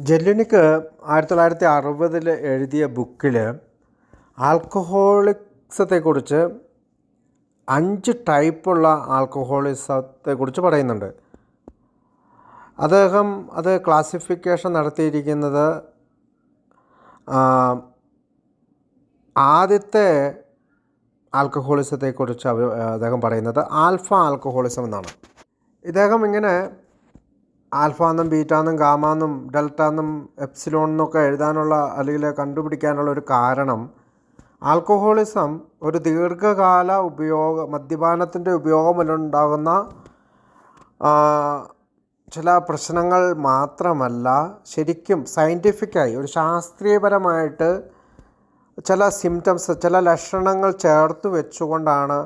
ജെല്ലിനിക്ക് 1960 എഴുതിയ ബുക്കിൽ ആൽക്കഹോളിസത്തെക്കുറിച്ച് 5 ടൈപ്പുള്ള ആൽക്കഹോളിസത്തെക്കുറിച്ച് പറയുന്നുണ്ട്. അദ്ദേഹം അത് ക്ലാസിഫിക്കേഷൻ നടത്തിയിരിക്കുന്നത് ആദ്യത്തെ ആൽക്കഹോളിസത്തെക്കുറിച്ച് അദ്ദേഹം പറയുന്നത് ആൽഫ ആൽക്കഹോളിസം എന്നാണ്. ഇദ്ദേഹം ഇങ്ങനെ ആൽഫ എന്നും ബീറ്റ എന്നും ഗാമ എന്നും ഡെൽറ്റ എന്നും എപ്സിലോൺ എന്നൊക്കെ എഴുതാനുള്ള അല്ലെങ്കിൽ കണ്ടുപിടിക്കാനുള്ള ഒരു കാരണം ആൽക്കഹോളിസം ഒരു ദീർഘകാല മദ്യപാനത്തിൻ്റെ ഉപയോഗം മൂലമുണ്ടാകുന്ന ചില പ്രശ്നങ്ങൾ മാത്രമല്ല, ശരിക്കും സയൻറ്റിഫിക്കായി ഒരു ശാസ്ത്രീയപരമായിട്ട് ചില സിംറ്റംസ്, ചില ലക്ഷണങ്ങൾ ചേർത്ത് വെച്ചുകൊണ്ടാണ്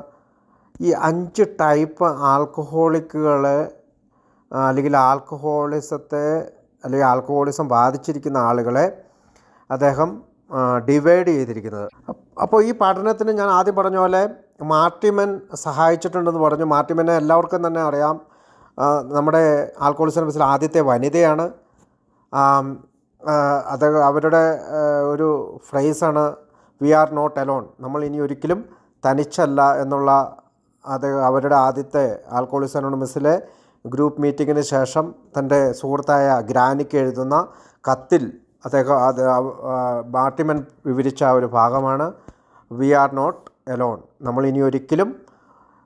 ഈ 5 ടൈപ്പ് ആൽക്കഹോളിക്കുകളെ അല്ലെങ്കിൽ ആൽക്കഹോളിസം ബാധിച്ചിരിക്കുന്ന ആളുകളെ അദ്ദേഹം ഡിവൈഡ് ചെയ്തിരിക്കുന്നത്. അപ്പോൾ ഈ പഠനത്തിന് ഞാൻ ആദ്യം പറഞ്ഞ പോലെ മാർട്ടിമൻ സഹായിച്ചിട്ടുണ്ടെന്ന് പറഞ്ഞു. മാർട്ടിമനെ എല്ലാവർക്കും തന്നെ അറിയാം. നമ്മുടെ ആൽക്കഹോളിസം ബസ്സിൽ ആദ്യത്തെ വനിതയാണ്. അത് അവരുടെ ഒരു ഫ്രേസാണ് വി ആർ നോട്ട് അലോൺ, നമ്മൾ ഇനി ഒരിക്കലും തനിച്ചല്ല എന്നുള്ള. അവരുടെ ആദ്യത്തെ ആൽക്കഹോളിക്സ് അനോണിമസിലെ ഗ്രൂപ്പ് മീറ്റിങ്ങിന് ശേഷം തൻ്റെ സുഹൃത്തായ ഗ്രാനിക്ക് എഴുതുന്ന കത്തിൽ മാർട്ടിമൻ വിവരിച്ച ഒരു ഭാഗമാണ് വി ആർ നോട്ട് അലോൺ, നമ്മൾ ഇനി ഒരിക്കലും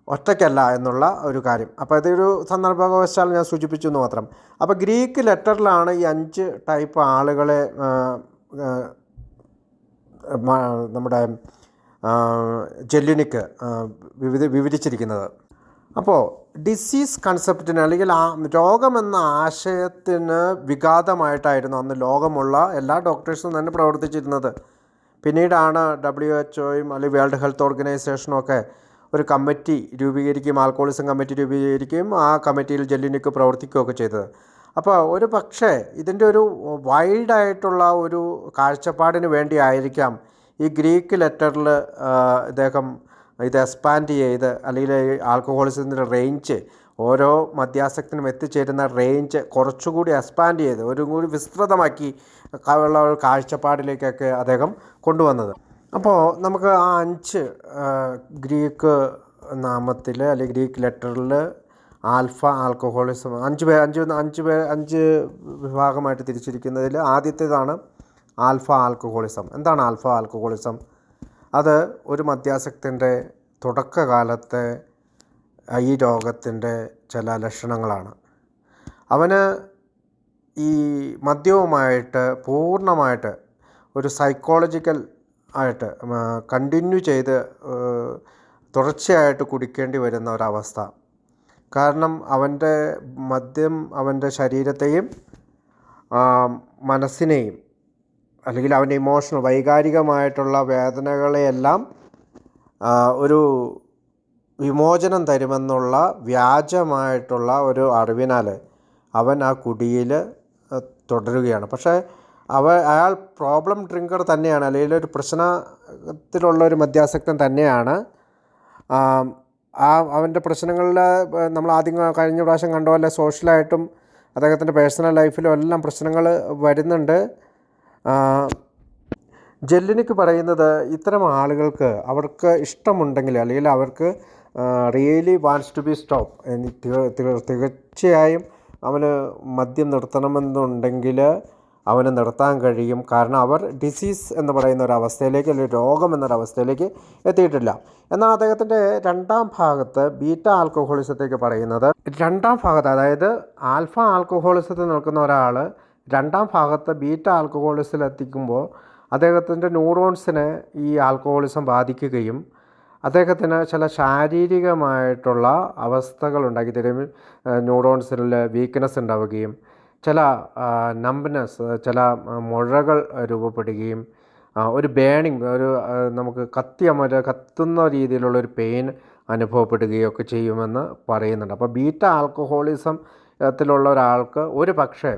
ഒറ്റയ്ക്കല്ല എന്നുള്ള ഒരു കാര്യം. അപ്പോൾ ഇതൊരു സന്ദർഭവശാൽ ഞാൻ സൂചിപ്പിച്ചു എന്ന് മാത്രം. അപ്പോൾ ഗ്രീക്ക് ലെറ്ററിലാണ് ഈ 5 ടൈപ്പ് ആളുകളെ നമ്മുടെ ജെല്ലിനിക്ക് വിവരിച്ചിരിക്കുന്നത്. അപ്പോൾ ഡിസീസ് കൺസെപ്റ്റിന് അല്ലെങ്കിൽ രോഗമെന്ന ആശയത്തിന് വിഘാതമായിട്ടായിരുന്നു അന്ന് ലോകമുള്ള എല്ലാ ഡോക്ടേഴ്സും തന്നെ പ്രവർത്തിച്ചിരുന്നത്. പിന്നീടാണ് WHO അല്ലെങ്കിൽ വേൾഡ് ഹെൽത്ത് ഓർഗനൈസേഷനും ഒക്കെ ഒരു കമ്മിറ്റി രൂപീകരിക്കുകയും ആൽക്കഹോളിസം കമ്മിറ്റി രൂപീകരിക്കുകയും ആ കമ്മിറ്റിയിൽ ജെല്ലിനിക്ക് പ്രവർത്തിക്കുകയൊക്കെ ചെയ്തത്. അപ്പോൾ ഒരു പക്ഷേ ഇതിൻ്റെ ഒരു വൈഡായിട്ടുള്ള ഒരു കാഴ്ചപ്പാടിന് വേണ്ടിയായിരിക്കാം ഈ ഗ്രീക്ക് ലെറ്ററിൽ ഇദ്ദേഹം ഇത് എക്സ്പാൻഡ് ചെയ്ത്, അല്ലെങ്കിൽ ആൽക്കഹോളിസത്തിൻ്റെ റേഞ്ച്, ഓരോ മദ്യാസക്തിനും എത്തിച്ചേരുന്ന റേഞ്ച് കുറച്ചുകൂടി എക്സ്പാൻഡ് ചെയ്ത് ഒരു കൂടി വിസ്തൃതമാക്കി ഉള്ള ഒരു കാഴ്ചപ്പാടിലേക്കൊക്കെ അദ്ദേഹം കൊണ്ടുവന്നത്. അപ്പോൾ നമുക്ക് ആ 5 ഗ്രീക്ക് നാമത്തിൽ അല്ലെങ്കിൽ ഗ്രീക്ക് ലെറ്ററിൽ ആൽഫ ആൽക്കഹോളിസം 5 വിഭാഗമായിട്ട് തിരിച്ചിരിക്കുന്നതിൽ ആദ്യത്തേതാണ് ആൽഫ ആൽക്കഹോളിസം. എന്താണ് ആൽഫ ആൽക്കഹോളിസം? അത് ഒരു മദ്യാസക്തിൻ്റെ തുടക്കകാലത്തെ ഈ രോഗത്തിൻ്റെ ചില ലക്ഷണങ്ങളാണ്. അവന് ഈ മദ്യവുമായിട്ട് പൂർണ്ണമായിട്ട് ഒരു സൈക്കോളജിക്കൽ ആയിട്ട് കണ്ടിന്യൂ ചെയ്ത് തുടർച്ചയായിട്ട് കുടിക്കേണ്ടി വരുന്ന ഒരവസ്ഥ. കാരണം മദ്യം അവൻ്റെ ശരീരത്തെയും മനസ്സിനെയും അല്ലെങ്കിൽ അവൻ്റെ ഇമോഷണൽ വൈകാരികമായിട്ടുള്ള വേദനകളെയെല്ലാം ഒരു വിമോചനം തരുമെന്നുള്ള വ്യാജമായിട്ടുള്ള ഒരു അറിവിനാൽ അവൻ ആ കുടിയിൽ തുടരുകയാണ്. പക്ഷേ അയാൾ പ്രോബ്ലം ഡ്രിങ്കർ തന്നെയാണ്, അല്ലെങ്കിൽ ഒരു പ്രശ്നത്തിലുള്ള ഒരു മദ്യാസക്തൻ തന്നെയാണ്. അവൻ്റെ പ്രശ്നങ്ങളിൽ നമ്മൾ കഴിഞ്ഞ പ്രാവശ്യം കണ്ട പോലെ സോഷ്യലായിട്ടും അദ്ദേഹത്തിൻ്റെ പേഴ്സണൽ ലൈഫിലും എല്ലാം പ്രശ്നങ്ങൾ വരുന്നുണ്ട്. ജെല്ലിനിക്ക് പറയുന്നത് ഇത്തരം ആളുകൾക്ക് അവർക്ക് ഇഷ്ടമുണ്ടെങ്കിൽ, അല്ലെങ്കിൽ അവർക്ക് really wants to be stop, തീർച്ചയായും അവന് മദ്യം നിർത്തണമെന്നുണ്ടെങ്കിൽ അവന് നിർത്താൻ കഴിയും. കാരണം അവർ ഡിസീസ് എന്ന് പറയുന്ന ഒരവസ്ഥയിലേക്ക്, അല്ലെങ്കിൽ രോഗം എന്നൊരവസ്ഥയിലേക്ക് എത്തിയിട്ടില്ല. എന്നാൽ അദ്ദേഹത്തിൻ്റെ 2ാം ഭാഗത്ത് ബീറ്റ ആൽക്കഹോളിസത്തേക്ക് പറയുന്നത്, 2ാം ഭാഗത്ത് അതായത് ആൽഫ ആൽക്കഹോളിസത്തിൽ നിൽക്കുന്ന ഒരാൾ 2ാം ഭാഗത്ത് ബീറ്റ ആൽക്കഹോളിസിൽ എത്തിക്കുമ്പോൾ അദ്ദേഹത്തിൻ്റെ ന്യൂറോൺസിനെ ഈ ആൽക്കഹോളിസം ബാധിക്കുകയും അദ്ദേഹത്തിന് ചില ശാരീരികമായിട്ടുള്ള അവസ്ഥകൾ ഉണ്ടാക്കി തരും. ന്യൂറോൺസിൽ വീക്ക്നെസ് ഉണ്ടാവുകയും ചില നംബ്നെസ്, ചില മുഴകൾ രൂപപ്പെടുകയും ഒരു ബേണിങ്, നമുക്ക് കത്തുന്ന രീതിയിലുള്ളൊരു പെയിൻ അനുഭവപ്പെടുകയൊക്കെ ചെയ്യുമെന്ന് പറയുന്നുണ്ട്. അപ്പോൾ ബീറ്റ ആൽക്കഹോളിസത്തിലുള്ള ഒരാൾക്ക് ഒരു പക്ഷേ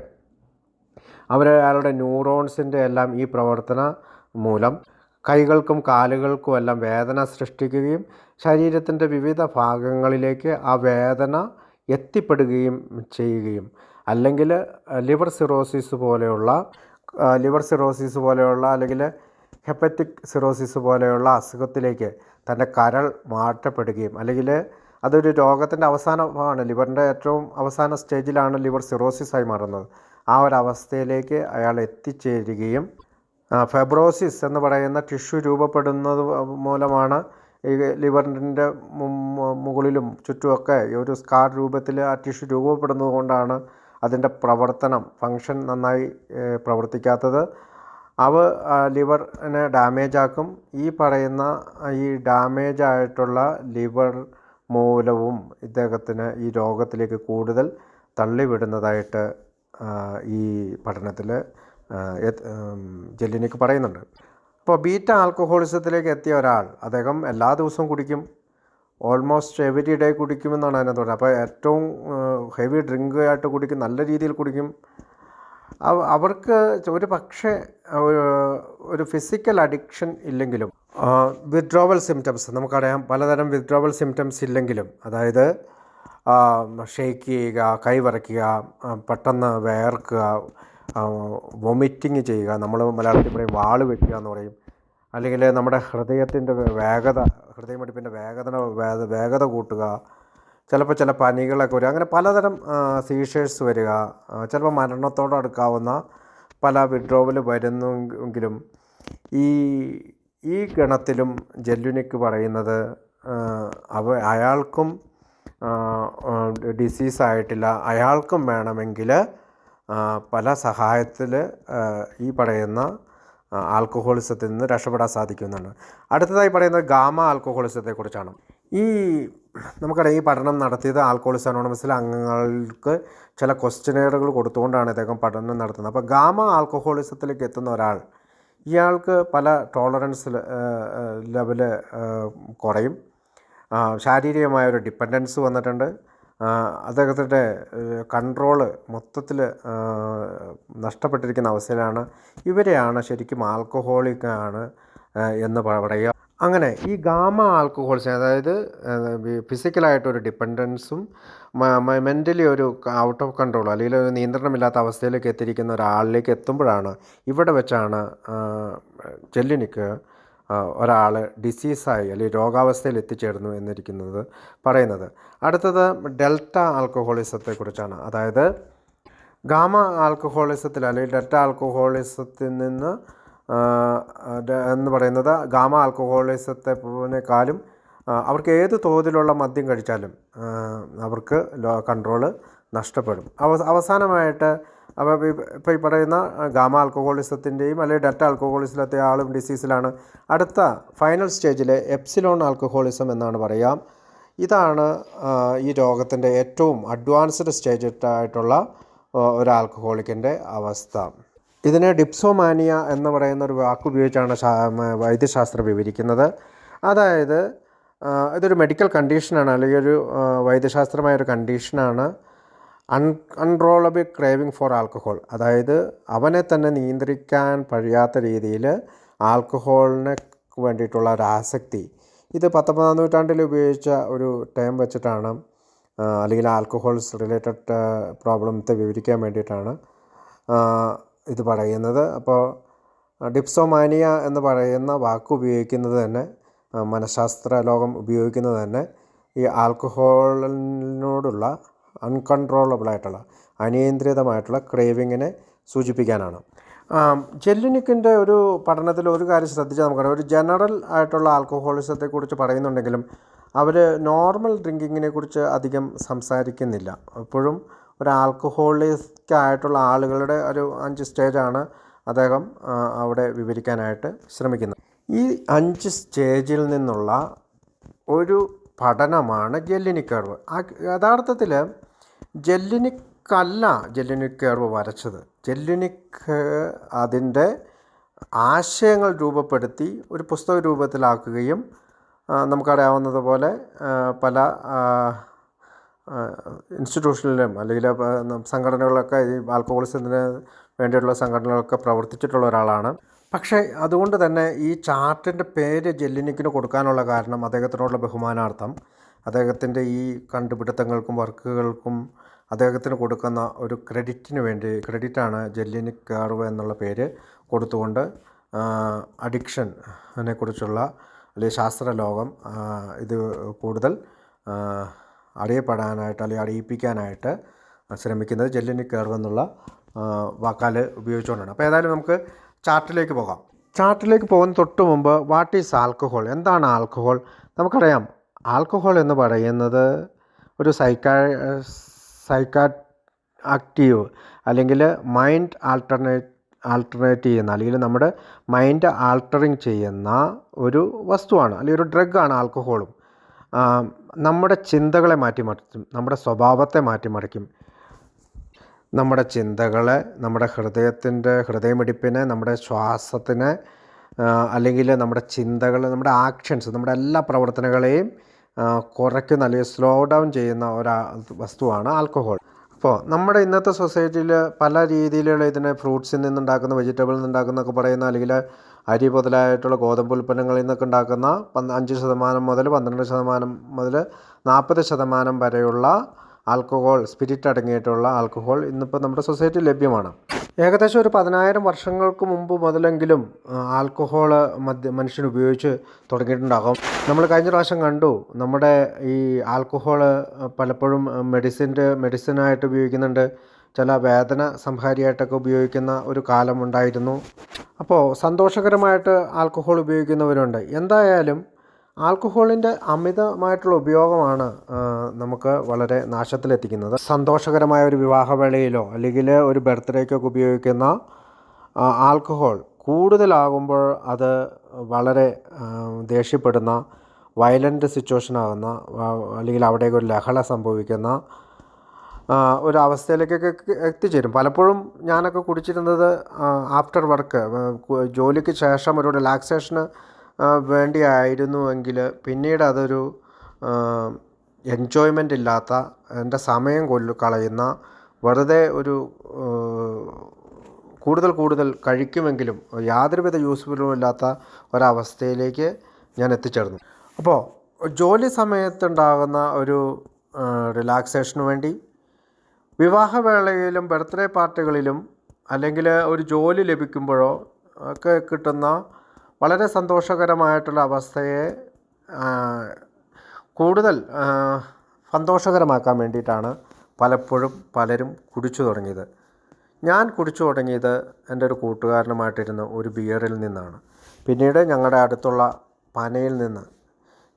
അയാളുടെ ന്യൂറോൺസിൻ്റെ എല്ലാം ഈ പ്രവർത്തന മൂലം കൈകൾക്കും കാലുകൾക്കും എല്ലാം വേദന സൃഷ്ടിക്കുകയും ശരീരത്തിൻ്റെ വിവിധ ഭാഗങ്ങളിലേക്ക് ആ വേദന എത്തിപ്പെടുകയും ചെയ്യുകയും, അല്ലെങ്കിൽ ലിവർ സിറോസിസ് പോലെയുള്ള അല്ലെങ്കിൽ ഹെപ്പറ്റിക് സിറോസിസ് പോലെയുള്ള അസുഖത്തിലേക്ക് തൻ്റെ കരൾ മാറ്റപ്പെടുകയും, അല്ലെങ്കിൽ അതൊരു രോഗത്തിൻ്റെ അവസാനമാണ്, ലിവറിൻ്റെ ഏറ്റവും അവസാന സ്റ്റേജിലാണ് ലിവർ സിറോസിസായി മാറുന്നത്. ആ ഒരവസ്ഥയിലേക്ക് അയാൾ എത്തിച്ചേരുകയും ഫെബ്രോസിസ് എന്ന് പറയുന്ന ടിഷ്യൂ രൂപപ്പെടുന്നത് മൂലമാണ് ഈ ലിവറിൻ്റെ മുകളിലും ചുറ്റുമൊക്കെ ഒരു സ്കാർ രൂപത്തിൽ ആ ടിഷ്യൂ രൂപപ്പെടുന്നത് കൊണ്ടാണ് അതിൻ്റെ ഫങ്ഷൻ നന്നായി പ്രവർത്തിക്കാത്തത്. ലിവറിനെ ഡാമേജാക്കും. ഈ ഡാമേജായിട്ടുള്ള ലിവർ മൂലവും ഇദ്ദേഹത്തിന് ഈ രോഗത്തിലേക്ക് കൂടുതൽ തള്ളിവിടുന്നതായിട്ട് ഈ പഠനത്തിൽ ജെല്ലിനിക്ക് പറയുന്നുണ്ട്. അപ്പോൾ ബീറ്റ ആൽക്കഹോളിസത്തിലേക്ക് എത്തിയ ഒരാൾ, അദ്ദേഹം എല്ലാ ദിവസവും കുടിക്കും, ഓൾമോസ്റ്റ് എവരി ഡേ കുടിക്കുമെന്നാണ് അതിനെ തോന്നുന്നത്. അപ്പോൾ ഏറ്റവും ഹെവി ഡ്രിങ്ക് ആയിട്ട് കുടിക്കും, നല്ല രീതിയിൽ കുടിക്കും. അവർക്ക് ഒരു പക്ഷേ ഒരു ഫിസിക്കൽ അഡിക്ഷൻ ഇല്ലെങ്കിലും വിത്ഡ്രോവൽ സിംറ്റംസ് നമുക്കറിയാം, പലതരം വിത്ഡ്രോവൽ സിംറ്റംസ് ഇല്ലെങ്കിലും, അതായത് ഷെയ്ക്ക് ചെയ്യുക, കൈ വിറയ്ക്കുക, പെട്ടെന്ന് വേർക്കുക, വൊമിറ്റിങ് ചെയ്യുക, നമ്മൾ മലയാളത്തിൽ പറയും വാള് വെക്കുക എന്ന് പറയും, അല്ലെങ്കിൽ നമ്മുടെ ഹൃദയമിടിപ്പിൻ്റെ വേഗത കൂട്ടുക, ചിലപ്പോൾ ചില പനികളൊക്കെ വരിക, അങ്ങനെ പലതരം സീഷേഴ്സ് വരിക, ചിലപ്പോൾ മരണത്തോടടുക്കാവുന്ന പല വിഡ്രോവൽ വരുന്നെങ്കിലും ഈ ഗണത്തിലും ജെല്ലുനിക്ക് പറയുന്നത് അയാൾക്കും ഡിസീസായിട്ടില്ല, അയാൾക്കും വേണമെങ്കിൽ പല സഹായത്തിൽ ഈ പറയുന്ന ആൽക്കഹോളിസത്തിൽ നിന്ന് രക്ഷപ്പെടാൻ സാധിക്കുമെന്നാണ്. അടുത്തതായി പറയുന്നത് ഗാമ ആൽക്കഹോളിസത്തെക്കുറിച്ചാണ്. നമുക്കറിയാം, ഈ പഠനം നടത്തിയത് ആൽക്കഹോളിക്സ് അനോണിമസിലെ അംഗങ്ങൾക്ക് ചില ക്വസ്റ്റ്യനെയറുകൾ കൊടുത്തുകൊണ്ടാണ് ഇദ്ദേഹം പഠനം നടത്തുന്നത്. അപ്പോൾ ഗാമ ആൽക്കഹോളിസത്തിലേക്ക് എത്തുന്ന ഒരാൾ, ഇയാൾക്ക് പല ടോളറൻസ് ലെവല് കുറയും, ശാരീരികമായൊരു ഡിപ്പെൻഡൻസ് വന്നിട്ടുണ്ട്, അദ്ദേഹത്തിൻ്റെ കൺട്രോള് മൊത്തത്തിൽ നഷ്ടപ്പെട്ടിരിക്കുന്ന അവസ്ഥയിലാണ്. ഇവരെയാണ് ശരിക്കും ആൽക്കഹോളിക്കാണ് എന്ന് പറയുക. അങ്ങനെ ഈ ഗാമ ആൽക്കഹോളിസം, അതായത് ഫിസിക്കലായിട്ടൊരു ഡിപ്പെൻഡൻസും മെൻ്റലി ഒരു ഔട്ട് ഓഫ് കൺട്രോൾ അല്ലെങ്കിൽ ഒരു നിയന്ത്രണമില്ലാത്ത അവസ്ഥയിലേക്ക് എത്തിയിരിക്കുന്ന ഒരാളിലേക്ക് എത്തുമ്പോഴാണ്, ഇവിടെ വെച്ചാണ് ജെല്ലിനിക്ക് ഒരാൾ ഡിസീസായി അല്ലെങ്കിൽ രോഗാവസ്ഥയിൽ എത്തിച്ചേർന്നു എന്നിരിക്കുന്നത് പറയുന്നത്. അടുത്തത് ഡെൽറ്റ ആൽക്കഹോളിസത്തെക്കുറിച്ചാണ്. അതായത് ഗാമ ആൽക്കഹോളിസത്തിൽ അല്ലെങ്കിൽ ഡെൽറ്റ ആൽക്കഹോളിസത്തിൽ നിന്ന് എന്ന് പറയുന്നത് ഗാമ ആൽക്കഹോളിസത്തെക്കാളും അവർക്ക് ഏത് തോതിലുള്ള മദ്യം കഴിച്ചാലും അവർക്ക് കൺട്രോള് നഷ്ടപ്പെടും. അവസാനമായിട്ട് ഇപ്പോൾ ഈ പറയുന്ന ഗാമ ആൽക്കഹോളിസത്തിൻ്റെയും അല്ലെങ്കിൽ ഡെൽറ്റ ആൽക്കഹോളിസത്തിലത്തെ ആളും ഡിസീസിലാണ്. അടുത്ത ഫൈനൽ സ്റ്റേജിൽ എപ്സിലോൺ ആൽക്കഹോളിസം എന്നാണ് പറയാം. ഇതാണ് ഈ രോഗത്തിൻ്റെ ഏറ്റവും അഡ്വാൻസ്ഡ് സ്റ്റേജ് ആയിട്ടുള്ള ഒരു ആൽക്കഹോളിക്കിൻ്റെ അവസ്ഥ. ഇതിനെ ഡിപ്സോമാനിയ എന്ന് പറയുന്ന ഒരു വാക്ക് ഉപയോഗിച്ചാണ് വൈദ്യശാസ്ത്രം വിവരിക്കുന്നത്. അതായത് ഇതൊരു മെഡിക്കൽ കണ്ടീഷനാണ്, അല്ലെങ്കിൽ ഒരു വൈദ്യശാസ്ത്രമായൊരു കണ്ടീഷനാണ്. അൺകൺട്രോളബിൾ ക്രേവിങ് ഫോർ ആൽക്കഹോൾ, അതായത് അവനെ തന്നെ നിയന്ത്രിക്കാൻ കഴിയാത്ത രീതിയിൽ ആൽക്കഹോളിന് വേണ്ടിയിട്ടുള്ള ഒരു ആസക്തി. ഇത് 19-ാം നൂറ്റാണ്ടിൽ ഉപയോഗിച്ച ഒരു ടേം വെച്ചിട്ടാണ്, അല്ലെങ്കിൽ ആൽക്കഹോൾസ് റിലേറ്റഡ് പ്രോബ്ലത്തെ വിവരിക്കാൻ വേണ്ടിയിട്ടാണ് ഇത് പറയുന്നത്. അപ്പോൾ ഡിപ്സോമാനിയ എന്ന് പറയുന്ന വാക്ക് ഉപയോഗിക്കുന്നത് തന്നെ, മനഃശാസ്ത്ര ലോകം ഉപയോഗിക്കുന്നത് തന്നെ ഈ ആൽക്കഹോളിനോടുള്ള അൺകൺട്രോളബിളായിട്ടുള്ള അനിയന്ത്രിതമായിട്ടുള്ള ക്രേവിങ്ങിനെ സൂചിപ്പിക്കാനാണ്. ജെല്ലിനിക്കിൻ്റെ ഒരു പഠനത്തിൽ ഒരു കാര്യം ശ്രദ്ധിച്ചാൽ നമുക്കറിയാം, ഒരു ജനറൽ ആയിട്ടുള്ള ആൽക്കഹോളിസത്തെക്കുറിച്ച് പറയുന്നുണ്ടെങ്കിലും അവർ നോർമൽ ഡ്രിങ്കിങ്ങിനെ കുറിച്ച് അധികം സംസാരിക്കുന്നില്ല. എപ്പോഴും ഒരു ആൽക്കഹോളിക്കായിട്ടുള്ള ആളുകളുടെ ഒരു 5 സ്റ്റേജാണ് അദ്ദേഹം അവിടെ വിവരിക്കാനായിട്ട് ശ്രമിക്കുന്നത്. ഈ 5 സ്റ്റേജിൽ നിന്നുള്ള ഒരു പഠനമാണ് ജെല്ലിനിക് കർവ്. യഥാർത്ഥത്തിൽ ജെല്ലിനിക്കല്ല ജെല്ലിനിക് കർവ് വരച്ചത്. ജെല്ലിനിക്ക് അതിൻ്റെ ആശയങ്ങൾ രൂപപ്പെടുത്തി ഒരു പുസ്തക രൂപത്തിലാക്കുകയും നമുക്കറിയാവുന്നതുപോലെ പല ഇൻസ്റ്റിറ്റ്യൂഷനിലും അല്ലെങ്കിൽ സംഘടനകളൊക്കെ ഈ ആൽക്കഹോളിസത്തിന് വേണ്ടിയിട്ടുള്ള സംഘടനകളൊക്കെ പ്രവർത്തിച്ചിട്ടുള്ള ഒരാളാണ്. പക്ഷേ അതുകൊണ്ട് തന്നെ ഈ ചാർട്ടിൻ്റെ പേര് ജെല്ലിനിക്കിന് കൊടുക്കാനുള്ള കാരണം അദ്ദേഹത്തിനോടുള്ള ബഹുമാനാർത്ഥം, അദ്ദേഹത്തിൻ്റെ ഈ കണ്ടുപിടുത്തങ്ങൾക്കും വർക്കുകൾക്കും അദ്ദേഹത്തിന് കൊടുക്കുന്ന ഒരു ക്രെഡിറ്റിന് വേണ്ടി, ക്രെഡിറ്റാണ് ജെല്ലിനിക് കർവ് എന്നുള്ള പേര് കൊടുത്തുകൊണ്ട് അഡിക്ഷനെ കുറിച്ചുള്ള അല്ലെങ്കിൽ ശാസ്ത്രലോകം ഇത് കൂടുതൽ അറിയപ്പെടാനായിട്ട് അല്ലെങ്കിൽ അറിയിപ്പിക്കാനായിട്ട് ശ്രമിക്കുന്നത് ജെല്ലിനിക് കർവ് എന്നുള്ള വാക്കാൽ ഉപയോഗിച്ചുകൊണ്ടാണ്. അപ്പോൾ ഏതായാലും നമുക്ക് ചാർട്ടിലേക്ക് പോകാം. ചാർട്ടിലേക്ക് പോകുന്ന തൊട്ട് മുമ്പ് വാട്ട് ഈസ് ആൽക്കഹോൾ, എന്താണ് ആൽക്കഹോൾ? നമുക്കറിയാം, ആൽക്കഹോൾ എന്ന് പറയുന്നത് ഒരു ആക്റ്റീവ് അല്ലെങ്കിൽ മൈൻഡ് ആൾട്ടർനേറ്റ് ചെയ്യുന്ന, അല്ലെങ്കിൽ നമ്മുടെ മൈൻഡ് ആൾട്ടറിങ് ചെയ്യുന്ന ഒരു വസ്തുവാണ്, അല്ലെങ്കിൽ ഒരു ഡ്രഗാണ് ആൽക്കഹോളും. നമ്മുടെ ചിന്തകളെ മാറ്റിമറിക്കും, നമ്മുടെ സ്വഭാവത്തെ മാറ്റിമറിക്കും, നമ്മുടെ ചിന്തകളെ, നമ്മുടെ ഹൃദയമിടിപ്പിനെ, നമ്മുടെ ശ്വാസത്തിനെ, അല്ലെങ്കിൽ നമ്മുടെ ചിന്തകൾ, നമ്മുടെ ആക്ഷൻസ്, നമ്മുടെ എല്ലാ പ്രവർത്തനങ്ങളെയും കുറയ്ക്കുന്ന അല്ലെങ്കിൽ സ്ലോ ഡൗൺ ചെയ്യുന്ന ഒരു വസ്തുവാണ് ആൽക്കഹോൾ. അപ്പോൾ നമ്മുടെ ഇന്നത്തെ സൊസൈറ്റിയിൽ പല രീതിയിലുള്ള ഇതിനെ ഫ്രൂട്ട്സിൽ നിന്നുണ്ടാക്കുന്ന, വെജിറ്റബിളിൽ നിന്നുണ്ടാക്കുന്നൊക്കെ പറയുന്ന, അല്ലെങ്കിൽ അരി മുതലായിട്ടുള്ള ഗോതമ്പ് ഉൽപ്പന്നങ്ങളിൽ നിന്നൊക്കെ ഉണ്ടാക്കുന്ന 5% മുതൽ 12% മുതൽ 40% വരെയുള്ള ആൽക്കഹോൾ, സ്പിരിറ്റ് അടങ്ങിയിട്ടുള്ള ആൽക്കഹോൾ ഇന്നിപ്പോൾ നമ്മുടെ സൊസൈറ്റിയിൽ ലഭ്യമാണ്. ഏകദേശം ഒരു 10,000 വർഷങ്ങൾക്ക് മുമ്പ് മുതലെങ്കിലും ആൽക്കഹോൾ മനുഷ്യൻ ഉപയോഗിച്ച് തുടങ്ങിയിട്ടുണ്ടാകും. നമ്മൾ കഴിഞ്ഞ പ്രാവശ്യം കണ്ടു, നമ്മുടെ ഈ ആൽക്കഹോൾ പലപ്പോഴും മെഡിസിനായിട്ട് ഉപയോഗിക്കുന്നുണ്ട്, ചില വേദന സംഹാരിയായിട്ടൊക്കെ ഉപയോഗിക്കുന്ന ഒരു കാലമുണ്ടായിരുന്നു. അപ്പോൾ സന്തോഷകരമായിട്ട് ആൽക്കഹോൾ ഉപയോഗിക്കുന്നവരുണ്ട്. എന്തായാലും ആൽക്കഹോളിൻ്റെ അമിതമായിട്ടുള്ള ഉപയോഗമാണ് നമുക്ക് വളരെ നാശത്തിലെത്തിക്കുന്നത്. സന്തോഷകരമായ ഒരു വിവാഹവേളയിലോ അല്ലെങ്കിൽ ഒരു ബർത്ത്ഡേക്കൊക്കെ ഉപയോഗിക്കുന്ന ആൽക്കഹോൾ കൂടുതലാകുമ്പോൾ അത് വളരെ ദേഷ്യപ്പെടുന്ന, വയലൻ്റ് സിറ്റുവേഷനാകുന്ന, അല്ലെങ്കിൽ അവിടേക്ക് ഒരു ലഹള സംഭവിക്കുന്ന ഒരു അവസ്ഥയിലേക്കൊക്കെ എത്തിച്ചേരും. പലപ്പോഴും ഞാനൊക്കെ കുടിച്ചിരുന്നത് ആഫ്റ്റർ വർക്ക്, ജോലിക്ക് ശേഷം ഒരു റിലാക്സേഷന് വേണ്ടിയായിരുന്നുവെങ്കിൽ പിന്നീട് അതൊരു എൻജോയ്മെൻ്റ് ഇല്ലാത്ത, എൻ്റെ സമയം കളയുന്ന, വെറുതെ ഒരു കൂടുതൽ കഴിക്കുമെങ്കിലും യാതൊരുവിധ യൂസ്ഫുള്ളും ഇല്ലാത്ത ഒരവസ്ഥയിലേക്ക് ഞാൻ എത്തിച്ചേർന്നു. അപ്പോൾ ജോലി സമയത്തുണ്ടാകുന്ന ഒരു റിലാക്സേഷന് വേണ്ടി, വിവാഹവേളയിലും ബർത്ത്ഡേ പാർട്ടികളിലും അല്ലെങ്കിൽ ഒരു ജോലി ലഭിക്കുമ്പോഴോ ഒക്കെ കിട്ടുന്ന വളരെ സന്തോഷകരമായിട്ടുള്ള അവസ്ഥയെ കൂടുതൽ സന്തോഷകരമാക്കാൻ വേണ്ടിയിട്ടാണ് പലരും കുടിച്ചു തുടങ്ങിയത്. ഞാൻ കുടിച്ചു തുടങ്ങിയത് എൻ്റെ ഒരു കൂട്ടുകാരനുമായിട്ടിരുന്ന ഒരു ബിയറിൽ നിന്നാണ്. പിന്നീട് ഞങ്ങളുടെ അടുത്തുള്ള പനയിൽ നിന്ന്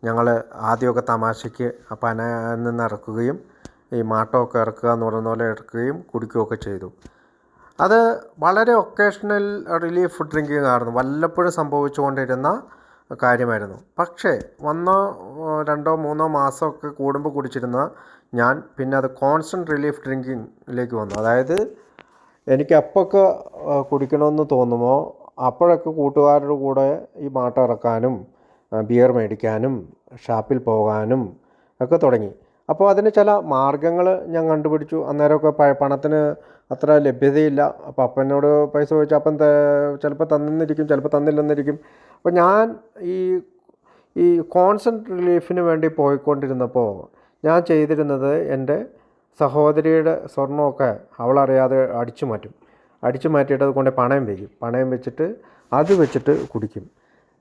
ഞങ്ങൾ ആദ്യമൊക്കെ തമാശയ്ക്ക് ആ പനയിൽ നിന്ന് ഇറക്കുകയും ഈ മാട്ടമൊക്കെ ഇറക്കുക എന്ന് പറയുന്ന പോലെ ഇറക്കുകയും കുടിക്കുകയൊക്കെ ചെയ്തു. അത് വളരെ ഒക്കേഷണൽ റിലീഫ് ഡ്രിങ്കിങ് ആയിരുന്നു, വല്ലപ്പോഴും സംഭവിച്ചുകൊണ്ടിരുന്ന കാര്യമായിരുന്നു. പക്ഷേ 1, 2, 3 മാസമൊക്കെ കൂടുമ്പോൾ കുടിച്ചിരുന്ന ഞാൻ പിന്നെ അത് കോൺസ്റ്റൻറ്റ് റിലീഫ് ഡ്രിങ്കിങ്ങിലേക്ക് വന്നു. അതായത് എനിക്ക് അപ്പൊക്കെ കുടിക്കണമെന്ന് തോന്നുമോ അപ്പോഴൊക്കെ കൂട്ടുകാരുടെ കൂടെ ഈ മാട്ട ഇറക്കാനും ബിയർ മേടിക്കാനും ഷാപ്പിൽ പോകാനും ഒക്കെ തുടങ്ങി. അപ്പോൾ അതിന് ചില മാർഗ്ഗങ്ങൾ ഞാൻ കണ്ടുപിടിച്ചു. അന്നേരമൊക്കെ പണത്തിന് അത്ര ലഭ്യതയില്ല. അപ്പോൾ അപ്പനോട് പൈസ ചോദിച്ചാൽ അപ്പൻ ചിലപ്പോൾ തന്നിരിക്കും, ചിലപ്പോൾ തന്നില്ലെന്നിരിക്കും. അപ്പോൾ ഞാൻ ഈ കോൺസ്റ്റൻറ്റ് റിലീഫിന് വേണ്ടി പോയിക്കൊണ്ടിരുന്നപ്പോൾ ഞാൻ ചെയ്തിരുന്നത്, എൻ്റെ സഹോദരിയുടെ സ്വർണ്ണമൊക്കെ അവളറിയാതെ അടിച്ചു മാറ്റിയിട്ട് അത് കൊണ്ട് പണയം വെച്ചിട്ട് അത് വെച്ചിട്ട് കുടിക്കും.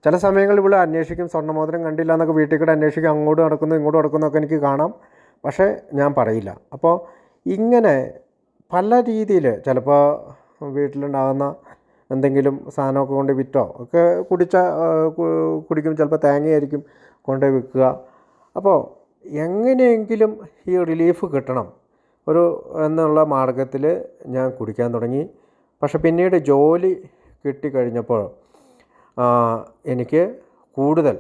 ചില സമയങ്ങളിൽ ഇവിടെ അന്വേഷിക്കും, സ്വർണ്ണമോതിരം കണ്ടില്ല എന്നൊക്കെ വീട്ടിൽ കൂടെ അന്വേഷിക്കും, അങ്ങോട്ട് നടക്കുന്നു ഇങ്ങോട്ട് നടക്കുന്നതൊക്കെ എനിക്ക് കാണാം, പക്ഷേ ഞാൻ പറയില്ല. അപ്പോൾ ഇങ്ങനെ പല രീതിയിൽ ചിലപ്പോൾ വീട്ടിലുണ്ടാകുന്ന എന്തെങ്കിലും സാധനമൊക്കെ കൊണ്ട് വിറ്റോ ഒക്കെ കുടിക്കും. ചിലപ്പോൾ തേങ്ങയായിരിക്കും കൊണ്ടുപോയി വിൽക്കുക. അപ്പോൾ എങ്ങനെയെങ്കിലും ഈ റിലീഫ് കിട്ടണം എന്നുള്ള മാർഗത്തിൽ ഞാൻ കുടിക്കാൻ തുടങ്ങി. പക്ഷെ പിന്നീട് ജോലി കിട്ടിക്കഴിഞ്ഞപ്പോൾ എനിക്ക് കൂടുതൽ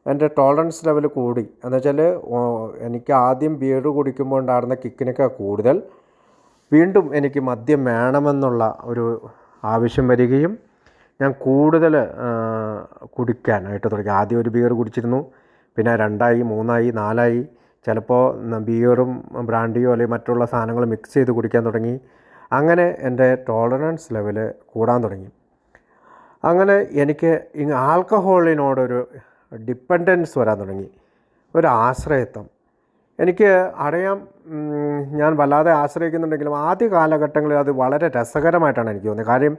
എൻ്റെ ടോളറൻസ് ലെവൽ കൂടി. എന്നുവെച്ചാൽ എനിക്ക് ആദ്യം ബിയർ കുടിക്കുമ്പോൾ ഉണ്ടായിരുന്ന കിക്കിനൊക്കെ കൂടുതൽ വീണ്ടും എനിക്ക് മദ്യം വേണമെന്നുള്ള ഒരു ആവശ്യം വരികയും ഞാൻ കൂടുതൽ കുടിക്കാനായിട്ട് തുടങ്ങി. ആദ്യം ഒരു ബിയർ കുടിച്ചിരുന്നു, പിന്നെ 2, 3, 4, ചിലപ്പോൾ ബിയറും ബ്രാൻഡിയോ അല്ലെങ്കിൽ മറ്റുള്ള സാധനങ്ങൾ മിക്സ് ചെയ്ത് കുടിക്കാൻ തുടങ്ങി. അങ്ങനെ എൻ്റെ ടോളറൻസ് ലെവൽ കൂടാൻ തുടങ്ങി. അങ്ങനെ എനിക്ക് ആൽക്കഹോളിനോടൊരു ഡിപ്പെൻഡൻസ് വരാൻ തുടങ്ങി, ഒരു ആശ്രയത്വം. എനിക്ക് അറിയാം, ഞാൻ വല്ലാതെ ആശ്രയിക്കുന്നുണ്ടെങ്കിലും ആദ്യ കാലഘട്ടങ്ങളിൽ അത് വളരെ രസകരമായിട്ടാണ് എനിക്ക് തോന്നിയത്. കാര്യം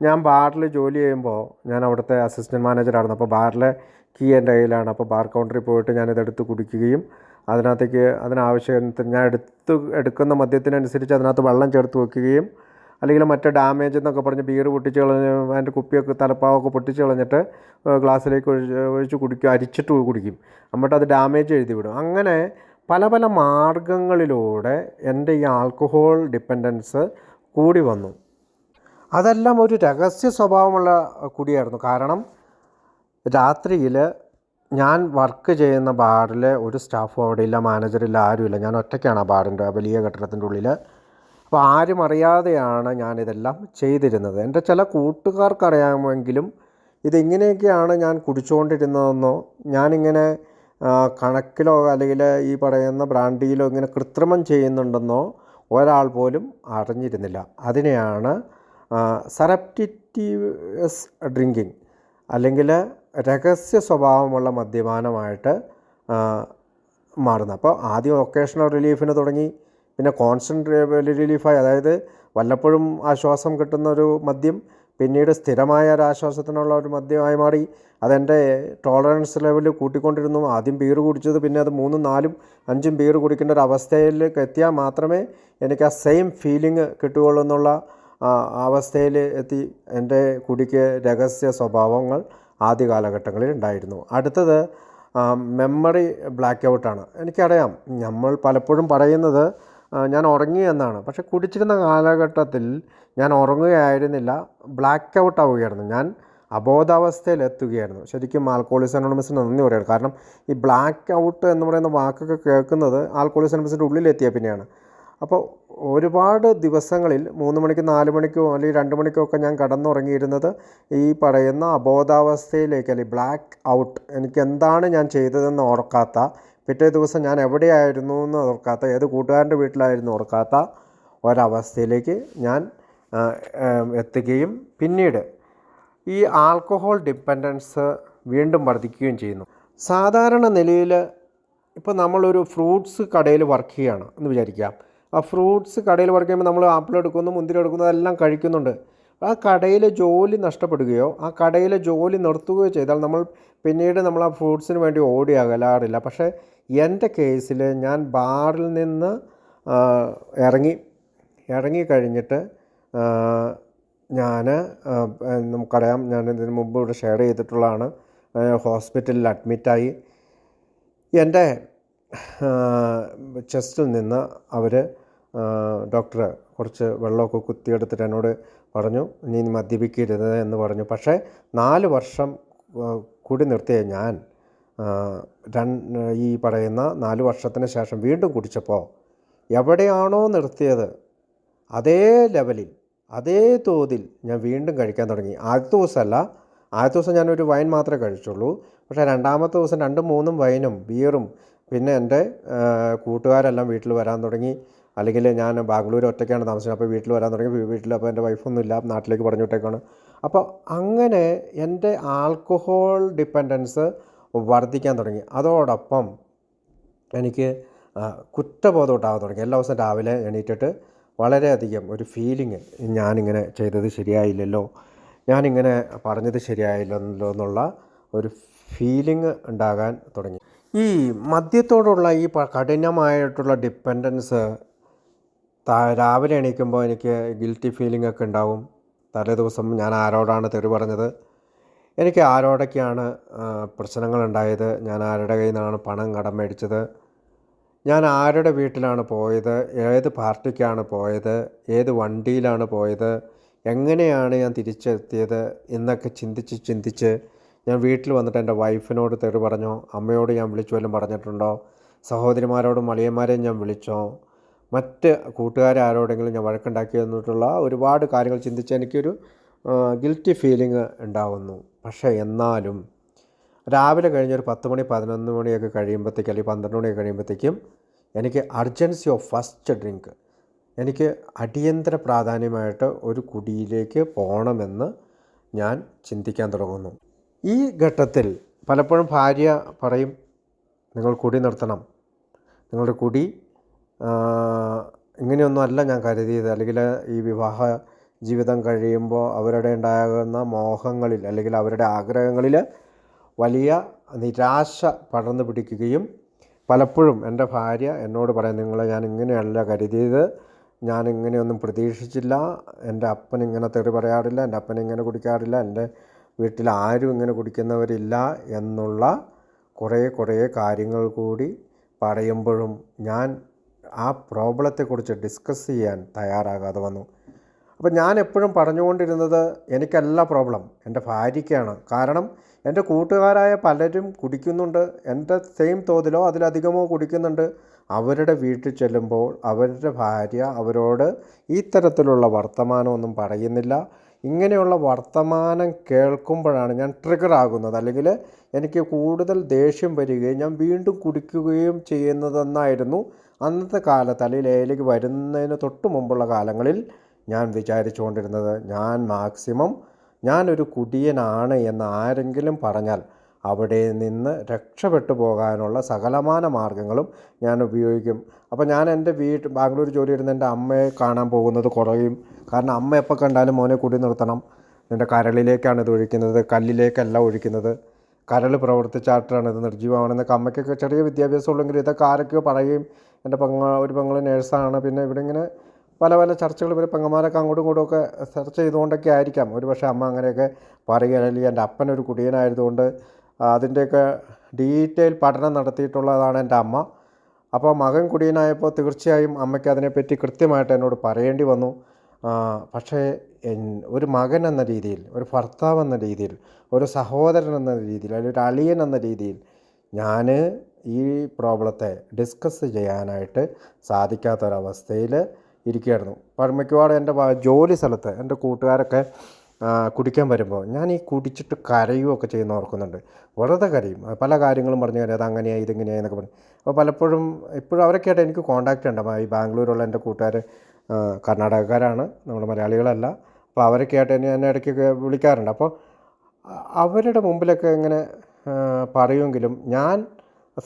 ഞാൻ ബാറിൽ ജോലി ചെയ്യുമ്പോൾ ഞാൻ അവിടുത്തെ അസിസ്റ്റൻറ്റ് മാനേജറായിരുന്നു. അപ്പോൾ ബാറിലെ കീ എൻ്റെ കയ്യിലാണ്. അപ്പോൾ ബാർ കൗണ്ടറിൽ പോയിട്ട് ഞാനിതെടുത്ത് കുടിക്കുകയും അതിനാവശ്യത്തിന് ഞാൻ എടുക്കുന്ന മദ്യത്തിനനുസരിച്ച് അതിനകത്ത് വെള്ളം ചേർത്ത് വെക്കുകയും അല്ലെങ്കിൽ മറ്റേ ഡാമേജ് എന്നൊക്കെ പറഞ്ഞ് ബിയർ പൊട്ടിച്ച് കളഞ്ഞ് അതിൻ്റെ കുപ്പിയൊക്കെ തലപ്പാവൊക്കെ പൊട്ടിച്ച് കളഞ്ഞിട്ട് ഗ്ലാസ്സിലേക്ക് ഒഴിച്ച് കുടിക്കും, അരിച്ചിട്ട് കുടിക്കും. എന്നിട്ട് അത് ഡാമേജ് എഴുതി വിടും. അങ്ങനെ പല പല മാർഗങ്ങളിലൂടെ എൻ്റെ ഈ ആൽക്കഹോൾ ഡിപ്പെൻഡൻസ് കൂടി വന്നു. അതെല്ലാം ഒരു രഹസ്യ സ്വഭാവമുള്ള കുടിയായിരുന്നു. കാരണം രാത്രിയിൽ ഞാൻ വർക്ക് ചെയ്യുന്ന ബാറിൽ ഒരു സ്റ്റാഫും അവിടെ ഇല്ല, മാനേജറില്ല, ആരുമില്ല. ഞാൻ ഒറ്റയ്ക്കാണ് ആ ബാറിൻ്റെ വലിയ കെട്ടിടത്തിൻ്റെ ഉള്ളിൽ. അപ്പോൾ ആരും അറിയാതെയാണ് ഞാനിതെല്ലാം ചെയ്തിരുന്നത്. എൻ്റെ ചില കൂട്ടുകാർക്കറിയാമെങ്കിലും ഇതെങ്ങനെയൊക്കെയാണ് ഞാൻ കുടിച്ചുകൊണ്ടിരുന്നതെന്നോ ഞാനിങ്ങനെ കണക്കിലോ അല്ലെങ്കിൽ ഈ പറയുന്ന ബ്രാൻഡിയിലോ ഇങ്ങനെ കൃത്രിമം ചെയ്യുന്നുണ്ടെന്നോ ഒരാൾ പോലും അറിഞ്ഞിരുന്നില്ല. അതിനെയാണ് സറപ്റ്റിറ്റിവസ് ഡ്രിങ്കിങ് അല്ലെങ്കിൽ രഹസ്യ സ്വഭാവമുള്ള മദ്യപാനമായിട്ട് മാറുന്നത്. അപ്പോൾ ആദ്യം ഒക്കേഷണൽ റിലീഫിന് തുടങ്ങി, പിന്നെ കോൺസ്റ്റൻറ്റ് റിലീഫായി, അതായത് വല്ലപ്പോഴും ആശ്വാസം കിട്ടുന്ന ഒരു മദ്യം പിന്നീട് സ്ഥിരമായ ഒരു ആശ്വാസത്തിനുള്ള ഒരു മദ്യമായി മാറി. അതെൻ്റെ ടോളറൻസ് ലെവൽ കൂട്ടിക്കൊണ്ടിരുന്നു. ആദ്യം ബീർ കുടിച്ചത് പിന്നെ അത് 3, 4, 5 ബീർ കുടിക്കേണ്ട ഒരു അവസ്ഥയിലേക്ക് എത്തിയാൽ മാത്രമേ എനിക്ക് ആ സെയിം ഫീലിംഗ് കിട്ടുകയുള്ളൂ എന്നുള്ള അവസ്ഥയിൽ എത്തി. എൻ്റെ കുടിക്ക് രഹസ്യ സ്വഭാവങ്ങൾ ആദ്യ കാലഘട്ടങ്ങളിൽ ഉണ്ടായിരുന്നു. അടുത്തത് മെമ്മറി ബ്ലാക്ക് ഔട്ടാണ്. എനിക്കറിയാം, നമ്മൾ പലപ്പോഴും പറയുന്നത് ഞാൻ ഉറങ്ങി എന്നാണ്. പക്ഷേ കുടിച്ചിരുന്ന കാലഘട്ടത്തിൽ ഞാൻ ഉറങ്ങുകയായിരുന്നില്ല, ബ്ലാക്ക് ഔട്ട് ആവുകയായിരുന്നു. ഞാൻ അബോധാവസ്ഥയിലെത്തുകയായിരുന്നു. ശരിക്കും ആൽക്കഹോളിക്സ് അനോണിമസിന് നന്ദി പറയുകയാണ്. കാരണം ഈ ബ്ലാക്ക് ഔട്ട് എന്ന് പറയുന്ന വാക്കൊക്കെ കേൾക്കുന്നത് ആൽക്കഹോളിക്സ് അനോണിമസിൻ്റെ ഉള്ളിലെത്തിയ പിന്നെയാണ്. അപ്പോൾ ഒരുപാട് ദിവസങ്ങളിൽ 3 മണിക്ക് 4 മണിക്കോ അല്ലെങ്കിൽ 2 മണിക്കോ ഒക്കെ ഞാൻ കടന്നുറങ്ങിയിരുന്നത് ഈ പറയുന്ന അബോധാവസ്ഥയിലേക്ക്, അല്ലെങ്കിൽ ബ്ലാക്ക് ഔട്ട്, എനിക്ക് എന്താണ് ഞാൻ ചെയ്തതെന്ന് ഓർക്കാത്ത, പിറ്റേ ദിവസം ഞാൻ എവിടെയായിരുന്നു എന്ന് ഓർക്കാത്ത, ഏത് കൂട്ടുകാരൻ്റെ വീട്ടിലായിരുന്നു ഓർക്കാത്ത ഒരവസ്ഥയിലേക്ക് ഞാൻ എത്തുകയും പിന്നീട് ഈ ആൽക്കഹോൾ ഡിപ്പെൻഡൻസ് വീണ്ടും വർദ്ധിക്കുകയും ചെയ്യുന്നു. സാധാരണ നിലയിൽ ഇപ്പോൾ നമ്മളൊരു ഫ്രൂട്ട്സ് കടയിൽ വർക്ക് ചെയ്യുകയാണ് എന്ന് വിചാരിക്കാം. ആ ഫ്രൂട്ട്സ് കടയിൽ വർക്ക് ചെയ്യുമ്പോൾ നമ്മൾ ആപ്പിൾ എടുക്കുന്നു, മുന്തിരി എടുക്കുന്നു, അതെല്ലാം കഴിക്കുന്നുണ്ട്. ആ കടയിലെ ജോലി നഷ്ടപ്പെടുകയോ ആ കടയിലെ ജോലി നിർത്തുകയോ ചെയ്താൽ പിന്നീട് നമ്മൾ ആ ഫ്രൂട്ട്സിന് വേണ്ടി ഓടി അകലാറില്ല. പക്ഷേ എൻ്റെ കേസിൽ ഞാൻ ബാറിൽ നിന്ന് ഇറങ്ങിക്കഴിഞ്ഞിട്ട് നമുക്കറിയാം, ഞാൻ ഇതിന് മുമ്പ് ഇവിടെ ഷെയർ ചെയ്തിട്ടുള്ളതാണ്, ഹോസ്പിറ്റലിൽ അഡ്മിറ്റായി. എൻ്റെ ചെസ്റ്റിൽ നിന്ന് അവർ ഡോക്ടർ കുറച്ച് വെള്ളമൊക്കെ കുത്തിയെടുത്തിട്ട് എന്നോട് പറഞ്ഞു, നീ മദ്യപിക്കരുത് എന്ന് പറഞ്ഞു. പക്ഷേ 4 വർഷം കൂടി നിർത്തിയ ഞാൻ ഈ പറയുന്ന 4 വർഷത്തിന് ശേഷം വീണ്ടും കുടിച്ചപ്പോൾ എവിടെയാണോ നിർത്തിയത് അതേ ലെവലിൽ, അതേ തോതിൽ ഞാൻ വീണ്ടും കഴിക്കാൻ തുടങ്ങി. ആദ്യത്തെ ദിവസം ഞാനൊരു വൈൻ മാത്രമേ കഴിച്ചുള്ളൂ. പക്ഷേ രണ്ടാമത്തെ ദിവസം 2-3 വൈനും ബിയറും, പിന്നെ എൻ്റെ കൂട്ടുകാരെല്ലാം വീട്ടിൽ വരാൻ തുടങ്ങി. അല്ലെങ്കിൽ ഞാൻ ബാംഗ്ലൂർ ഒറ്റയ്ക്കാണ് താമസിക്കുന്നത്. അപ്പോൾ വീട്ടിൽ വരാൻ തുടങ്ങി. വീട്ടിൽ അപ്പോൾ എൻ്റെ വൈഫൊന്നുമില്ല, നാട്ടിലേക്ക് പറഞ്ഞു വിട്ടേക്കാണ്. അപ്പോൾ അങ്ങനെ എൻ്റെ ആൽക്കഹോൾ ഡിപ്പെൻഡൻസ് വർദ്ധിക്കാൻ തുടങ്ങി. അതോടൊപ്പം എനിക്ക് കുറ്റബോധം ഉണ്ടാകാൻ തുടങ്ങി. എല്ലാ ദിവസവും രാവിലെ എണീറ്റിട്ട് വളരെയധികം ഒരു ഫീലിംഗ്, ഞാനിങ്ങനെ ചെയ്തത് ശരിയായില്ലല്ലോ, ഞാനിങ്ങനെ പറഞ്ഞത് ശരിയായില്ലല്ലോ എന്നുള്ള ഒരു ഫീലിംഗ് ഉണ്ടാകാൻ തുടങ്ങി. ഈ മദ്യത്തോടുള്ള ഈ കഠിനമായിട്ടുള്ള ഡിപ്പെൻഡൻസ് രാവിലെ എണീക്കുമ്പോൾ എനിക്ക് ഗിൽറ്റി ഫീലിംഗ് ഒക്കെ ഉണ്ടാവും. തലേ ദിവസം ഞാൻ ആരോടാണ് തെറി പറഞ്ഞത്, എനിക്ക് ആരോടൊക്കെയാണ് പ്രശ്നങ്ങളുണ്ടായത്, ഞാൻ ആരുടെ കയ്യിൽ നിന്നാണ് പണം കടം മേടിച്ചത്, ഞാൻ ആരുടെ വീട്ടിലാണ് പോയത്, ഏത് പാർട്ടിക്കാണ് പോയത്, ഏത് വണ്ടിയിലാണ് പോയത്, എങ്ങനെയാണ് ഞാൻ തിരിച്ചെത്തിയത് എന്നൊക്കെ ചിന്തിച്ച് ഞാൻ വീട്ടിൽ വന്നിട്ട് എൻ്റെ വൈഫിനോട് തെറി പറഞ്ഞോ, അമ്മയോട് ഞാൻ വിളിച്ചു വല്ലതും പറഞ്ഞിട്ടുണ്ടോ, സഹോദരിമാരോടും അളിയന്മാരെയും ഞാൻ വിളിച്ചോ, മറ്റ് കൂട്ടുകാരെ ആരോടെങ്കിലും ഞാൻ വഴക്കുണ്ടാക്കി എന്നിട്ടുള്ള ഒരുപാട് കാര്യങ്ങൾ ചിന്തിച്ച് എനിക്കൊരു ഗിൽറ്റി ഫീലിംഗ് ഉണ്ടാകുന്നു. പക്ഷേ എന്നാലും രാവിലെ കഴിഞ്ഞൊരു 10 മണി 11 മണിയൊക്കെ കഴിയുമ്പോഴത്തേക്കും, അല്ലെങ്കിൽ 12 മണിയൊക്കെ കഴിയുമ്പോഴത്തേക്കും എനിക്ക് അർജൻസി ഓഫ് ഫസ്റ്റ് ഡ്രിങ്ക്, എനിക്ക് അടിയന്തര പ്രാധാന്യമായിട്ട് ഒരു കുടിയിലേക്ക് പോകണമെന്ന് ഞാൻ ചിന്തിക്കാൻ തുടങ്ങുന്നു. ഈ ഘട്ടത്തിൽ പലപ്പോഴും ഭാര്യ പറയും, നിങ്ങൾ കുടി നിർത്തണം, നിങ്ങളുടെ കുടി ഇങ്ങനെയൊന്നും അല്ല ഞാൻ കരുതിയത്. അല്ലെങ്കിൽ ഈ വിവാഹ ജീവിതം കഴിയുമ്പോൾ അവരുടെ ഉണ്ടാകുന്ന മോഹങ്ങളിൽ അല്ലെങ്കിൽ അവരുടെ ആഗ്രഹങ്ങളിൽ വലിയ നിരാശ പടർന്നു പിടിക്കുകയും പലപ്പോഴും എൻ്റെ ഭാര്യ എന്നോട് പറയും, നിങ്ങളെ ഞാൻ ഇങ്ങനെയല്ല കരുതിയത്, ഞാൻ ഇങ്ങനെയൊന്നും പ്രതീക്ഷിച്ചില്ല, എൻ്റെ അപ്പൻ ഇങ്ങനെ തെറി പറയാറില്ല, എൻ്റെ അപ്പൻ ഇങ്ങനെ കുടിക്കാറില്ല, എൻ്റെ വീട്ടിൽ ആരും ഇങ്ങനെ കുടിക്കുന്നവരില്ല എന്നുള്ള കുറേ കാര്യങ്ങൾ കൂടി പറയുമ്പോഴും ഞാൻ ആ പ്രോബ്ലത്തെക്കുറിച്ച് ഡിസ്കസ് ചെയ്യാൻ തയ്യാറാകാതെ വന്നു. അപ്പം ഞാൻ എപ്പോഴും പറഞ്ഞുകൊണ്ടിരുന്നത് എനിക്കല്ല പ്രോബ്ലം, എൻ്റെ ഭാര്യയ്ക്കാണ്. കാരണം എൻ്റെ കൂട്ടുകാരായ പലരും കുടിക്കുന്നുണ്ട്, എൻ്റെ സെയിം തോതിലോ അതിലധികമോ കുടിക്കുന്നുണ്ട്. അവരുടെ വീട്ടിൽ ചെല്ലുമ്പോൾ അവരുടെ ഭാര്യ അവരോട് ഈ തരത്തിലുള്ള വർത്തമാനമൊന്നും പറയുന്നില്ല. ഇങ്ങനെയുള്ള വർത്തമാനം കേൾക്കുമ്പോഴാണ് ഞാൻ ട്രിഗർ ആകുന്നത്, അല്ലെങ്കിൽ എനിക്ക് കൂടുതൽ ദേഷ്യം വരികയും ഞാൻ വീണ്ടും കുടിക്കുകയും ചെയ്യുന്നതെന്നായിരുന്നു അന്നത്തെ കാലത്ത്, അല്ലെങ്കിൽ എയിലേക്ക് വരുന്നതിന് തൊട്ട് മുമ്പുള്ള കാലങ്ങളിൽ ഞാൻ വിചാരിച്ചുകൊണ്ടിരുന്നത്. ഞാൻ മാക്സിമം ഞാനൊരു കുടിയനാണ് എന്ന് ആരെങ്കിലും പറഞ്ഞാൽ അവിടെ നിന്ന് രക്ഷപ്പെട്ടു പോകാനുള്ള സകലമാന മാർഗ്ഗങ്ങളും ഞാൻ ഉപയോഗിക്കും. അപ്പോൾ ഞാൻ എൻ്റെ ബാംഗ്ലൂർ ജോലി ചെയ്യുന്ന എൻ്റെ അമ്മയെ കാണാൻ പോകുന്നത് കുറയും. കാരണം അമ്മ എപ്പോൾ കണ്ടാലും മോനെ കുടി നിർത്തണം, നിൻ്റെ കരളിലേക്കാണ് ഇത് ഒഴിക്കുന്നത്, കല്ലിലേക്കല്ല ഒഴിക്കുന്നത്, കരൾ പ്രവർത്തിച്ചാട്ടാണ് ഇത് നിർജ്ജീവമാണെന്നൊക്കെ അമ്മയ്ക്കൊക്കെ ചെറിയ വിദ്യാഭ്യാസം ഉള്ളെങ്കിൽ ഇതൊക്കെ ആരൊക്കെയോ പറയുകയും, എൻ്റെ ഒരു പെങ്ങൾ നേഴ്സാണ്. പിന്നെ ഇവിടെ ഇങ്ങനെ പല ചർച്ചകൾ ഇവർ പെങ്ങന്മാരൊക്കെ അങ്ങോട്ടും ഇങ്ങോട്ടുമൊക്കെ ചർച്ച ചെയ്തുകൊണ്ടൊക്കെ ആയിരിക്കാം ഒരു പക്ഷേ അമ്മ അങ്ങനെയൊക്കെ പറയുക. അല്ലെങ്കിൽ എൻ്റെ അപ്പനൊരു കുടിയനായതുകൊണ്ട് അതിൻ്റെയൊക്കെ ഡീറ്റെയിൽ പഠനം നടത്തിയിട്ടുള്ളതാണ് എൻ്റെ അമ്മ. അപ്പോൾ മകൻ കുടിയനായപ്പോൾ തീർച്ചയായും അമ്മയ്ക്ക് അതിനെപ്പറ്റി കൃത്യമായിട്ട് എന്നോട് പറയേണ്ടി വന്നു. പക്ഷേ ഒരു മകൻ എന്ന രീതിയിൽ, ഒരു ഭർത്താവ് എന്ന രീതിയിൽ, ഒരു സഹോദരൻ എന്ന രീതിയിൽ, അല്ലെങ്കിൽ ഒരു അളിയൻ എന്ന രീതിയിൽ ഞാൻ ഈ പ്രോബ്ലത്തെ ഡിസ്കസ് ചെയ്യാനായിട്ട് സാധിക്കാത്തൊരവസ്ഥയിൽ ഇരിക്കുകയായിരുന്നു. മിക്കവാറും എൻ്റെ ജോലി സ്ഥലത്ത് എൻ്റെ കൂട്ടുകാരൊക്കെ കുടിക്കാൻ വരുമ്പോൾ ഞാൻ ഈ കുടിച്ചിട്ട് കരയുകയൊക്കെ ചെയ്യുന്ന ഓർക്കുന്നുണ്ട്. വെറുതെ കരയും, പല കാര്യങ്ങളും പറഞ്ഞു കരയും, അത് അങ്ങനെയായി ഇതിങ്ങനെയായി എന്നൊക്കെ പറഞ്ഞു. അപ്പോൾ പലപ്പോഴും ഇപ്പോഴും അവരൊക്കെയായിട്ട് എനിക്ക് കോൺടാക്റ്റ് ഉണ്ട്. ഈ ബാംഗ്ലൂരുള്ള എൻ്റെ കൂട്ടുകാർ കർണാടകക്കാരാണ്, നമ്മുടെ മലയാളികളല്ല. അപ്പോൾ അവരൊക്കെ ആയിട്ട് എന്നെ ഇടയ്ക്കൊക്കെ വിളിക്കാറുണ്ട്. അപ്പോൾ അവരുടെ മുമ്പിലൊക്കെ ഇങ്ങനെ പറയുമെങ്കിലും ഞാൻ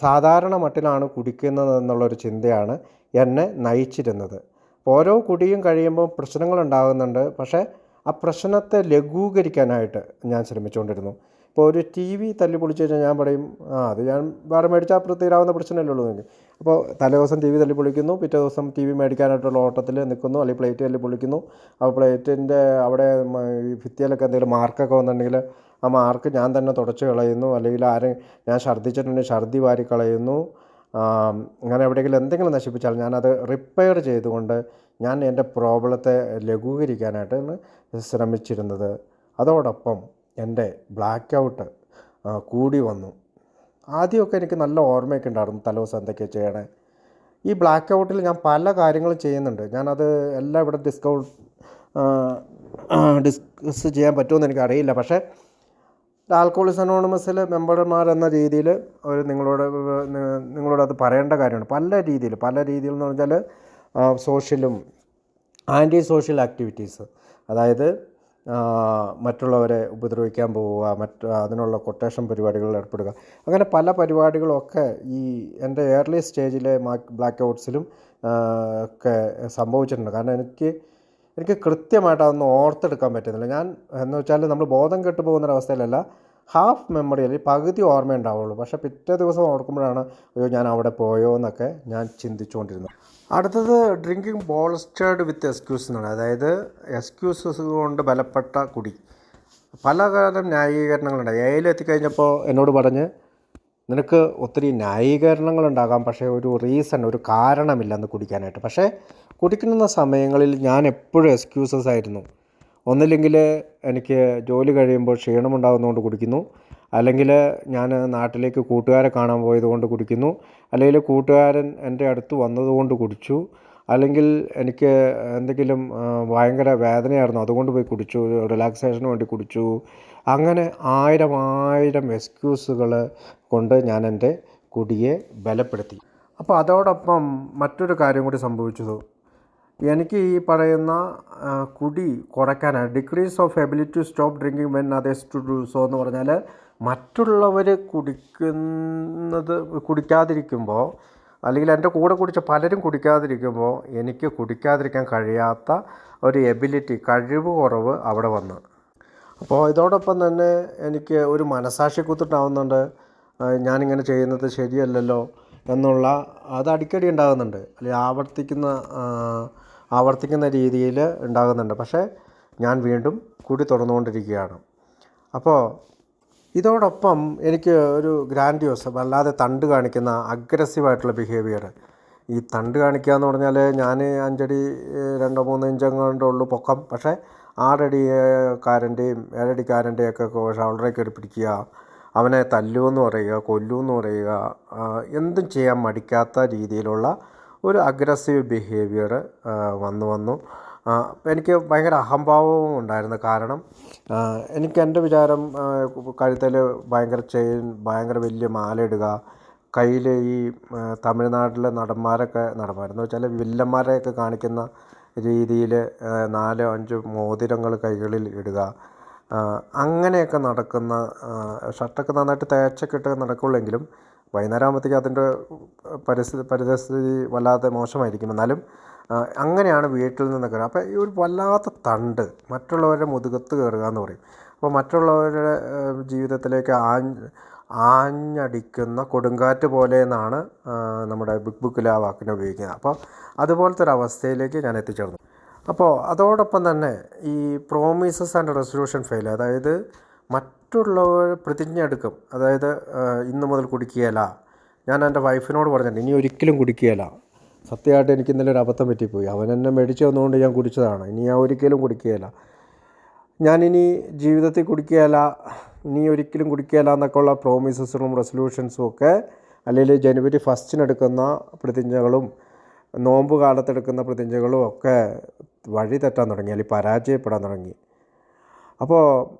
സാധാരണ മട്ടിലാണ് കുടിക്കുന്നത് എന്നുള്ളൊരു ചിന്തയാണ് എന്നെ നയിച്ചിരുന്നത്. ഓരോ കുടിയും കഴിയുമ്പോൾ പ്രശ്നങ്ങളുണ്ടാകുന്നുണ്ട്, പക്ഷേ ആ പ്രശ്നത്തെ ലഘൂകരിക്കാനായിട്ട് ഞാൻ ശ്രമിച്ചുകൊണ്ടിരുന്നു. ഇപ്പോൾ ഒരു ടി വി തല്ലി പൊളിച്ച് കഴിഞ്ഞാൽ ഞാൻ പറയും, അത് ഞാൻ വേറെ മേടിച്ചാൽ തീരാവുന്ന പ്രശ്നമല്ലേ ഉള്ളൂ എനിക്ക്. അപ്പോൾ തലേദിവസം ടി വി തല്ലി പൊളിക്കുന്നു, പിറ്റേ ദിവസം ടി വി മേടിക്കാനായിട്ടുള്ള ഓട്ടത്തിൽ നിൽക്കുന്നു, അല്ലെങ്കിൽ പ്ലേറ്റ് തല്ലി പൊളിക്കുന്നു. അപ്പോൾ പ്ലേറ്റിൻ്റെ അവിടെ ഭിത്തിയിലൊക്കെ എന്തെങ്കിലും മാർക്കൊക്കെ വന്നിട്ടുണ്ടെങ്കിൽ ആ മാർക്ക് ഞാൻ തന്നെ തുടച്ച് കളയുന്നു, അല്ലെങ്കിൽ ഞാൻ ഛർദ്ദിച്ചിട്ടുണ്ടെങ്കിൽ ഛർദ്ദി വാരി കളയുന്നു. അങ്ങനെ എവിടെയെങ്കിലും എന്തെങ്കിലും നശിപ്പിച്ചാൽ ഞാനത് റിപ്പയർ ചെയ്തുകൊണ്ട് ഞാൻ എൻ്റെ പ്രോബ്ലത്തെ ലഘൂകരിക്കാനായിട്ടാണ് ശ്രമിച്ചിരുന്നത്. അതോടൊപ്പം എൻ്റെ ബ്ലാക്ക് ഔട്ട് കൂടി വന്നു. ആദ്യമൊക്കെ എനിക്ക് നല്ല ഓർമ്മയൊക്കെ ഉണ്ടായിരുന്നു തലേദിവസം എന്തൊക്കെയാണ് ചെയ്യണേ. ഈ ബ്ലാക്ക് ഔട്ടിൽ ഞാൻ പല കാര്യങ്ങളും ചെയ്യുന്നുണ്ട്. ഞാനത് എല്ലാം ഇവിടെ ഡിസ്കസ് ചെയ്യാൻ പറ്റുമെന്ന് എനിക്കറിയില്ല. പക്ഷേ ആൽക്കഹോളിക്സ് അനോണിമസിൽ മെമ്പർമാരെന്ന രീതിയിൽ ഒരു നിങ്ങളോടത് പറയേണ്ട കാര്യമാണ്. പല രീതിയിൽ എന്ന് പറഞ്ഞാൽ സോഷ്യലും ആൻറ്റി സോഷ്യൽ ആക്ടിവിറ്റീസ്, അതായത് മറ്റുള്ളവരെ ഉപദ്രവിക്കാൻ പോവുക, അതിനുള്ള കൊട്ടേഷൻ പരിപാടികളിൽ ഏർപ്പെടുക, അങ്ങനെ പല പരിപാടികളൊക്കെ ഈ എൻ്റെ ഏർലി സ്റ്റേജിലെ ബ്ലാക്ക് ഔട്ട്സിലും ഒക്കെ സംഭവിച്ചിട്ടുണ്ട്. കാരണം എനിക്ക് കൃത്യമായിട്ട് അതൊന്നും ഓർത്തെടുക്കാൻ പറ്റുന്നില്ല. ഞാൻ എന്ന് വെച്ചാൽ നമ്മൾ ബോധം കെട്ടു പോകുന്നൊരവസ്ഥയിലല്ല, ഹാഫ് മെമ്മറി അല്ലെങ്കിൽ പകുതി ഓർമ്മ ഉണ്ടാവുള്ളൂ. പക്ഷേ പിറ്റേ ദിവസം ഓർക്കുമ്പോഴാണ് അയ്യോ ഞാൻ അവിടെ പോയോ എന്നൊക്കെ ഞാൻ ചിന്തിച്ചുകൊണ്ടിരുന്നത്. അടുത്തത് ഡ്രിങ്കിങ് ബോൾസ്റ്റേർഡ് വിത്ത് എക്സ്ക്യൂസ് എന്നാണ്. അതായത് എക്സ്ക്യൂസസ് കൊണ്ട് ബലപ്പെട്ട കുടി. പലതരം ന്യായീകരണങ്ങളുണ്ട്. എത്തിക്കഴിഞ്ഞപ്പോൾ എന്നോട് പറഞ്ഞ് നിനക്ക് ഒത്തിരി ന്യായീകരണങ്ങളുണ്ടാകാം, പക്ഷേ ഒരു റീസൺ, ഒരു കാരണമില്ലെന്ന് കുടിക്കാനായിട്ട്. പക്ഷേ കുടിക്കുന്ന സമയങ്ങളിൽ ഞാൻ എപ്പോഴും എക്സ്ക്യൂസസ് ആയിരുന്നു. ഒന്നില്ലെങ്കിൽ എനിക്ക് ജോലി കഴിയുമ്പോൾ ക്ഷീണമുണ്ടാകുന്നതുകൊണ്ട് കുടിക്കുന്നു, അല്ലെങ്കിൽ ഞാൻ നാട്ടിലേക്ക് കൂട്ടുകാരെ കാണാൻ പോയതുകൊണ്ട് കുടിക്കുന്നു, അല്ലെങ്കിൽ കൂട്ടുകാരൻ എൻ്റെ അടുത്ത് വന്നതുകൊണ്ട് കുടിച്ചു, അല്ലെങ്കിൽ എനിക്ക് എന്തെങ്കിലും ഭയങ്കര വേദനയായിരുന്നു അതുകൊണ്ട് പോയി കുടിച്ചു, റിലാക്സേഷന് വേണ്ടി കുടിച്ചു. അങ്ങനെ ആയിരം എക്സ്ക്യൂസുകൾ കൊണ്ട് ഞാൻ എൻ്റെ കുടിയെ ബലപ്പെടുത്തി. അപ്പോൾ അതോടൊപ്പം മറ്റൊരു കാര്യം കൂടി സംഭവിച്ചത്, എനിക്ക് ഈ പറയുന്ന കുടി കുറയ്ക്കാനാണ് decrease of ability to stop drinking when others to do so എന്ന് പറഞ്ഞാൽ മറ്റുള്ളവർ കുടിക്കാതിരിക്കുമ്പോൾ അല്ലെങ്കിൽ എൻ്റെ കൂടെ കുടിച്ച പലരും കുടിക്കാതിരിക്കുമ്പോൾ എനിക്ക് കുടിക്കാതിരിക്കാൻ കഴിയാത്ത ഒരു എബിലിറ്റി, കഴിവ് കുറവ് അവിടെ വന്നു. അപ്പോൾ ഇതോടൊപ്പം തന്നെ എനിക്ക് ഒരു മനസാക്ഷി കുത്തിട്ടാവുന്നുണ്ട്, ഞാനിങ്ങനെ ചെയ്യുന്നത് ശരിയല്ലല്ലോ എന്നുള്ള അത് അടിക്കടി ഉണ്ടാകുന്നുണ്ട്, അല്ലെങ്കിൽ ആവർത്തിക്കുന്ന രീതിയിൽ ഉണ്ടാകുന്നുണ്ട്. പക്ഷേ ഞാൻ വീണ്ടും കൂടി തുറന്നുകൊണ്ടിരിക്കുകയാണ്. അപ്പോൾ ഇതോടൊപ്പം എനിക്ക് ഒരു ഗ്രാൻഡിയോസ്, വല്ലാതെ തണ്ട് കാണിക്കുന്ന അഗ്രസീവായിട്ടുള്ള ബിഹേവിയർ. ഈ തണ്ട് കാണിക്കുക എന്ന് പറഞ്ഞാൽ ഞാൻ 5 അടി 2-3 ഇഞ്ചെങ്ങാണ്ടേ ഉള്ളൂ പൊക്കം, പക്ഷേ 6 അടിക്കാരൻ്റെയും 7 അടിക്കാരൻ്റെയൊക്കെ ഷോൾഡറിൽ കയറി പിടിക്കുക, അവനെ തല്ലുമെന്ന് പറയുക, കൊല്ലുമെന്ന് പറയുക, എന്തും ചെയ്യാൻ മടിക്കാത്ത രീതിയിലുള്ള ഒരു അഗ്രസീവ് ബിഹേവിയർ വന്നു. എനിക്ക് ഭയങ്കര അഹംഭാവവും ഉണ്ടായിരുന്നു. കാരണം എനിക്ക് എൻ്റെ വിചാരം, കഴുത്തിൽ ഭയങ്കര ചെയിൻ, ഭയങ്കര വലിയ മാല ഇടുക, കയ്യിൽ ഈ തമിഴ്നാട്ടിലെ നടന്മാരെന്ന് വെച്ചാൽ വില്ലന്മാരെയൊക്കെ കാണിക്കുന്ന രീതിയിൽ 4-5 മോതിരങ്ങൾ കൈകളിൽ ഇടുക, അങ്ങനെയൊക്കെ നടക്കുന്ന, ഷർട്ടൊക്കെ നന്നായിട്ട് തേച്ചൊക്കെ ഇട്ട് നടക്കുള്ളെങ്കിലും വൈകുന്നേരം ആകുമ്പോഴത്തേക്ക് അതിൻ്റെ പരിസ്ഥിതി വല്ലാതെ മോശമായിരിക്കും. എന്നാലും അങ്ങനെയാണ് വീട്ടിൽ നിന്നൊക്കെ. അപ്പോൾ ഈ ഒരു വല്ലാത്ത തണ്ട്, മറ്റുള്ളവരുടെ മുതുകത്ത് കയറുക എന്ന് പറയും. അപ്പോൾ മറ്റുള്ളവരുടെ ജീവിതത്തിലേക്ക് ആഞ്ഞടിക്കുന്ന കൊടുങ്കാറ്റ് പോലെ എന്നാണ് നമ്മുടെ ബിഗ് ബുക്കിൽ ആ വാക്കിനെ ഉപയോഗിക്കുന്നത്. അപ്പോൾ അതുപോലത്തെ ഒരു അവസ്ഥയിലേക്ക് ഞാൻ എത്തിച്ചേർന്നു. അപ്പോൾ അതോടൊപ്പം തന്നെ ഈ പ്രോമിസസ് ആൻഡ് റെസൊല്യൂഷൻ ഫെയിൽ, അതായത് മറ്റുള്ളവർ പ്രതിജ്ഞ എടുക്കും. അതായത് ഇന്ന് മുതൽ കുടിക്കുകയില്ല. ഞാൻ എൻ്റെ വൈഫിനോട് പറഞ്ഞിട്ടുണ്ട്, ഇനി ഒരിക്കലും കുടിക്കുകയില്ല. സത്യമായിട്ട് എനിക്ക് ഇന്നലെ ഒരു അബദ്ധം പറ്റിപ്പോയി, അവൻ എന്നെ മേടിച്ച് തന്നുകൊണ്ട് ഞാൻ കുടിച്ചതാണ്, ഇനി ഞാൻ ഒരിക്കലും കുടിക്കുകയില്ല, ഞാനിനി ജീവിതത്തിൽ കുടിക്കുകയില്ല, ഇനി ഒരിക്കലും കുടിക്കുകയില്ല എന്നൊക്കെ ഉള്ള പ്രോമിസസും റെസൊല്യൂഷൻസും ഒക്കെ, അല്ലെങ്കിൽ ജനുവരി 1 എടുക്കുന്ന പ്രതിജ്ഞകളും നോമ്പ് കാലത്തെടുക്കുന്ന പ്രതിജ്ഞകളും ഒക്കെ വഴി തെറ്റാൻ തുടങ്ങി, അല്ലെങ്കിൽ പരാജയപ്പെടാൻ തുടങ്ങി. അപ്പോൾ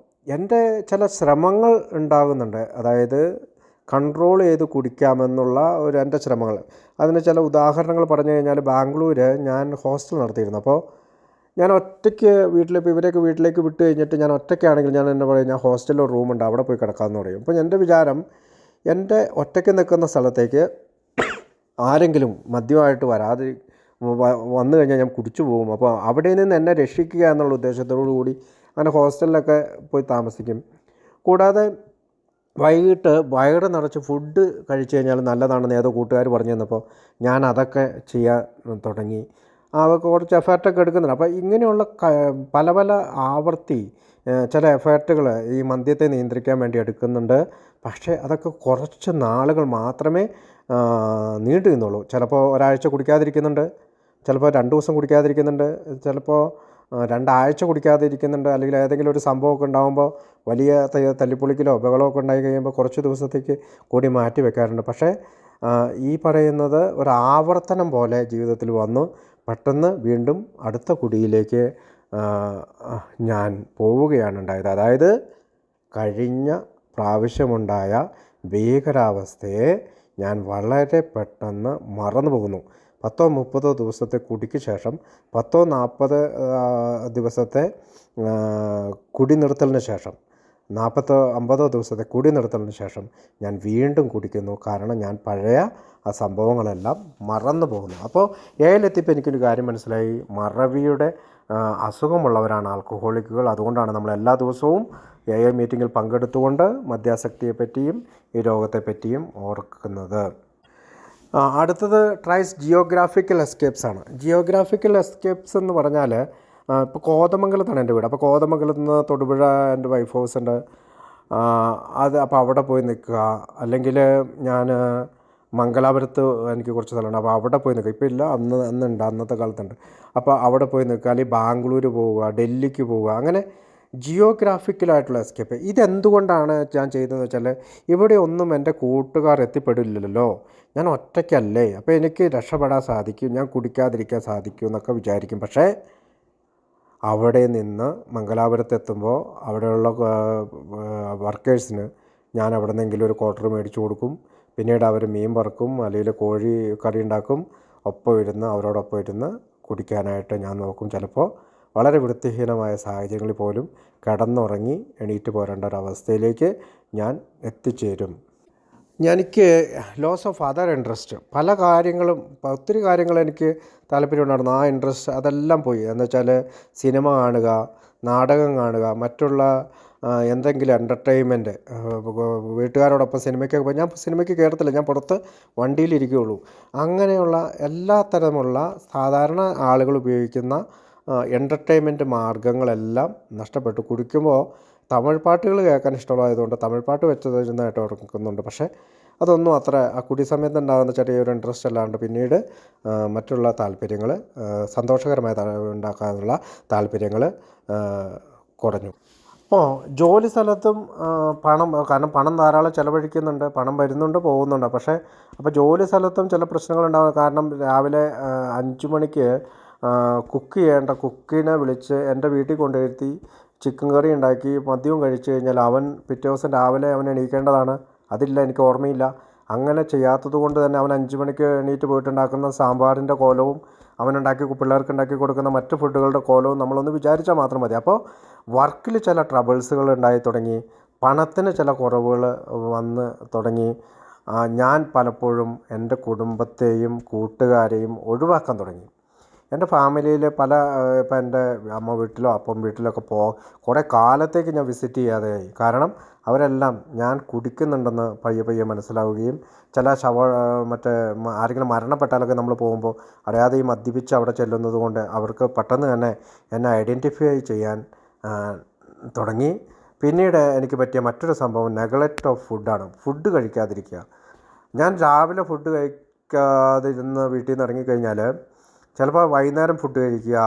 എൻ്റെ ചില ശ്രമങ്ങൾ ഉണ്ടാകുന്നുണ്ട്, അതായത് കൺട്രോൾ ചെയ്ത് കുടിക്കാമെന്നുള്ള എൻ്റെ ശ്രമങ്ങൾ. അതിന് ചില ഉദാഹരണങ്ങൾ പറഞ്ഞു കഴിഞ്ഞാൽ, ബാംഗ്ലൂർ ഞാൻ ഹോസ്റ്റൽ നടത്തിയിരുന്നു. അപ്പോൾ ഞാൻ ഒറ്റയ്ക്ക് വീട്ടിലിപ്പോൾ ഇവരെയൊക്കെ വീട്ടിലേക്ക് വിട്ട് കഴിഞ്ഞിട്ട് ഞാൻ ഒറ്റയ്ക്കാണെങ്കിൽ ഞാൻ എന്നെ പറയും, ഞാൻ ഹോസ്റ്റലിൽ റൂമുണ്ട് അവിടെ പോയി കിടക്കാമെന്ന് പറയും. അപ്പോൾ എൻ്റെ വിചാരം, എൻ്റെ ഒറ്റയ്ക്ക് നിൽക്കുന്ന സ്ഥലത്തേക്ക് ആരെങ്കിലും മദ്യമായിട്ട് വന്നു കഴിഞ്ഞാൽ ഞാൻ കുടിച്ചു പോകും. അപ്പോൾ അവിടെ നിന്ന് എന്നെ രക്ഷിക്കുക എന്നുള്ള ഉദ്ദേശത്തോടു കൂടി അങ്ങനെ ഹോസ്റ്റലിലൊക്കെ പോയി താമസിക്കും. കൂടാതെ വൈകിട്ട് വയറ് നിറച്ച് ഫുഡ് കഴിച്ചു കഴിഞ്ഞാൽ നല്ലതാണെന്ന് ഏതോ കൂട്ടുകാർ പറഞ്ഞു തന്നപ്പോൾ ഞാൻ അതൊക്കെ ചെയ്യാൻ തുടങ്ങി. അതൊക്കെ കുറച്ച് എഫേർട്ടൊക്കെ എടുക്കുന്നുണ്ട്. അപ്പോൾ ഇങ്ങനെയുള്ള പല ആവർത്തി ചില എഫേർട്ടുകൾ ഈ മദ്യത്തെ നിയന്ത്രിക്കാൻ വേണ്ടി എടുക്കുന്നുണ്ട്. പക്ഷേ അതൊക്കെ കുറച്ച് നാളുകൾ മാത്രമേ നീണ്ടു നിന്നുള്ളൂ. ചിലപ്പോൾ ഒരാഴ്ച കുടിക്കാതിരിക്കുന്നുണ്ട്, ചിലപ്പോൾ 2 ദിവസം കുടിക്കാതിരിക്കുന്നുണ്ട്, ചിലപ്പോൾ 2 ആഴ്ച കുടിക്കാതിരിക്കുന്നുണ്ട്. അല്ലെങ്കിൽ ഏതെങ്കിലും ഒരു സംഭവമൊക്കെ ഉണ്ടാകുമ്പോൾ വലിയ തല്ലിപ്പൊളിക്കലോ ബഹളമൊക്കെ ഉണ്ടായി കഴിയുമ്പോൾ കുറച്ച് ദിവസത്തേക്ക് കൂടി മാറ്റി വെക്കാറുണ്ട്. പക്ഷേ ഈ പറയുന്നത് ഒരു ആവർത്തനം പോലെ ജീവിതത്തിൽ വന്നു. പെട്ടെന്ന് വീണ്ടും അടുത്ത കുടിയിലേക്ക് ഞാൻ പോവുകയാണ് ഉണ്ടായത്. അതായത് കഴിഞ്ഞ പ്രാവശ്യമുണ്ടായ ഭീകരാവസ്ഥയെ ഞാൻ വളരെ പെട്ടെന്ന് മറന്നു പോകുന്നു. 10-30 ദിവസത്തെ കുടിക്ക് ശേഷം, 10-40 ദിവസത്തെ കുടി നിർത്തലിന് ശേഷം, 40-50 ദിവസത്തെ കുടി നിർത്തലിന് ശേഷം ഞാൻ വീണ്ടും കുടിക്കുന്നു. കാരണം ഞാൻ പഴയ ആ സംഭവങ്ങളെല്ലാം മറന്നു പോകുന്നു. അപ്പോൾ എത്തിയപ്പോൾ എനിക്കൊരു കാര്യം മനസ്സിലായി, മറവിയുടെ അസുഖമുള്ളവരാണ് ആൽക്കഹോളിക്കുകൾ. അതുകൊണ്ടാണ് നമ്മൾ എല്ലാ ദിവസവും മീറ്റിങ്ങിൽ പങ്കെടുത്തുകൊണ്ട് മദ്യാസക്തിയെപ്പറ്റിയും ഈ രോഗത്തെപ്പറ്റിയും ഓർക്കുന്നത്. അടുത്തത് ട്രൈസ് ജിയോഗ്രാഫിക്കൽ എസ്കേപ്സ് ആണ്. ജിയോഗ്രാഫിക്കൽ എസ്കേപ്സ് എന്ന് പറഞ്ഞാൽ, ഇപ്പോൾ കോതമംഗലത്താണ് എൻ്റെ വീട്. അപ്പോൾ കോതമംഗലത്ത് നിന്ന് തൊടുപുഴ എൻ്റെ വൈഫ് ഹൗസ് ഉണ്ട്. അപ്പോൾ അവിടെ പോയി നിൽക്കുക. അല്ലെങ്കിൽ ഞാൻ മംഗലാപുരത്ത് എനിക്ക് കുറച്ച് സ്ഥലമുണ്ട്, അപ്പോൾ അവിടെ പോയി നിൽക്കുക. ഇപ്പോൾ ഇല്ല, അന്നുണ്ട്, അന്നത്തെ കാലത്തുണ്ട്. അപ്പോൾ അവിടെ പോയി നിൽക്കുക. അല്ലെങ്കിൽ ബാംഗ്ലൂർ പോവുക, ഡൽഹിക്ക് പോവുക. അങ്ങനെ ജിയോഗ്രാഫിക്കലായിട്ടുള്ള എസ്കേപ്പ്. ഇതെന്തുകൊണ്ടാണ് ഞാൻ ചെയ്തതെന്ന് വെച്ചാൽ, ഇവിടെ ഒന്നും എൻ്റെ കൂട്ടുകാർ എത്തിപ്പെടില്ലല്ലോ, ഞാൻ ഒറ്റയ്ക്കല്ലേ, അപ്പോൾ എനിക്ക് രക്ഷപ്പെടാൻ സാധിക്കും, ഞാൻ കുടിക്കാതിരിക്കാൻ സാധിക്കും എന്നൊക്കെ വിചാരിക്കും. പക്ഷേ അവിടെ നിന്ന് മംഗലാപുരത്തെത്തുമ്പോൾ അവിടെയുള്ള വർക്കേഴ്സിന് ഞാൻ അവിടെ നിന്നെങ്കിലും ഒരു ക്വാർട്ടർ മേടിച്ചു കൊടുക്കും. പിന്നീട് അവർ മീൻ വറുക്കും, അല്ലെങ്കിൽ കോഴി കറി ഉണ്ടാക്കും. അവരോടൊപ്പം ഇരുന്ന് കുടിക്കാനായിട്ട് ഞാൻ നോക്കും. ചിലപ്പോൾ വളരെ വൃത്തിഹീനമായ സാഹചര്യങ്ങളിൽ പോലും കിടന്നുറങ്ങി എണീറ്റ് പോരേണ്ട ഒരവസ്ഥയിലേക്ക് ഞാൻ എത്തിച്ചേരും. എനിക്ക് ലോസ് ഓഫ് അതർ ഇൻട്രസ്റ്റ് പല കാര്യങ്ങളും ഒത്തിരി കാര്യങ്ങൾ എനിക്ക് താല്പര്യമുണ്ടായിരുന്നു. ആ ഇൻട്രസ്റ്റ് അതെല്ലാം പോയി. എന്ന് വെച്ചാൽ സിനിമ കാണുക, നാടകം കാണുക, മറ്റുള്ള എന്തെങ്കിലും എൻ്റർടൈൻമെൻറ്റ്, വീട്ടുകാരോടൊപ്പം സിനിമയ്ക്കൊക്കെ പോയി. ഞാൻ സിനിമയ്ക്ക് കയറത്തില്ല, ഞാൻ പുറത്ത് വണ്ടിയിലിരിക്കുകയുള്ളൂ. അങ്ങനെയുള്ള എല്ലാ തരമുള്ള സാധാരണ ആളുകൾ ഉപയോഗിക്കുന്ന എൻ്റർടൈൻമെൻറ്റ് മാർഗ്ഗങ്ങളെല്ലാം നഷ്ടപ്പെട്ടു. കുടിക്കുമ്പോൾ തമിഴ് പാട്ടുകൾ കേൾക്കാൻ ഇഷ്ടമുള്ളതായതുകൊണ്ട് തമിഴ് പാട്ട് വെച്ച് തരുന്നതായിട്ട് ഓർക്കുന്നുണ്ട്. പക്ഷേ അതൊന്നും അത്ര ആ കുടി സമയത്ത് ഉണ്ടാകുന്ന ചെറിയൊരു ഇൻട്രസ്റ്റ് അല്ലാണ്ട് പിന്നീട് മറ്റുള്ള താല്പര്യങ്ങൾ, സന്തോഷകരമായ ഉണ്ടാക്കാനുള്ള താല്പര്യങ്ങൾ കുറഞ്ഞു. അപ്പോൾ ജോലി സ്ഥലത്തും കാരണം പണം ധാരാളം ചിലവഴിക്കുന്നുണ്ട്, പണം വരുന്നുണ്ട് പോകുന്നുണ്ട്. പക്ഷേ അപ്പോൾ ജോലി സ്ഥലത്തും ചില പ്രശ്നങ്ങളുണ്ടാകും. കാരണം രാവിലെ 5 മണിക്ക് കുക്ക് ചെയ്യേണ്ട കുക്കിനെ വിളിച്ച് എൻ്റെ വീട്ടിൽ കൊണ്ടുവരുത്തി ചിക്കൻ കറി ഉണ്ടാക്കി മദ്യവും കഴിച്ചു കഴിഞ്ഞാൽ അവൻ പിറ്റേ ദിവസം രാവിലെ അവൻ എണീക്കേണ്ടതാണ്. അതില്ല, എനിക്ക് ഓർമ്മയില്ല. അങ്ങനെ ചെയ്യാത്തത് കൊണ്ട് തന്നെ അവൻ 5 മണിക്ക് എണീറ്റ് പോയിട്ടുണ്ടാക്കുന്ന സാമ്പാറിൻ്റെ കോലവും അവനുണ്ടാക്കി പിള്ളേർക്ക് ഉണ്ടാക്കി കൊടുക്കുന്ന മറ്റ് ഫുഡുകളുടെ കോലവും നമ്മളൊന്ന് വിചാരിച്ചാൽ മാത്രം മതി. അപ്പോൾ വർക്കിൽ ചില ട്രബിൾസുകൾ ഉണ്ടായി തുടങ്ങി, പണത്തിന് ചില കുറവുകൾ വന്ന് തുടങ്ങി. ഞാൻ പലപ്പോഴും എൻ്റെ കുടുംബത്തെയും കൂട്ടുകാരെയും ഒഴിവാക്കാൻ തുടങ്ങി. എൻ്റെ ഫാമിലിയിൽ പല ഇപ്പം എൻ്റെ അമ്മ വീട്ടിലോ അപ്പം വീട്ടിലൊക്കെ കുറേ കാലത്തേക്ക് ഞാൻ വിസിറ്റ് ചെയ്യാതെയായി. കാരണം അവരെല്ലാം ഞാൻ കുടിക്കുന്നുണ്ടെന്ന് പയ്യെ മനസ്സിലാവുകയും ചില ആരെങ്കിലും മരണപ്പെട്ടാലൊക്കെ നമ്മൾ പോകുമ്പോൾ അറിയാതെ ഈ മദ്യപിച്ച് അവിടെ ചെല്ലുന്നത് കൊണ്ട് അവർക്ക് പെട്ടെന്ന് തന്നെ എന്നെ ഐഡൻറ്റിഫൈ ചെയ്യാൻ തുടങ്ങി. പിന്നീട് എനിക്ക് പറ്റിയ മറ്റൊരു സംഭവം നെഗ്ലക്റ്റ് ഓഫ് ഫുഡാണ്. ഫുഡ് കഴിക്കാതിരിക്കുക. ഞാൻ രാവിലെ ഫുഡ് കഴിക്കാതിരുന്ന് വീട്ടിൽ നിന്ന് ഇറങ്ങിക്കഴിഞ്ഞാൽ ചിലപ്പോൾ വൈകുന്നേരം ഫുഡ് കഴിക്കുക,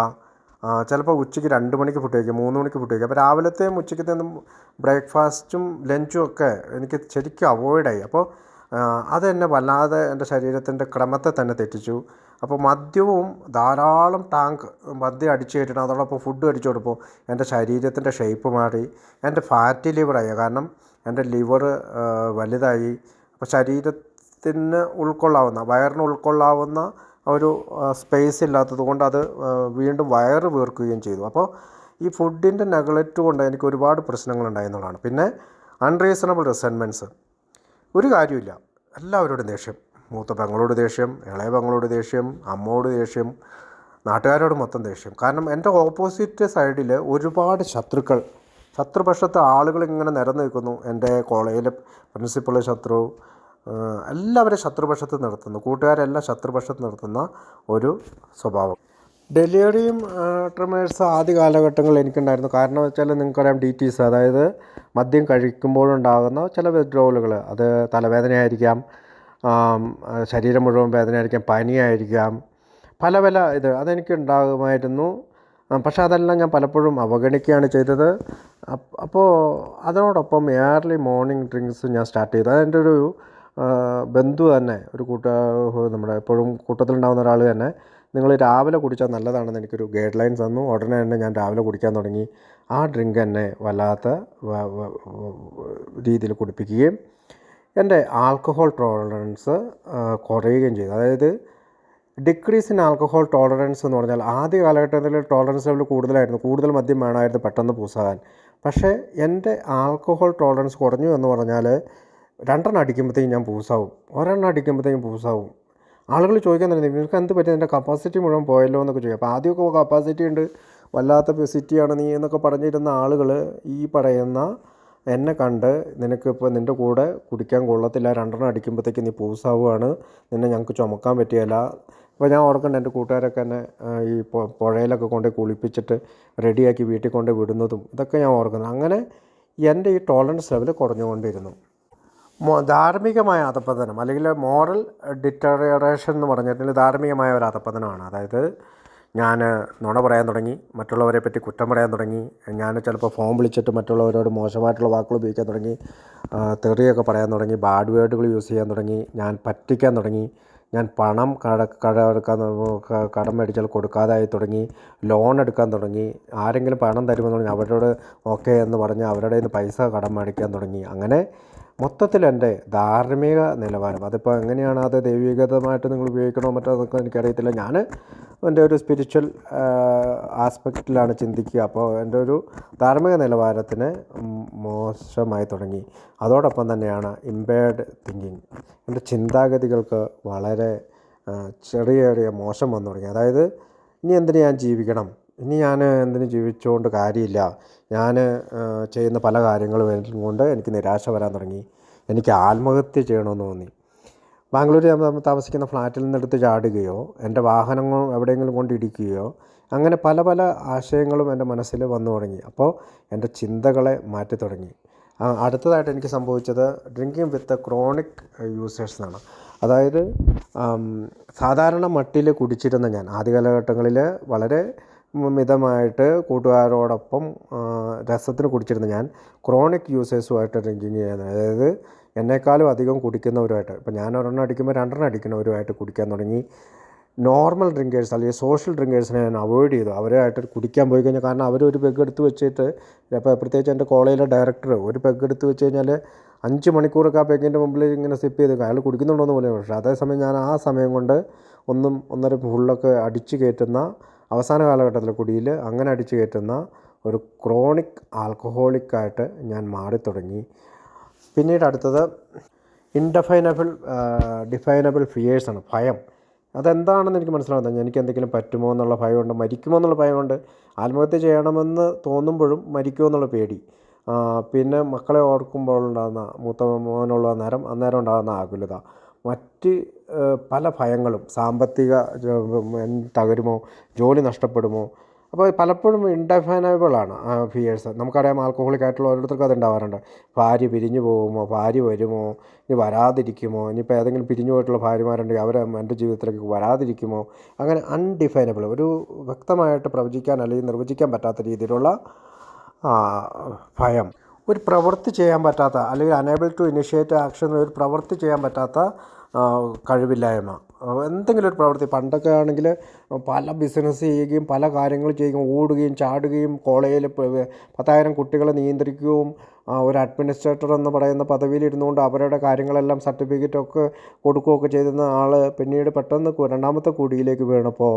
ചിലപ്പോൾ ഉച്ചയ്ക്ക് 2 മണിക്ക് ഫുഡ് കഴിക്കുക, 3 മണിക്ക് ഫുഡ് കഴിക്കുക. അപ്പോൾ രാവിലത്തെയും ഉച്ചയ്ക്കത്തേയും ബ്രേക്ക്ഫാസ്റ്റും ലഞ്ചും ഒക്കെ എനിക്ക് ശരിക്കും അവോയ്ഡായി. അപ്പോൾ അതെന്നെ വല്ലാതെ എൻ്റെ ശരീരത്തിൻ്റെ ക്രമത്തെ തന്നെ തെറ്റിച്ചു. അപ്പോൾ മദ്യവും ധാരാളം മദ്യം അടിച്ചു കയറ്റണം, അതോടൊപ്പം ഫുഡ് അടിച്ചു കൊടുപ്പോൾ എൻ്റെ ശരീരത്തിൻ്റെ ഷേപ്പ് മാറി, എൻ്റെ ഫാറ്റി ലിവറായി. കാരണം എൻ്റെ ലിവർ വലുതായി. അപ്പോൾ ശരീരത്തിന് വയറിന് ഉൾക്കൊള്ളാവുന്ന ഒരു സ്പേസ് ഇല്ലാത്തത് കൊണ്ട് അത് വീണ്ടും വയറ് വീർക്കുകയും ചെയ്തു. അപ്പോൾ ഈ ഫുഡിൻ്റെ നെഗ്ലക്റ്റ് കൊണ്ട് എനിക്ക് ഒരുപാട് പ്രശ്നങ്ങളുണ്ടായി എന്നുള്ളതാണ്. പിന്നെ അൺറീസണബിൾ റിസെൻമെൻറ്റ്സ്. ഒരു കാര്യമില്ല, എല്ലാവരോടും ദേഷ്യം. മൂത്ത പെങ്ങളോട് ദേഷ്യം, ഇളയ പെങ്ങളോട് ദേഷ്യം, അമ്മയോട് ദേഷ്യം, നാട്ടുകാരോട് മൊത്തം ദേഷ്യം. കാരണം എൻ്റെ ഓപ്പോസിറ്റ് സൈഡിൽ ഒരുപാട് ശത്രുപക്ഷത്തെ ആളുകൾ ഇങ്ങനെ നിരന്ന് നിൽക്കുന്നു. എൻ്റെ കോളേജിലെ പ്രിൻസിപ്പൾ ശത്രു, എല്ലാവരും ശത്രുപക്ഷത്ത് നിർത്തുന്നു, കൂട്ടുകാരെല്ലാം ശത്രുപക്ഷത്ത് നിർത്തുന്ന ഒരു സ്വഭാവം. ഡെലിവറിയും ട്രിമേഴ്സ് ആദ്യ കാലഘട്ടങ്ങളിൽ എനിക്കുണ്ടായിരുന്നു. കാരണം വെച്ചാൽ നിങ്ങൾക്കറിയാം, DTs, അതായത് മദ്യം കഴിക്കുമ്പോഴുണ്ടാകുന്ന ചില വിത്ഡ്രോവലുകൾ. അത് തലവേദനയായിരിക്കാം, ശരീരം മുഴുവൻ വേദനയായിരിക്കാം, പനിയായിരിക്കാം, പല അതെനിക്ക് ഉണ്ടാകുമായിരുന്നു. പക്ഷേ അതെല്ലാം ഞാൻ പലപ്പോഴും അവഗണിക്കുകയാണ് ചെയ്തത്. അപ്പോൾ അതിനോടൊപ്പം ഏർലി മോർണിംഗ് ഡ്രിങ്ക്സ് ഞാൻ സ്റ്റാർട്ട് ചെയ്തു. അതെൻ്റെ ഒരു ബന്ധു തന്നെ, നമ്മുടെ എപ്പോഴും കൂട്ടത്തിലുണ്ടാകുന്ന ഒരാൾ തന്നെ, നിങ്ങൾ രാവിലെ കുടിച്ചാൽ നല്ലതാണെന്ന് എനിക്കൊരു ഗൈഡ് ലൈൻസ് തന്നു. ഉടനെ തന്നെ ഞാൻ രാവിലെ കുടിക്കാൻ തുടങ്ങി. ആ ഡ്രിങ്ക് എന്നെ വല്ലാത്ത രീതിയിൽ കുടിപ്പിക്കുകയും എൻ്റെ ആൽക്കഹോൾ ടോളറൻസ് കുറയുകയും ചെയ്തു. അതായത് ഡിക്രീസ് ഇൻ ആൽക്കഹോൾ ടോളറൻസ് എന്ന് പറഞ്ഞാൽ ആദ്യ കാലഘട്ടത്തിൽ ടോളറൻസ് ലെവൽ കൂടുതലായിരുന്നു, കൂടുതൽ മദ്യം വേണമായിരുന്നു പെട്ടെന്ന് പൂസാകാൻ. പക്ഷേ എൻ്റെ ആൽക്കഹോൾ ടോളറൻസ് കുറഞ്ഞു എന്ന് പറഞ്ഞാൽ 2 അടിക്കുമ്പോഴത്തേക്കും ഞാൻ പൂസാവും, 1 അടിക്കുമ്പോഴത്തേക്കും പൂസാവും. ആളുകൾ ചോദിക്കാൻ തന്നെ, നിങ്ങൾക്ക് എന്ത് പറ്റി, എൻ്റെ കപ്പാസിറ്റി മുഴുവൻ പോയല്ലോ എന്നൊക്കെ ചോദിക്കും. അപ്പോൾ ആദ്യമൊക്കെ കപ്പാസിറ്റി ഉണ്ട്, വല്ലാത്ത സിറ്റിയാണ് നീ എന്നൊക്കെ പറഞ്ഞിരുന്ന ആളുകൾ ഈ പറയുന്ന എന്നെ കണ്ട്, നിനക്കിപ്പോൾ നിൻ്റെ കൂടെ കുടിക്കാൻ കൊള്ളത്തില്ല, 2 അടിക്കുമ്പോഴത്തേക്ക് നീ പൂസാവുകയാണ്, നിന്നെ ഞങ്ങൾക്ക് ചുമക്കാൻ പറ്റിയല്ല. അപ്പോൾ ഞാൻ ഓർക്കണ്ട, എൻ്റെ കൂട്ടുകാരൊക്കെ എന്നെ ഈ പുഴയിലൊക്കെ കൊണ്ട് കുളിപ്പിച്ചിട്ട് റെഡിയാക്കി വീട്ടിൽ കൊണ്ട് വിടുന്നതും ഇതൊക്കെ ഞാൻ ഓർക്കുന്നത്. അങ്ങനെ എൻ്റെ ഈ ടോളറൻസ് ലെവൽ കുറഞ്ഞുകൊണ്ടിരുന്നു. ധാർമ്മികമായ അധപ്പതനം അല്ലെങ്കിൽ മോറൽ ഡിറ്ററേഷൻ എന്ന് പറഞ്ഞിട്ടുണ്ടെങ്കിൽ ധാർമ്മികമായ ഒരു അധപ്പതനമാണ്. അതായത് ഞാൻ നുണ പറയാൻ തുടങ്ങി, മറ്റുള്ളവരെ പറ്റി കുറ്റം പറയാൻ തുടങ്ങി, ഞാൻ ചിലപ്പോൾ ഫോൺ വിളിച്ചിട്ട് മറ്റുള്ളവരോട് മോശമായിട്ടുള്ള വാക്കുകൾ ഉപയോഗിക്കാൻ തുടങ്ങി, തെറിയൊക്കെ പറയാൻ തുടങ്ങി, ബാഡ് വേർഡുകൾ യൂസ് ചെയ്യാൻ തുടങ്ങി, ഞാൻ പറ്റിക്കാൻ തുടങ്ങി, ഞാൻ പണം കടം മേടിച്ചാൽ കൊടുക്കാതായി തുടങ്ങി, ലോൺ എടുക്കാൻ തുടങ്ങി, ആരെങ്കിലും പണം തരുമെന്ന് പറഞ്ഞാൽ അവരോട് ഓക്കെ എന്ന് പറഞ്ഞ് അവരുടെ കയ്യിൽ നിന്ന് പൈസ കടം മേടിക്കാൻ തുടങ്ങി. അങ്ങനെ മൊത്തത്തിൽ എൻ്റെ ധാർമ്മിക നിലവാരം, അതിപ്പോൾ എങ്ങനെയാണ്, അത് ദൈവികതമായിട്ട് നിങ്ങൾ ഉപയോഗിക്കണോ മറ്റോ അതൊക്കെ എനിക്കറിയത്തില്ല. ഞാൻ എൻ്റെ ഒരു സ്പിരിച്വൽ ആസ്പെക്റ്റിലാണ് ചിന്തിക്കുക. അപ്പോൾ എൻ്റെ ഒരു ധാർമ്മിക നിലവാരത്തിന് മോശമായി തുടങ്ങി. അതോടൊപ്പം തന്നെയാണ് ഇമ്പയർഡ് തിങ്കിങ്. എൻ്റെ ചിന്താഗതികൾക്ക് വളരെ ചെറിയ മോശം വന്നു തുടങ്ങി. അതായത് ഇനി എന്തിന് ഞാൻ ജീവിക്കണം, ഇനി ഞാൻ എന്തിന് ജീവിച്ചുകൊണ്ട് കാര്യമില്ല, ഞാൻ ചെയ്യുന്ന പല കാര്യങ്ങളും കൊണ്ട് എനിക്ക് നിരാശ വരാൻ തുടങ്ങി. എനിക്ക് ആത്മഹത്യ ചെയ്യണമെന്ന് തോന്നി. ബാംഗ്ലൂർ താമസിക്കുന്ന ഫ്ലാറ്റിൽ നിന്നെടുത്ത് ചാടുകയോ എൻ്റെ വാഹനങ്ങൾ എവിടെയെങ്കിലും കൊണ്ടിടിക്കുകയോ അങ്ങനെ പല പല ആശയങ്ങളും എൻ്റെ മനസ്സിൽ വന്നു തുടങ്ങി. അപ്പോൾ എൻ്റെ ചിന്തകളെ മാറ്റി തുടങ്ങി. അടുത്തതായിട്ട് എനിക്ക് സംഭവിച്ചത് ഡ്രിങ്കിങ് വിത്ത് ക്രോണിക് യൂസേഴ്സ് എന്നാണ്. അതായത് സാധാരണ മട്ടിൽ കുടിച്ചിരുന്ന ഞാൻ ആദ്യ കാലഘട്ടങ്ങളിൽ വളരെ മിതമായിട്ട് കൂട്ടുകാരോടൊപ്പം രസത്തിന് കുടിച്ചിരുന്ന ഞാൻ ക്രോണിക് യൂസേഴ്സുമായിട്ട് ഡ്രിങ്കിങ് ചെയ്യുന്നത്. അതായത് എന്നെക്കാളും അധികം കുടിക്കുന്നവരുമായിട്ട്, ഇപ്പോൾ ഞാൻ ഒരെണ്ണം അടിക്കുമ്പോൾ രണ്ടെണ്ണം അടിക്കുന്നവരുമായിട്ട് കുടിക്കാൻ തുടങ്ങി. നോർമൽ ഡ്രിങ്കേഴ്സ് അല്ലെങ്കിൽ സോഷ്യൽ ഡ്രിങ്കേഴ്സിനെ ഞാൻ അവോയ്ഡ് ചെയ്തു. അവരുമായിട്ട് കുടിക്കാൻ പോയി കഴിഞ്ഞാൽ, കാരണം അവരൊരു പെഗ് എടുത്ത് വെച്ചിട്ട്, ഇപ്പോൾ പ്രത്യേകിച്ച് എൻ്റെ കോളേജിലെ ഡയറക്ടർ ഒരു പെഗ് എടുത്ത് വെച്ച് കഴിഞ്ഞാൽ 5 മണിക്കൂറൊക്കെ ആ പെഗിൻ്റെ മുമ്പിൽ ഇങ്ങനെ സിപ്പ് ചെയ്ത് അയാൾ കുടിക്കുന്നുണ്ടോയെന്ന് പോലും. പക്ഷേ അതേസമയം ഞാൻ ആ സമയം കൊണ്ട് 1.5 ഫുള്ളൊക്കെ അടിച്ച് കയറ്റുന്ന അവസാന കാലഘട്ടത്തിലെ കുടിയിൽ അങ്ങനെ അടിച്ച് കയറ്റുന്ന ഒരു ക്രോണിക് ആൽക്കഹോളിക്കായിട്ട് ഞാൻ മാറിത്തുടങ്ങി. പിന്നീട് അടുത്തത് ഡിഫൈനബിൾ ഫിയേഴ്സാണ്. ഭയം. അതെന്താണെന്ന് എനിക്ക് മനസ്സിലാവുന്നത്. എനിക്ക് എന്തെങ്കിലും പറ്റുമോ എന്നുള്ള ഭയമുണ്ട്, മരിക്കുമോ എന്നുള്ള ഭയമുണ്ട്, ആത്മഹത്യ ചെയ്യണമെന്ന് തോന്നുമ്പോഴും മരിക്കുമോ എന്നുള്ള പേടി, പിന്നെ മക്കളെ ഓർക്കുമ്പോൾ ഉണ്ടാകുന്ന, മൂത്ത മോനുള്ള അന്നേരം ഉണ്ടാകുന്ന ആകുലത, മറ്റ് പല ഭയങ്ങളും, സാമ്പത്തിക തകരുമോ, ജോലി നഷ്ടപ്പെടുമോ. അപ്പോൾ പലപ്പോഴും ഇൻഡെഫൈനബിളാണ് ഫിയേഴ്സ്. നമുക്കറിയാം, ആൽക്കഹോളിക് ആയിട്ടുള്ള ഓരോരുത്തർക്കും അത് ഉണ്ടാവാറുണ്ട്. ഭാര്യ പിരിഞ്ഞു പോകുമോ, ഭാര്യ വരുമോ, ഇനി വരാതിരിക്കുമോ, ഇനിയിപ്പോൾ ഏതെങ്കിലും പിരിഞ്ഞു പോയിട്ടുള്ള ഭാര്യമാരുണ്ടെങ്കിൽ അവർ എൻ്റെ ജീവിതത്തിലേക്ക് വരാതിരിക്കുമോ. അങ്ങനെ അൺഡിഫൈനബിൾ, ഒരു വ്യക്തമായിട്ട് പ്രവചിക്കാൻ അല്ലെങ്കിൽ നിർവചിക്കാൻ പറ്റാത്ത രീതിയിലുള്ള ഭയം. ഒരു പ്രവൃത്തി ചെയ്യാൻ പറ്റാത്ത, അല്ലെങ്കിൽ അനേബിൾ ടു ഇനിഷ്യേറ്റ് ആക്ഷൻ, ഒരു പ്രവൃത്തി ചെയ്യാൻ പറ്റാത്ത കഴിവില്ലായ്മ. എന്തെങ്കിലും ഒരു പ്രവൃത്തി, പണ്ടൊക്കെ ആണെങ്കിൽ പല ബിസിനസ് ചെയ്യുകയും പല കാര്യങ്ങൾ ചെയ്യുകയും ഓടുകയും ചാടുകയും കോളേജിൽ 10,000 കുട്ടികളെ നിയന്ത്രിക്കുകയും ഒരു അഡ്മിനിസ്ട്രേറ്റർ എന്ന് പറയുന്ന പദവിയിൽ ഇരുന്നുകൊണ്ട് അവരുടെ കാര്യങ്ങളെല്ലാം സർട്ടിഫിക്കറ്റൊക്കെ കൊടുക്കുകയൊക്കെ ചെയ്തിരുന്ന ആൾ പിന്നീട് പെട്ടെന്ന് രണ്ടാമത്തെ കുടിയിലേക്ക് വീണപ്പോൾ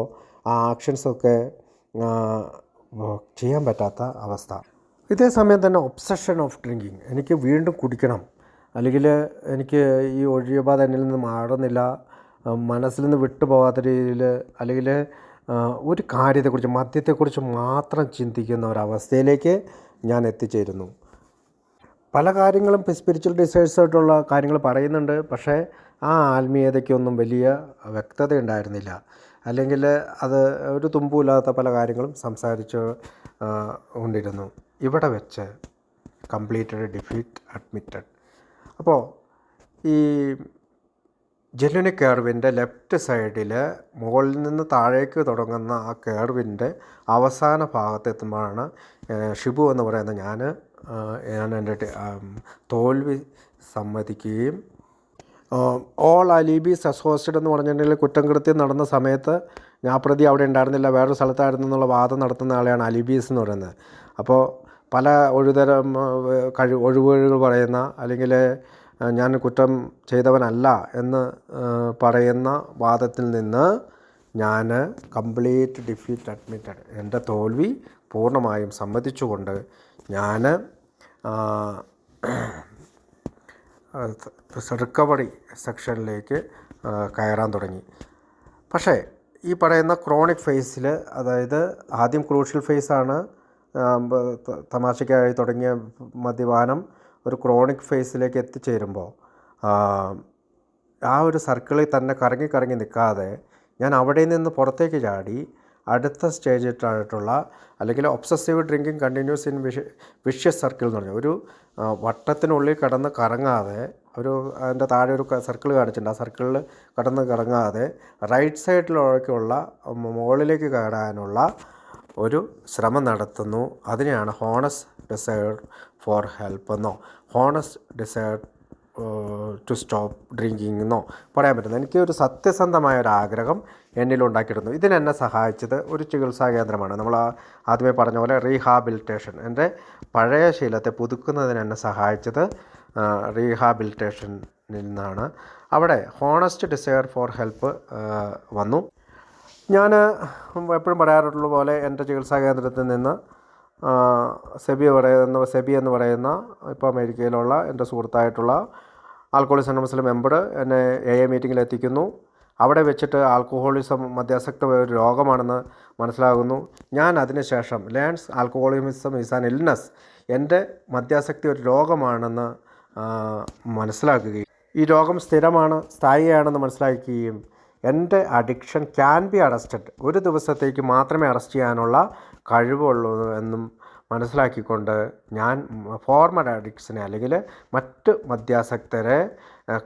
ആ ആക്ഷൻസൊക്കെ ചെയ്യാൻ പറ്റാത്ത അവസ്ഥ. ഇതേ സമയം തന്നെ ഒബ്സഷൻ ഓഫ് ഡ്രിങ്കിങ്. എനിക്ക് വീണ്ടും കുടിക്കണം, അല്ലെങ്കിൽ എനിക്ക് ഈ ഒഴിയബാധ എന്നിൽ നിന്ന് മാറുന്നില്ല, മനസ്സിൽ നിന്ന് വിട്ടുപോകാത്ത രീതിയിൽ, അല്ലെങ്കിൽ ഒരു കാര്യത്തെക്കുറിച്ച്, മദ്യത്തെക്കുറിച്ച് മാത്രം ചിന്തിക്കുന്ന ഒരവസ്ഥയിലേക്ക് ഞാൻ എത്തിച്ചേരുന്നു. പല കാര്യങ്ങളും സ്പിരിച്വൽ ഡിസൈഴ്സായിട്ടുള്ള കാര്യങ്ങൾ പറയുന്നുണ്ട്, പക്ഷേ ആ ആത്മീയതയ്ക്കൊന്നും വലിയ വ്യക്തത ഉണ്ടായിരുന്നില്ല. അല്ലെങ്കിൽ അത് ഒരു തുമ്പുമില്ലാത്ത പല കാര്യങ്ങളും സംസാരിച്ച് കൊണ്ടിരുന്നു. ഇവിടെ വെച്ച് കംപ്ലീറ്റഡ് ഡിഫീറ്റ് അഡ്മിറ്റഡ്. അപ്പോൾ ഈ ജെനുവിൻ കർവിൻ്റെ ലെഫ്റ്റ് സൈഡിൽ മുകളിൽ നിന്ന് താഴേക്ക് തുടങ്ങുന്ന ആ കർവിൻ്റെ അവസാന ഭാഗത്തെത്തുമ്പോഴാണ് ഷിബു എന്ന് പറയുന്ന ഞാൻ എൻ്റെ തോൽവി സമ്മതിക്കുകയും, ഓൾ അലീബീസ് അസോസിയേറ്റഡ് എന്ന് പറഞ്ഞിട്ടുണ്ടെങ്കിൽ കുറ്റകൃത്യം നടന്ന സമയത്ത് ഞാൻ പ്രതി അവിടെ ഉണ്ടായിരുന്നില്ല, വേറൊരു സ്ഥലത്തായിരുന്നു എന്നുള്ള വാദം നടത്തുന്ന ആളെയാണ് അലീബീസ് എന്ന് പറയുന്നത്. അപ്പോൾ പല ഒഴിവുകൾ പറയുന്ന, അല്ലെങ്കിൽ ഞാൻ കുറ്റം ചെയ്തവനല്ല എന്ന് പറയുന്ന വാദത്തിൽ നിന്ന് ഞാൻ കംപ്ലീറ്റ് ഡിഫീറ്റ് അഡ്മിറ്റഡ്, എൻ്റെ തോൽവി പൂർണ്ണമായും സമ്മതിച്ചുകൊണ്ട് ഞാൻ റിക്കവറി സെക്ഷനിലേക്ക് കയറാൻ തുടങ്ങി. പക്ഷേ ഈ പറയുന്ന ക്രോണിക് ഫേസിൽ, അതായത് ആദ്യം ക്രൂഷ്യൽ ഫേസാണ്, തമാശയ്ക്കായി തുടങ്ങിയ മദ്യപാനം ഒരു ക്രോണിക് ഫേസിലേക്ക് എത്തിച്ചേരുമ്പോൾ ആ ഒരു സർക്കിളിൽ തന്നെ കറങ്ങി നിൽക്കാതെ ഞാൻ അവിടെ നിന്ന് പുറത്തേക്ക് ചാടി അടുത്ത സ്റ്റേജിട്ടായിട്ടുള്ള, അല്ലെങ്കിൽ obsessive drinking continuous in vicious circle എന്ന് പറഞ്ഞാൽ ഒരു വട്ടത്തിനുള്ളിൽ കടന്ന് കറങ്ങാതെ, ഒരു അതിൻ്റെ താഴെ ഒരു സർക്കിൾ കാണിച്ചിട്ടുണ്ട്, ആ സർക്കിളിൽ കടന്ന് കറങ്ങാതെ റൈറ്റ് സൈഡിലേക്കുള്ള മുകളിലേക്ക് കയറാനുള്ള ഒരു ശ്രമം നടത്തുന്നു. അതിനെയാണ് ഹോണസ്റ്റ് ഡിസയർ ഫോർ ഹെൽപ്പ് എന്നോ honest desire to stop drinking എന്നോ പറയാൻ പറ്റുന്നത്. എനിക്ക് ഒരു സത്യസന്ധമായ ഒരു ആഗ്രഹം എന്നിലുണ്ടാക്കിയിരുന്നു. ഇതിനെന്നെ സഹായിച്ചത് ഒരു ചികിത്സാ കേന്ദ്രമാണ്. നമ്മൾ ആദ്യമേ പറഞ്ഞ പോലെ റീഹാബിലിറ്റേഷൻ. എൻ്റെ പഴയ ശീലത്തെ പുതുക്കുന്നതിന് എന്നെ സഹായിച്ചത് റീഹാബിലിറ്റേഷനിൽ നിന്നാണ്. അവിടെ ഹോണസ്റ്റ് ഡിസയർ ഫോർ ഹെൽപ്പ് വന്നു. ഞാൻ എപ്പോഴും പറയാറുള്ള പോലെ എൻ്റെ ചികിത്സാ കേന്ദ്രത്തിൽ നിന്ന് സെബി എന്ന് പറയുന്ന ഇപ്പോൾ അമേരിക്കയിലുള്ള എൻ്റെ സുഹൃത്തായിട്ടുള്ള ആൽക്കഹോളിസം അനോണിമസിലെ മെമ്പർ എന്നെ മീറ്റിങ്ങിൽ എത്തിക്കുന്നു. അവിടെ വെച്ചിട്ട് ആൽക്കഹോളിസം മദ്യാസക്ത ഒരു രോഗമാണെന്ന് മനസ്സിലാകുന്നു. ഞാൻ അതിനുശേഷം learns alcoholism is an illness, എൻ്റെ മദ്യാസക്തി ഒരു രോഗമാണെന്ന് മനസ്സിലാക്കുകയും ഈ രോഗം സ്ഥിരമാണ്, സ്ഥായിയാണെന്ന് മനസ്സിലാക്കുകയും എൻ്റെ അഡിക്ഷൻ ക്യാൻ ബി അറസ്റ്റഡ്, ഒരു ദിവസത്തേക്ക് മാത്രമേ അറസ്റ്റ് ചെയ്യാനുള്ള കഴിവുള്ളൂ എന്നും മനസ്സിലാക്കിക്കൊണ്ട് ഞാൻ ഫോർമൽ അഡിക്ട്സിനെ അല്ലെങ്കിൽ മറ്റ് മദ്യാസക്തരെ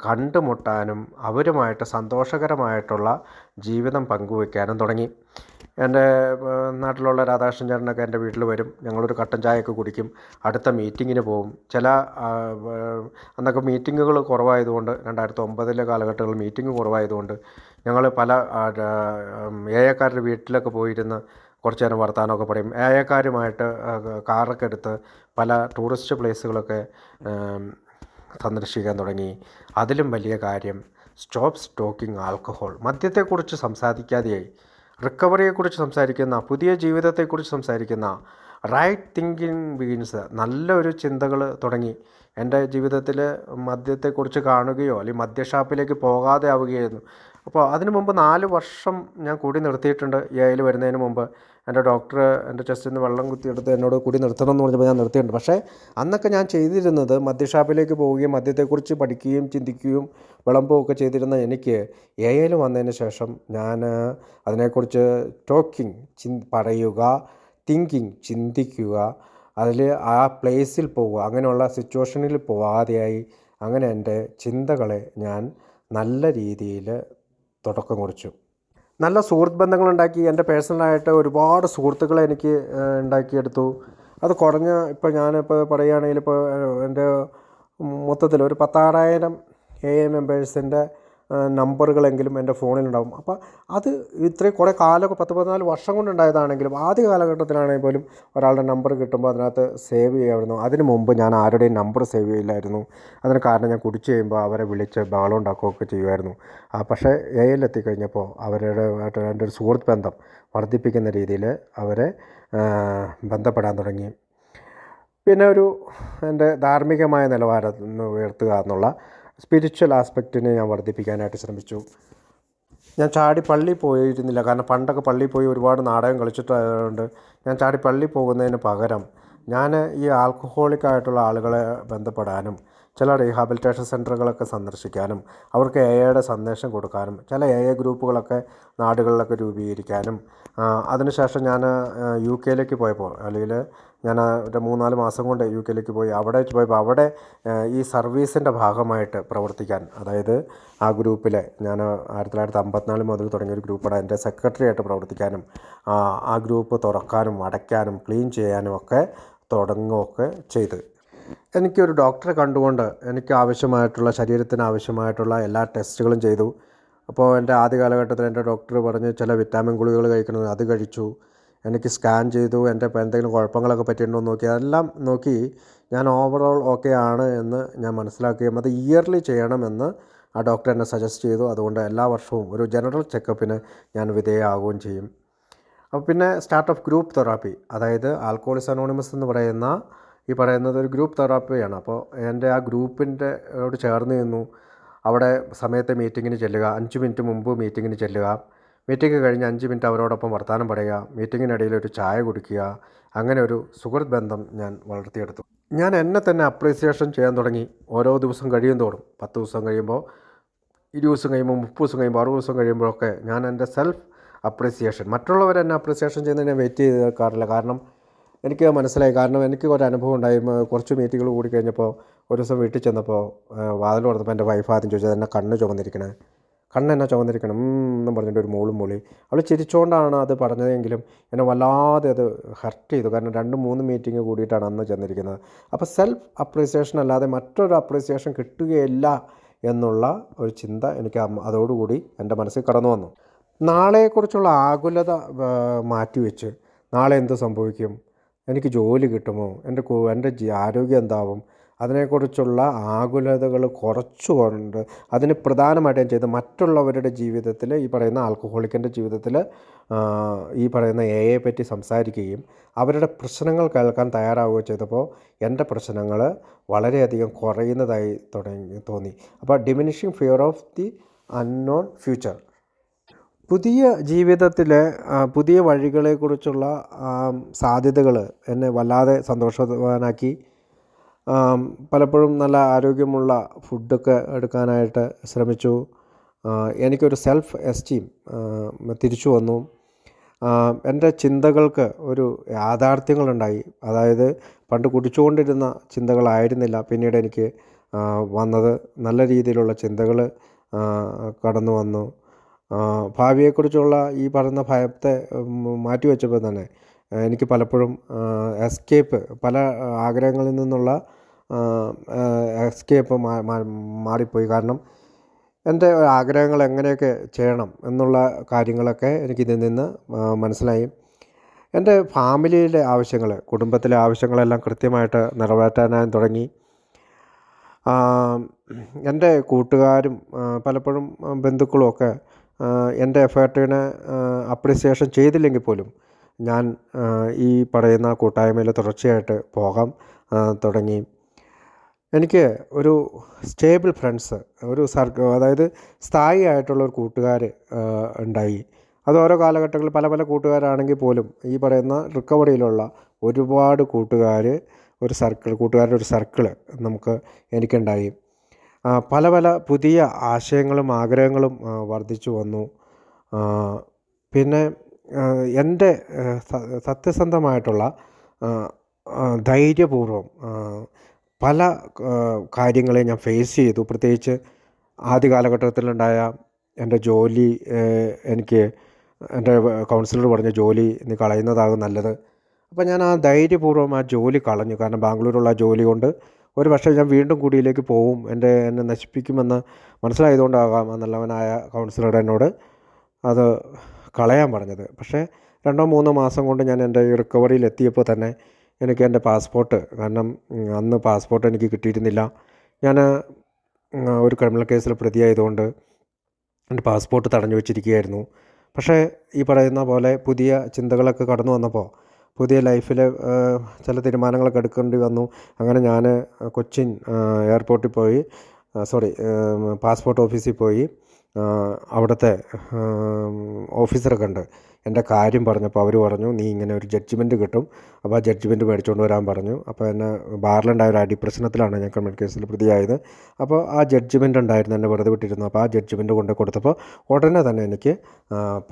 കണ്ടുമുട്ടാനും അവരുമായിട്ട് സന്തോഷകരമായിട്ടുള്ള ജീവിതം പങ്കുവയ്ക്കാനും തുടങ്ങി. എൻ്റെ നാട്ടിലുള്ള രാധാകൃഷ്ണൻ ചേട്ടനൊക്കെ എൻ്റെ വീട്ടിൽ വരും. ഞങ്ങളൊരു കട്ടൻ ചായയൊക്കെ കുടിക്കും, അടുത്ത മീറ്റിങ്ങിന് പോകും. അന്നൊക്കെ മീറ്റിങ്ങുകൾ കുറവായതുകൊണ്ട് 2009 കാലഘട്ടങ്ങളിൽ മീറ്റിംഗ് കുറവായതുകൊണ്ട് ഞങ്ങൾ പല ഏയക്കാരുടെ വീട്ടിലൊക്കെ പോയിരുന്ന് കുറച്ച് നേരം വർത്തമാനമൊക്കെ പറയും. ഏയക്കാരുമായിട്ട് കാറൊക്കെ എടുത്ത് പല ടൂറിസ്റ്റ് പ്ലേസുകളൊക്കെ സന്ദർശിക്കാൻ തുടങ്ങി. അതിലും വലിയ കാര്യം സ്റ്റോപ്പ് ടോക്കിംഗ് ആൽക്കഹോൾ, മദ്യത്തെക്കുറിച്ച് സംസാരിക്കാതെയായി റിക്കവറിയെക്കുറിച്ച് സംസാരിക്കുന്ന, പുതിയ ജീവിതത്തെക്കുറിച്ച് സംസാരിക്കുന്ന, റൈറ്റ് തിങ്കിങ് ബിഗിൻസ്, നല്ലൊരു ചിന്തകൾ തുടങ്ങി. എൻ്റെ ജീവിതത്തിൽ മദ്യത്തെക്കുറിച്ച് കാണുകയോ അല്ലെങ്കിൽ മദ്യഷാപ്പിലേക്ക് പോകാതെ ആവുകയായിരുന്നു. അപ്പോൾ അതിനു മുമ്പ് 4 വർഷം ഞാൻ കുടി നിർത്തിയിട്ടുണ്ട്. യിൽ വരുന്നതിന് മുമ്പ് എൻ്റെ ഡോക്ടർ എൻ്റെ ചെസ്റ്റിൽ നിന്ന് വെള്ളം കുത്തിയെടുത്ത് എന്നോട് കുടി നിർത്തണം എന്ന് പറഞ്ഞപ്പോൾ ഞാൻ നിർത്തിയിട്ടുണ്ട്. പക്ഷേ അന്നൊക്കെ ഞാൻ ചെയ്തിരുന്നത് മദ്യഷാപ്പിലേക്ക് പോവുകയും മദ്യത്തെക്കുറിച്ച് പഠിക്കുകയും ചിന്തിക്കുകയും വിളമ്പുകയൊക്കെ ചെയ്തിരുന്ന എനിക്ക് യിൽ വന്നതിന് ശേഷം ഞാൻ അതിനെക്കുറിച്ച് ടോക്കിംഗ് പറയുക, തിങ്കിങ് ചിന്തിക്കുക, അതിൽ ആ പ്ലേസിൽ പോവുക, അങ്ങനെയുള്ള സിറ്റുവേഷനിൽ പോവാതെയായി. അങ്ങനെ എൻ്റെ ചിന്തകളെ ഞാൻ നല്ല രീതിയിൽ തുടക്കം കുറിച്ചു. നല്ല സുഹൃത്ത് ബന്ധങ്ങളുണ്ടാക്കി. എൻ്റെ പേഴ്സണലായിട്ട് ഒരുപാട് സുഹൃത്തുക്കളെ എനിക്ക് ഉണ്ടാക്കിയെടുത്തു. അത് ഇപ്പോൾ ഞാനിപ്പോൾ പറയുകയാണെങ്കിൽ ഇപ്പോൾ എൻ്റെ മൊത്തത്തിൽ ഒരു 16,000 മെമ്പേഴ്സിൻ്റെ നമ്പറുകളെങ്കിലും എൻ്റെ ഫോണിലുണ്ടാവും. അപ്പോൾ അത് ഇത്രയും കുറേ കാലമൊക്കെ 10-14 വർഷം കൊണ്ടുണ്ടായതാണെങ്കിലും ആദ്യ കാലഘട്ടത്തിലാണെങ്കിൽ പോലും ഒരാളുടെ നമ്പർ കിട്ടുമ്പോൾ അതിനകത്ത് സേവ് ചെയ്യാമായിരുന്നു. അതിന് മുമ്പ് ഞാൻ ആരുടെയും നമ്പർ സേവ് ചെയ്യില്ലായിരുന്നു. അതിന് കാരണം ഞാൻ കുടിച്ച് കഴിയുമ്പോൾ അവരെ വിളിച്ച് ബഹളം ഉണ്ടാക്കുകയൊക്കെ ചെയ്യുമായിരുന്നു. പക്ഷേ എത്തിക്കഴിഞ്ഞപ്പോൾ അവരുടെ എൻ്റെ ഒരു സുഹൃത്ത് ബന്ധം വർദ്ധിപ്പിക്കുന്ന രീതിയിൽ അവരെ ബന്ധപ്പെടാൻ തുടങ്ങി. പിന്നെ എൻ്റെ ധാർമ്മികമായ നിലവാരം ഉയർത്തുക എന്നുള്ള സ്പിരിച്വൽ ആസ്പെക്റ്റിനെ ഞാൻ വർദ്ധിപ്പിക്കാനായിട്ട് ശ്രമിച്ചു. ഞാൻ ചാടി പള്ളി പോയിരുന്നില്ല. കാരണം പണ്ടൊക്കെ പള്ളിയിൽ പോയി ഒരുപാട് നാടകം കളിച്ചിട്ടായതുകൊണ്ട് ഞാൻ ചാടി പള്ളി പോകുന്നതിന് പകരം ഞാൻ ഈ ആൽക്കഹോളിക്കായിട്ടുള്ള ആളുകളെ ബന്ധപ്പെടാനും ചില റീഹാബിലിറ്റേഷൻ സെൻ്ററുകളൊക്കെ സന്ദർശിക്കാനും അവർക്ക് എയുടെ സന്ദേശം കൊടുക്കാനും ചില ഗ്രൂപ്പുകളൊക്കെ നാടുകളിലൊക്കെ രൂപീകരിക്കാനും അതിനുശേഷം ഞാൻ UK പോയപ്പോൾ, അല്ലെങ്കിൽ ഞാൻ ഒരു 3-4 മാസം കൊണ്ട് UK പോയി. അവിടെ പോയപ്പോൾ അവിടെ ഈ സർവീസിൻ്റെ ഭാഗമായിട്ട് പ്രവർത്തിക്കാൻ, അതായത് ആ ഗ്രൂപ്പിൽ ഞാൻ 1954 മുതൽ തുടങ്ങിയൊരു ഗ്രൂപ്പാണ്. എൻ്റെ സെക്രട്ടറി ആയിട്ട് പ്രവർത്തിക്കാനും ആ ഗ്രൂപ്പ് തുറക്കാനും അടയ്ക്കാനും ക്ലീൻ ചെയ്യാനും ഒക്കെ തുടങ്ങുകയൊക്കെ ചെയ്ത് എനിക്കൊരു ഡോക്ടറെ കണ്ടുകൊണ്ട് എനിക്ക് ആവശ്യമായിട്ടുള്ള ശരീരത്തിന് ആവശ്യമായിട്ടുള്ള എല്ലാ ടെസ്റ്റുകളും ചെയ്തു. അപ്പോൾ എൻ്റെ ആദ്യ കാലഘട്ടത്തിൽ എൻ്റെ ഡോക്ടർ പറഞ്ഞ് ചില വിറ്റാമിൻ ഗുളികകൾ കഴിക്കണമെന്ന്, അത് കഴിച്ചു. എനിക്ക് സ്കാൻ ചെയ്തു, എൻ്റെ എന്തെങ്കിലും കുഴപ്പങ്ങളൊക്കെ പറ്റിയിട്ടുണ്ടോ എന്ന് നോക്കി. അതെല്ലാം നോക്കി ഞാൻ ഓവറോൾ ഓക്കെ ആണ് എന്ന് ഞാൻ മനസ്സിലാക്കുകയും അത് ഇയർലി ചെയ്യണമെന്ന് ആ ഡോക്ടർ എന്നെ സജസ്റ്റ് ചെയ്തു. അതുകൊണ്ട് എല്ലാ വർഷവും ഒരു ജനറൽ ചെക്കപ്പിന് ഞാൻ വിധേയമാവുകയും ചെയ്യും. അപ്പോൾ പിന്നെ സ്റ്റാർട്ട് ഓഫ് ഗ്രൂപ്പ് തെറാപ്പി, അതായത് ആൽക്കഹോളിസം അനോണിമസ് എന്ന് പറയുന്നത് ഒരു ഗ്രൂപ്പ് തെറാപ്പിയാണ്. അപ്പോൾ എൻ്റെ ആ ഗ്രൂപ്പിൻ്റെയോട് ചേർന്ന് നിന്നു. അവിടെ സമയത്തെ മീറ്റിങ്ങിന് ചെല്ലുക, 5 മിനിറ്റ് മുമ്പ് മീറ്റിങ്ങിന് ചെല്ലുക, മീറ്റിംഗ് കഴിഞ്ഞ് 5 മിനിറ്റ് അവരോടൊപ്പം വർത്തമാനം പറയുക, മീറ്റിങ്ങിനിടയിൽ ഒരു ചായ കുടിക്കുക. അങ്ങനെ ഒരു സുഹൃത്ത് ബന്ധം ഞാൻ വളർത്തിയെടുത്തു. ഞാൻ എന്നെ തന്നെ അപ്രീസിയേഷൻ ചെയ്യാൻ തുടങ്ങി. ഓരോ ദിവസം കഴിയും തോറും 10 ദിവസം കഴിയുമ്പോൾ, 20 ദിവസം കഴിയുമ്പോൾ, 30 ദിവസം കഴിയുമ്പോൾ, 60 ദിവസം കഴിയുമ്പോഴൊക്കെ ഞാൻ എൻ്റെ സെൽഫ് അപ്രീസിയേഷൻ, മറ്റുള്ളവർ എന്നെ അപ്രീസിയേഷൻ ചെയ്യുന്നതിനെ വെയിറ്റ് ചെയ്ത് നിൽക്കാറില്ല. കാരണം എനിക്ക് മനസ്സിലായി. കാരണം എനിക്ക് ഒരു അനുഭവം ഉണ്ടായി. കുറച്ച് മീറ്റിങ്ങുകൾ കൂടി കഴിഞ്ഞപ്പോൾ ഒരു ദിവസം വീട്ടിൽ ചെന്നപ്പോൾ വാതിൽ തുറന്നപ്പോൾ എൻ്റെ വൈഫ് ആദ്യം ചോദിച്ചത്, എന്നെ കണ്ണ് എന്നാ ചുവന്നിരിക്കണം എന്നും പറഞ്ഞിട്ട് ഒരു മൂളി. അവൾ ചിരിച്ചുകൊണ്ടാണ് അത് പറഞ്ഞതെങ്കിലും എന്നെ വല്ലാതെ അത് ഹർട്ട് ചെയ്തു. കാരണം 2-3 മീറ്റിംഗ് കൂടിയിട്ടാണ് അന്ന് ചെന്നിരിക്കുന്നത്. അപ്പോൾ സെൽഫ് അപ്രീസിയേഷൻ അല്ലാതെ മറ്റൊരു അപ്രീസിയേഷൻ കിട്ടുകയില്ല എന്നുള്ള ഒരു ചിന്ത എനിക്ക് അതോടുകൂടി എൻ്റെ മനസ്സിൽ കടന്നു വന്നു. നാളെക്കുറിച്ചുള്ള ആകുലത മാറ്റിവെച്ച് നാളെ എന്ത് സംഭവിക്കും, എനിക്ക് ജോലി കിട്ടുമോ, എൻ്റെ ആരോഗ്യം എന്താവും, അതിനെക്കുറിച്ചുള്ള ആകുലതകൾ കുറച്ചുകൊണ്ട് അതിന് പ്രധാനമായിട്ട് ഞാൻ ചെയ്തത് മറ്റുള്ളവരുടെ ജീവിതത്തിൽ ഈ പറയുന്ന ആൽക്കഹോളിക്കിൻ്റെ ജീവിതത്തിൽ ഈ പറയുന്ന എയെ പറ്റി സംസാരിക്കുകയും അവരുടെ പ്രശ്നങ്ങൾ കേൾക്കാൻ തയ്യാറാവുകയും ചെയ്തപ്പോൾ എൻ്റെ പ്രശ്നങ്ങൾ വളരെയധികം കുറയുന്നതായി തോന്നി. അപ്പോൾ diminishing fear of the unknown future. പുതിയ ജീവിതത്തിലെ പുതിയ വഴികളെക്കുറിച്ചുള്ള സാധ്യതകൾ എന്നെ വല്ലാതെ സന്തോഷവാനാക്കി. പലപ്പോഴും നല്ല ആരോഗ്യമുള്ള ഫുഡൊക്കെ എടുക്കാനായിട്ട് ശ്രമിച്ചു. എനിക്കൊരു സെൽഫ് എസ്റ്റീം തിരിച്ചു വന്നു. എൻ്റെ ചിന്തകൾക്ക് ഒരു യാഥാർത്ഥ്യങ്ങളുണ്ടായി. അതായത് പണ്ട് കുടിച്ചുകൊണ്ടിരുന്ന ചിന്തകളായിരുന്നില്ല പിന്നീട് എനിക്ക് വന്നത്. നല്ല രീതിയിലുള്ള ചിന്തകൾ കടന്നു വന്നു. ഭാവിയെക്കുറിച്ചുള്ള ഈ പറയുന്ന ഭയത്തെ മാറ്റിവെച്ചപ്പോൾ തന്നെ എനിക്ക് പലപ്പോഴും എസ്കേപ്പ്, പല ആഗ്രഹങ്ങളിൽ നിന്നുള്ള എസ്കേപ്പ് മാറിപ്പോയി. കാരണം എൻ്റെ ആഗ്രഹങ്ങൾ എങ്ങനെയൊക്കെ ചെയ്യണം എന്നുള്ള കാര്യങ്ങളൊക്കെ എനിക്കിതിൽ നിന്ന് മനസ്സിലായി. എൻ്റെ ഫാമിലിയിലെ ആവശ്യങ്ങൾ, കുടുംബത്തിലെ ആവശ്യങ്ങളെല്ലാം കൃത്യമായിട്ട് നിറവേറ്റാനായി തുടങ്ങി. എൻ്റെ കൂട്ടുകാരും പലപ്പോഴും ബന്ധുക്കളുമൊക്കെ എൻ്റെ എഫേർട്ടിന് അപ്രിസിയേഷൻ ചെയ്തില്ലെങ്കിൽ പോലും ഞാൻ ഈ പറയുന്ന കൂട്ടായ്മയിൽ തുടർച്ചയായിട്ട് പോകാൻ തുടങ്ങി. എനിക്ക് ഒരു സ്റ്റേബിൾ ഫ്രണ്ട്സ്, ഒരു അതായത് സ്ഥായിയായിട്ടുള്ള ഒരു കൂട്ടുകാർ ഉണ്ടായി. അത് ഓരോ കാലഘട്ടങ്ങളിൽ പല പല കൂട്ടുകാരാണെങ്കിൽ പോലും ഈ പറയുന്ന റിക്കവറിയിലുള്ള ഒരുപാട് കൂട്ടുകാരുടെ ഒരു സർക്കിള് എനിക്കുണ്ടായി. പല പല പുതിയ ആശയങ്ങളും ആഗ്രഹങ്ങളും വർദ്ധിച്ചു വന്നു. പിന്നെ എൻ്റെ സത്യസന്ധമായിട്ടുള്ള ധൈര്യപൂർവ്വം പല കാര്യങ്ങളെ ഞാൻ ഫേസ് ചെയ്തു. പ്രത്യേകിച്ച് ആദ്യ കാലഘട്ടത്തിലുണ്ടായ എൻ്റെ ജോലി, എനിക്ക് എൻ്റെ കൗൺസിലർ പറഞ്ഞ ജോലി നീ കളയുന്നതാകും നല്ലത്. അപ്പോൾ ഞാൻ ആ ധൈര്യപൂർവ്വം ആ ജോലി കളഞ്ഞു. കാരണം ബാംഗ്ലൂരുള്ള ജോലി കൊണ്ട് ഒരു പക്ഷേ ഞാൻ വീണ്ടും കുടിയിലേക്ക് പോവും, എന്നെ നശിപ്പിക്കുമെന്ന് മനസ്സിലായതുകൊണ്ടാകാം ആ നല്ലവനായ കൗൺസിലർ എന്നോട് അത് കളയാൻ പറഞ്ഞത്. പക്ഷേ 2-3 മാസം കൊണ്ട് ഞാൻ എൻ്റെ ഈ റിക്കവറിയിൽ എത്തിയപ്പോൾ തന്നെ എനിക്ക് എൻ്റെ പാസ്പോർട്ട്, കാരണം അന്ന് പാസ്പോർട്ട് എനിക്ക് കിട്ടിയിരുന്നില്ല. ഞാൻ ഒരു ക്രിമിനൽ കേസിൽ പ്രതിയായതുകൊണ്ട് എൻ്റെ പാസ്പോർട്ട് തടഞ്ഞു വെച്ചിരിക്കുകയായിരുന്നു. പക്ഷേ ഈ പറയുന്ന പോലെ പുതിയ ചിന്തകളൊക്കെ കടന്നു വന്നപ്പോൾ പുതിയ ലൈഫിൽ ചില തീരുമാനങ്ങളൊക്കെ എടുക്കേണ്ടി വന്നു. അങ്ങനെ ഞാൻ കൊച്ചിൻ എയർപോർട്ടിൽ പോയി, പാസ്പോർട്ട് ഓഫീസിൽ പോയി. അവിടുത്തെ ഓഫീസറെ കണ്ട് എൻ്റെ കാര്യം പറഞ്ഞപ്പോൾ അവർ പറഞ്ഞു, നീ ഇങ്ങനെ ഒരു ജഡ്ജ്മെൻറ്റ് കിട്ടും, അപ്പോൾ ആ ജഡ്ജ്മെൻറ്റ് മേടിച്ചുകൊണ്ട് വരാൻ പറഞ്ഞു. അപ്പോൾ എന്നെ ബാറിലുണ്ടായ ഒരു അടിപ്രശ്നത്തിലാണ് ഞാൻ ക്രിമിനൽ കേസിൽ പ്രതിയായത്. അപ്പോൾ ആ ജഡ്ജ്മെൻറ്റ് ഉണ്ടായിരുന്നു, എന്നെ വെറുതെ വിട്ടിരുന്നു. അപ്പോൾ ആ ജഡ്ജ്മെൻറ്റ് കൊണ്ട് കൊടുത്തപ്പോൾ ഉടനെ തന്നെ എനിക്ക്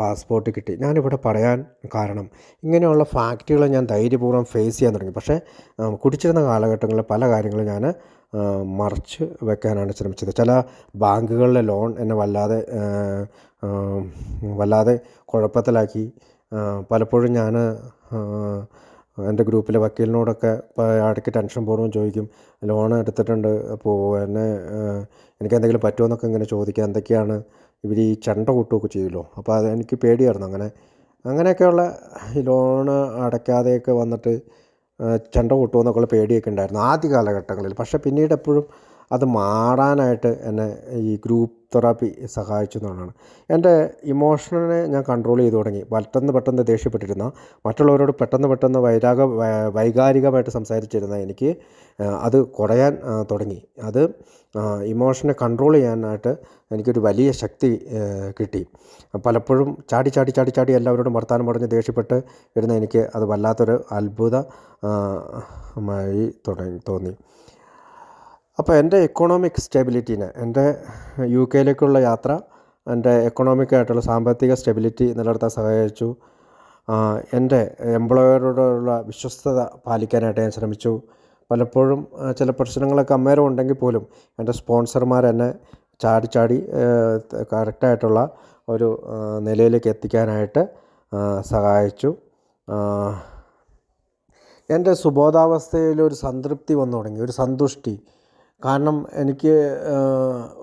പാസ്പോർട്ട് കിട്ടി. ഞാനിവിടെ പറയാൻ കാരണം ഇങ്ങനെയുള്ള ഫാക്റ്റുകൾ ഞാൻ ധൈര്യപൂർവ്വം ഫേസ് ചെയ്യാൻ തുടങ്ങി. പക്ഷേ കുടിച്ചിരുന്ന കാലഘട്ടങ്ങളിൽ പല കാര്യങ്ങളും ഞാൻ മറച്ച് വെക്കാനാണ് ശ്രമിച്ചത്. ചില ബാങ്കുകളിലെ ലോൺ എന്നെ വല്ലാതെ കുഴപ്പത്തിലാക്കി. പലപ്പോഴും ഞാൻ എൻ്റെ ഗ്രൂപ്പിലെ വക്കീലിനോടൊക്കെ ഇടയ്ക്ക് ടെൻഷൻ പൂർവ്വം ചോദിക്കും, ലോൺ എടുത്തിട്ടുണ്ട്, അപ്പോൾ എനിക്കെന്തെങ്കിലും പറ്റുമോ ഇങ്ങനെ ചോദിക്കുക. എന്തൊക്കെയാണ് ഇവർ ഈ ചെണ്ട കൂട്ടുകയൊക്കെ ചെയ്യുമല്ലോ, അപ്പോൾ അത് എനിക്ക് പേടിയായിരുന്നു. അങ്ങനെയൊക്കെയുള്ള ഈ ലോണ് അടയ്ക്കാതെയൊക്കെ വന്നിട്ട് ചെണ്ട കൂട്ടുമെന്നൊക്കെയുള്ള പേടിയൊക്കെ ഉണ്ടായിരുന്നു ആദ്യ കാലഘട്ടങ്ങളിൽ. പക്ഷേ പിന്നീട് എപ്പോഴും അത് മാറാനായിട്ട് എന്നെ ഈ ഗ്രൂപ്പ് തെറാപ്പി സഹായിച്ചു എന്നുള്ളതാണ്. എൻ്റെ ഇമോഷനെ ഞാൻ കൺട്രോൾ ചെയ്തു തുടങ്ങി. പെട്ടെന്ന് ദേഷ്യപ്പെട്ടിരുന്ന, മറ്റുള്ളവരോട് പെട്ടെന്ന് വൈകാരികമായിട്ട് സംസാരിച്ചിരുന്ന എനിക്ക് അത് കുറയാൻ തുടങ്ങി. അത് ഇമോഷനെ കൺട്രോൾ ചെയ്യാനായിട്ട് എനിക്കൊരു വലിയ ശക്തി കിട്ടി. പലപ്പോഴും ചാടി എല്ലാവരോടും വർത്താനം പറഞ്ഞ് ദേഷ്യപ്പെട്ട് ഇരുന്ന എനിക്ക് അത് വല്ലാത്തൊരു അത്ഭുതമായി തോന്നി. അപ്പോൾ എൻ്റെ എക്കണോമിക് സ്റ്റെബിലിറ്റീനെ, എൻ്റെ UK യിലേക്കുള്ള യാത്ര എൻ്റെ എക്കണോമിക്കായിട്ടുള്ള സാമ്പത്തിക സ്റ്റെബിലിറ്റി നിലനിർത്താൻ സഹായിച്ചു. എൻ്റെ എംപ്ലോയറോടുള്ള വിശ്വസ്തത പാലിക്കാനായിട്ട് ഞാൻ ശ്രമിച്ചു. പലപ്പോഴും ചില പ്രശ്നങ്ങളൊക്കെ അന്നേരം ഉണ്ടെങ്കിൽ പോലും എൻ്റെ സ്പോൺസർമാർ എന്നെ ചാടി കറക്റ്റായിട്ടുള്ള ഒരു നിലയിലേക്ക് എത്തിക്കാനായിട്ട് സഹായിച്ചു. എൻ്റെ സുബോധാവസ്ഥയിലൊരു സംതൃപ്തി വന്നു തുടങ്ങി, ഒരു സന്തുഷ്ടി. കാരണം എനിക്ക്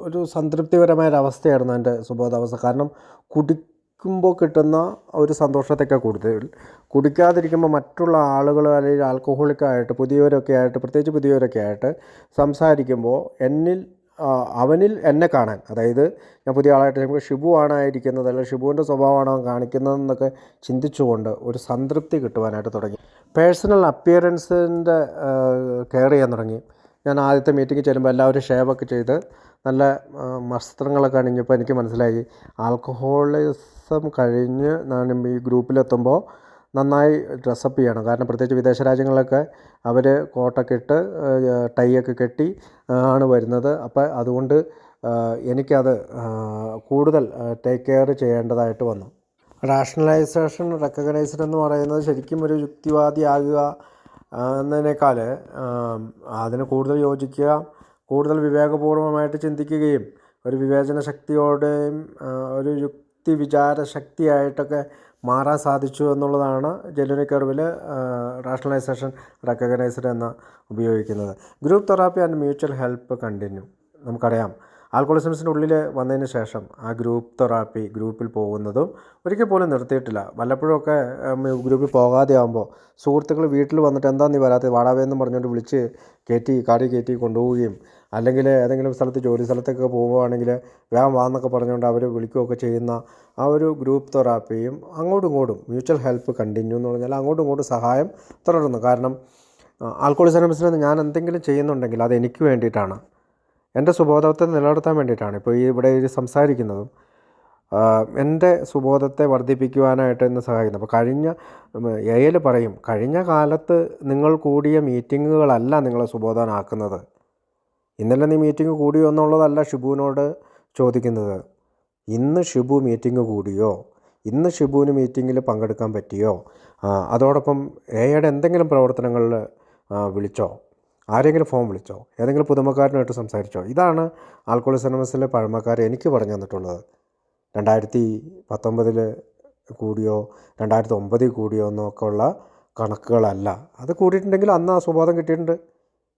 ഒരു സംതൃപ്തിപരമായൊരവസ്ഥയായിരുന്നു എൻ്റെ സുബോധാവസ്ഥ. കാരണം കുടിക്കുമ്പോൾ കിട്ടുന്ന ഒരു സന്തോഷത്തേക്കാൾ കൂടുതൽ കുടിക്കാതിരിക്കുമ്പോൾ മറ്റുള്ള ആളുകൾ അല്ലെങ്കിൽ ആൽക്കഹോളിക്കായിട്ട് പുതിയവരൊക്കെ ആയിട്ട്, പ്രത്യേകിച്ച് പുതിയവരൊക്കെ ആയിട്ട് സംസാരിക്കുമ്പോൾ അവനിൽ എന്നെ കാണാൻ, അതായത് ഞാൻ പുതിയ ആളായിട്ട് ചിലപ്പോൾ ഷിബു ആണായിരിക്കുന്നത് അല്ലെങ്കിൽ ഷിബുവിൻ്റെ സ്വഭാവമാണ് അവൻ കാണിക്കുന്നതെന്നൊക്കെ ചിന്തിച്ചുകൊണ്ട് ഒരു സംതൃപ്തി കിട്ടുവാനായിട്ട് തുടങ്ങി. പേഴ്സണൽ അപ്പിയറൻസിൻ്റെ കെയർ ചെയ്യാൻ തുടങ്ങി. ഞാൻ ആദ്യത്തെ മീറ്റിംഗ് ചെല്ലുമ്പോൾ എല്ലാവരും ഷേവൊക്കെ ചെയ്ത് നല്ല വസ്ത്രങ്ങളൊക്കെ അണിഞ്ഞപ്പോൾ എനിക്ക് മനസ്സിലായി ആൽക്കഹോളിസം കഴിഞ്ഞ് ഞാൻ ഈ ഗ്രൂപ്പിലെത്തുമ്പോൾ നന്നായി ഡ്രസ്സപ്പ് ചെയ്യണം. കാരണം പ്രത്യേകിച്ച് വിദേശ രാജ്യങ്ങളിലൊക്കെ അവർ കോട്ടൊക്കെ ഇട്ട് ടൈയൊക്കെ കെട്ടി ആണ് വരുന്നത്. അപ്പോൾ അതുകൊണ്ട് എനിക്കത് കൂടുതൽ ടേക്ക് കെയർ ചെയ്യേണ്ടതായിട്ട് വന്നു. റാഷണലൈസേഷൻ റെക്കഗ്നൈസ്ഡ് എന്ന് പറയുന്നത് ശരിക്കും ഒരു യുക്തിവാദിയാകുക എന്നതിനേക്കാൾ അതിന് കൂടുതൽ യോജിക്കുക, കൂടുതൽ വിവേകപൂർവമായിട്ട് ചിന്തിക്കുകയും ഒരു വിവേചന ശക്തിയോടെയും ഒരു യുക്തി വിചാര ശക്തിയായിട്ടൊക്കെ മാറാൻ സാധിച്ചു എന്നുള്ളതാണ് ജെല്ലിനിക് കർവിൽ റാഷണലൈസേഷൻ റെക്കഗ്നൈസ്ഡ് എന്ന ഉപയോഗിക്കുന്നത്. Group therapy and mutual help continue. നമുക്കറിയാം ആൽക്കഹോളിസംസിൻ്റെ ഉള്ളിൽ വന്നതിന് ശേഷം ആ ഗ്രൂപ്പ് തെറാപ്പി ഗ്രൂപ്പിൽ പോകുന്നതും ഒരിക്കൽ പോലും നിർത്തിയിട്ടില്ല. വല്ലപ്പോഴൊക്കെ ഗ്രൂപ്പിൽ പോകാതെ ആകുമ്പോൾ സുഹൃത്തുക്കൾ വീട്ടിൽ വന്നിട്ട് എന്താ നീ വരാത്തത് വാടാവേന്നും പറഞ്ഞുകൊണ്ട് വിളിച്ച് കാറി കയറ്റി കൊണ്ടുപോവുകയും, അല്ലെങ്കിൽ ഏതെങ്കിലും സ്ഥലത്ത് ജോലി സ്ഥലത്തൊക്കെ പോവുകയാണെങ്കിൽ വേഗം വാന്നൊക്കെ പറഞ്ഞുകൊണ്ട് അവർ വിളിക്കുകയൊക്കെ ചെയ്യുന്ന ആ ഒരു ഗ്രൂപ്പ് തെറാപ്പിയും അങ്ങോട്ടും ഇങ്ങോട്ടും മ്യൂച്വൽ ഹെൽപ്പ് കണ്ടിന്യൂ എന്ന് പറഞ്ഞാൽ അങ്ങോട്ടും ഇങ്ങോട്ടും സഹായം തുടരുന്നു. കാരണം ആൽക്കഹോളിസംസിൽ ഞാൻ എന്തെങ്കിലും ചെയ്യുന്നുണ്ടെങ്കിൽ അത് എനിക്ക് വേണ്ടിയിട്ടാണ്, എൻ്റെ സുബോധത്തെ നിലനിർത്താൻ വേണ്ടിയിട്ടാണ്. ഇപ്പോൾ ഇവിടെ സംസാരിക്കുന്നതും എൻ്റെ സുബോധത്തെ വർദ്ധിപ്പിക്കുവാനായിട്ട് ഇന്ന് സഹായിക്കുന്നത്. അപ്പോൾ എയിൽ പറയും, കഴിഞ്ഞ കാലത്ത് നിങ്ങൾ കൂടിയ മീറ്റിങ്ങുകളല്ല നിങ്ങളെ സുബോധനാക്കുന്നത്. ഇന്നലെ നീ മീറ്റിംഗ് കൂടിയോ എന്നുള്ളതല്ല ഷിബുവിനോട് ചോദിക്കുന്നത്. ഇന്ന് ഷിബു മീറ്റിംഗ് കൂടിയോ, ഇന്ന് ഷിബുവിന് മീറ്റിങ്ങിൽ പങ്കെടുക്കാൻ പറ്റിയോ, അതോടൊപ്പം എയുടെ എന്തെങ്കിലും പ്രവർത്തനങ്ങളിൽ വിളിച്ചോ, ആരെങ്കിലും ഫോൺ വിളിച്ചോ, ഏതെങ്കിലും പുതുമക്കാരനായിട്ട് സംസാരിച്ചോ. ഇതാണ് ആൽക്കഹോളിസംസിലെ പഴമക്കാർ എനിക്ക് പറഞ്ഞു തന്നിട്ടുള്ളത്. 2019 കൂടിയോ 2009 കൂടിയോ എന്നൊക്കെ ഉള്ള കണക്കുകളല്ല. അത് കൂടിയിട്ടുണ്ടെങ്കിൽ അന്ന് ആ സുബോധം കിട്ടിയിട്ടുണ്ട്.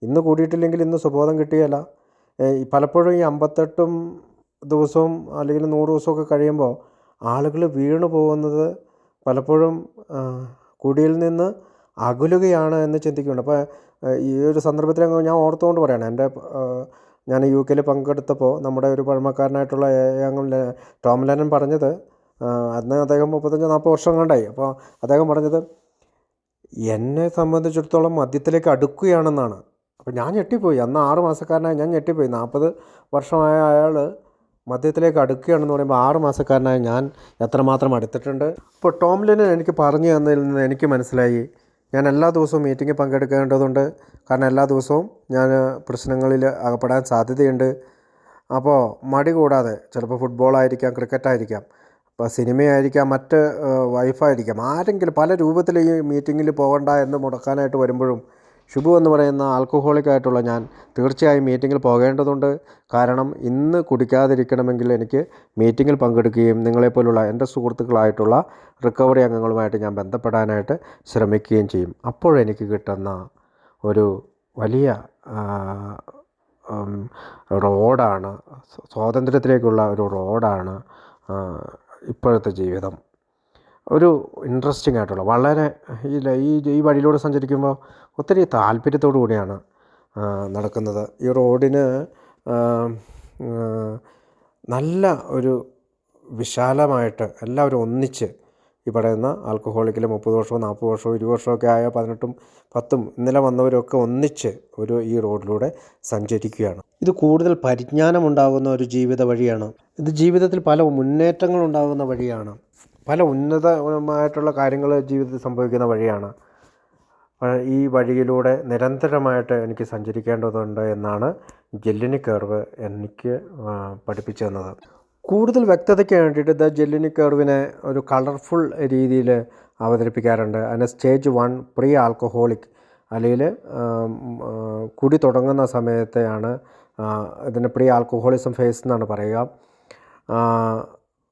ഇന്ന് കൂടിയിട്ടില്ലെങ്കിൽ ഇന്ന് സുബോധം കിട്ടിയല്ല. പലപ്പോഴും ഈ 58 ദിവസവും അല്ലെങ്കിൽ 100 ദിവസമൊക്കെ കഴിയുമ്പോൾ ആളുകൾ വീണു പോകുന്നത് പലപ്പോഴും കുടിയിൽ നിന്ന് അകലുകയാണ് എന്ന് ചിന്തിക്കുന്നുണ്ട്. അപ്പോൾ ഈ ഒരു സന്ദർഭത്തിൽ ഞാൻ ഓർത്തുകൊണ്ട് പറയുകയാണ്, ഞാൻ UK പങ്കെടുത്തപ്പോൾ നമ്മുടെ ഒരു പഴമക്കാരനായിട്ടുള്ള ടോം ലെനൻ പറഞ്ഞത്, അന്ന് അദ്ദേഹം 35-40 വർഷം കണ്ടായി. അപ്പോൾ അദ്ദേഹം പറഞ്ഞത് എന്നെ സംബന്ധിച്ചിടത്തോളം മദ്യത്തിലേക്ക് അടുക്കുകയാണെന്നാണ്. അപ്പോൾ ഞാൻ ഞെട്ടിപ്പോയി. അന്ന് 6 മാസക്കാരനായി ഞാൻ ഞെട്ടിപ്പോയി. 40 വർഷമായ അയാൾ മദ്യത്തിലേക്ക് അടുക്കുകയാണെന്ന് പറയുമ്പോൾ 6 മാസക്കാരനായ ഞാൻ എത്രമാത്രം അടുത്തിട്ടുണ്ട്. ഇപ്പോൾ ടോം ലെനൻ എനിക്ക് പറഞ്ഞു തന്നതിൽ നിന്ന് എനിക്ക് മനസ്സിലായി, ഞാൻ എല്ലാ ദിവസവും മീറ്റിങ്ങിൽ പങ്കെടുക്കേണ്ടതുണ്ട്. കാരണം എല്ലാ ദിവസവും ഞാൻ പ്രശ്നങ്ങളിൽ അകപ്പെടാൻ സാധ്യതയുണ്ട്. അപ്പോൾ മടി കൂടാതെ, ചിലപ്പോൾ ഫുട്ബോളായിരിക്കാം, ക്രിക്കറ്റായിരിക്കാം, ഇപ്പോൾ സിനിമയായിരിക്കാം, മറ്റ് വൈഫായിരിക്കാം, ആരെങ്കിലും പല രൂപത്തിൽ ഈ മീറ്റിങ്ങിൽ പോകണ്ട എന്ന് മുടക്കാനായിട്ട് വരുമ്പോഴും ഷിബു എന്ന് പറയുന്ന ആൽക്കഹോളിക്കായിട്ടുള്ള ഞാൻ തീർച്ചയായും മീറ്റിങ്ങിൽ പോകേണ്ടതുണ്ട്. കാരണം ഇന്ന് കുടിക്കാതിരിക്കണമെങ്കിൽ എനിക്ക് മീറ്റിങ്ങിൽ പങ്കെടുക്കുകയും നിങ്ങളെപ്പോലുള്ള എൻ്റെ സുഹൃത്തുക്കളായിട്ടുള്ള റിക്കവറി അംഗങ്ങളുമായിട്ട് ഞാൻ ബന്ധപ്പെടാനായിട്ട് ശ്രമിക്കുകയും ചെയ്യും. അപ്പോഴെനിക്ക് കിട്ടുന്ന ഒരു വലിയ റോഡാണ്, സ്വാതന്ത്ര്യത്തിലേക്കുള്ള ഒരു റോഡാണ് ഇപ്പോഴത്തെ ജീവിതം. ഒരു ഇൻട്രസ്റ്റിംഗ് ആയിട്ടുള്ള, വളരെ ഈ വഴിയിലൂടെ സഞ്ചരിക്കുമ്പോൾ ഒത്തിരി താല്പര്യത്തോടു കൂടിയാണ് നടക്കുന്നത്. ഈ റോഡിന് നല്ല ഒരു വിശാലമായിട്ട് എല്ലാവരും ഒന്നിച്ച്, ഈ പറയുന്ന ആൽക്കഹോളിക്കിൽ 30 വർഷമോ 40 വർഷമോ 20 വർഷമൊക്കെ ആയ 18ഉം 10ഉം ഇന്നലെ വന്നവരൊക്കെ ഒന്നിച്ച് ഈ റോഡിലൂടെ സഞ്ചരിക്കുകയാണ്. ഇത് കൂടുതൽ പരിജ്ഞാനമുണ്ടാകുന്ന ഒരു ജീവിത വഴിയാണ്. ഇത് ജീവിതത്തിൽ പല മുന്നേറ്റങ്ങളുണ്ടാകുന്ന വഴിയാണ്. പല ഉന്നതമായിട്ടുള്ള കാര്യങ്ങൾ ജീവിതത്തിൽ സംഭവിക്കുന്ന വഴിയാണ്. ഈ വഴിയിലൂടെ നിരന്തരമായിട്ട് എനിക്ക് സഞ്ചരിക്കേണ്ടതുണ്ട് എന്നാണ് ജെല്ലിനിക് കർവ് എനിക്ക് പഠിപ്പിച്ചു തന്നത്. കൂടുതൽ വ്യക്തതയ്ക്ക് വേണ്ടിയിട്ട് ജെല്ലിനിക് കർവിനെ ഒരു കളർഫുൾ രീതിയിൽ അവതരിപ്പിക്കാറുണ്ട്. അതിന് സ്റ്റേജ് 1 പ്രീ ആൽക്കഹോളിക്, അല്ലെങ്കിൽ കുടി തുടങ്ങുന്ന സമയത്തെയാണ് ഇതിന് പ്രീ ആൽക്കഹോളിസം ഫേസ് എന്നാണ് പറയുക.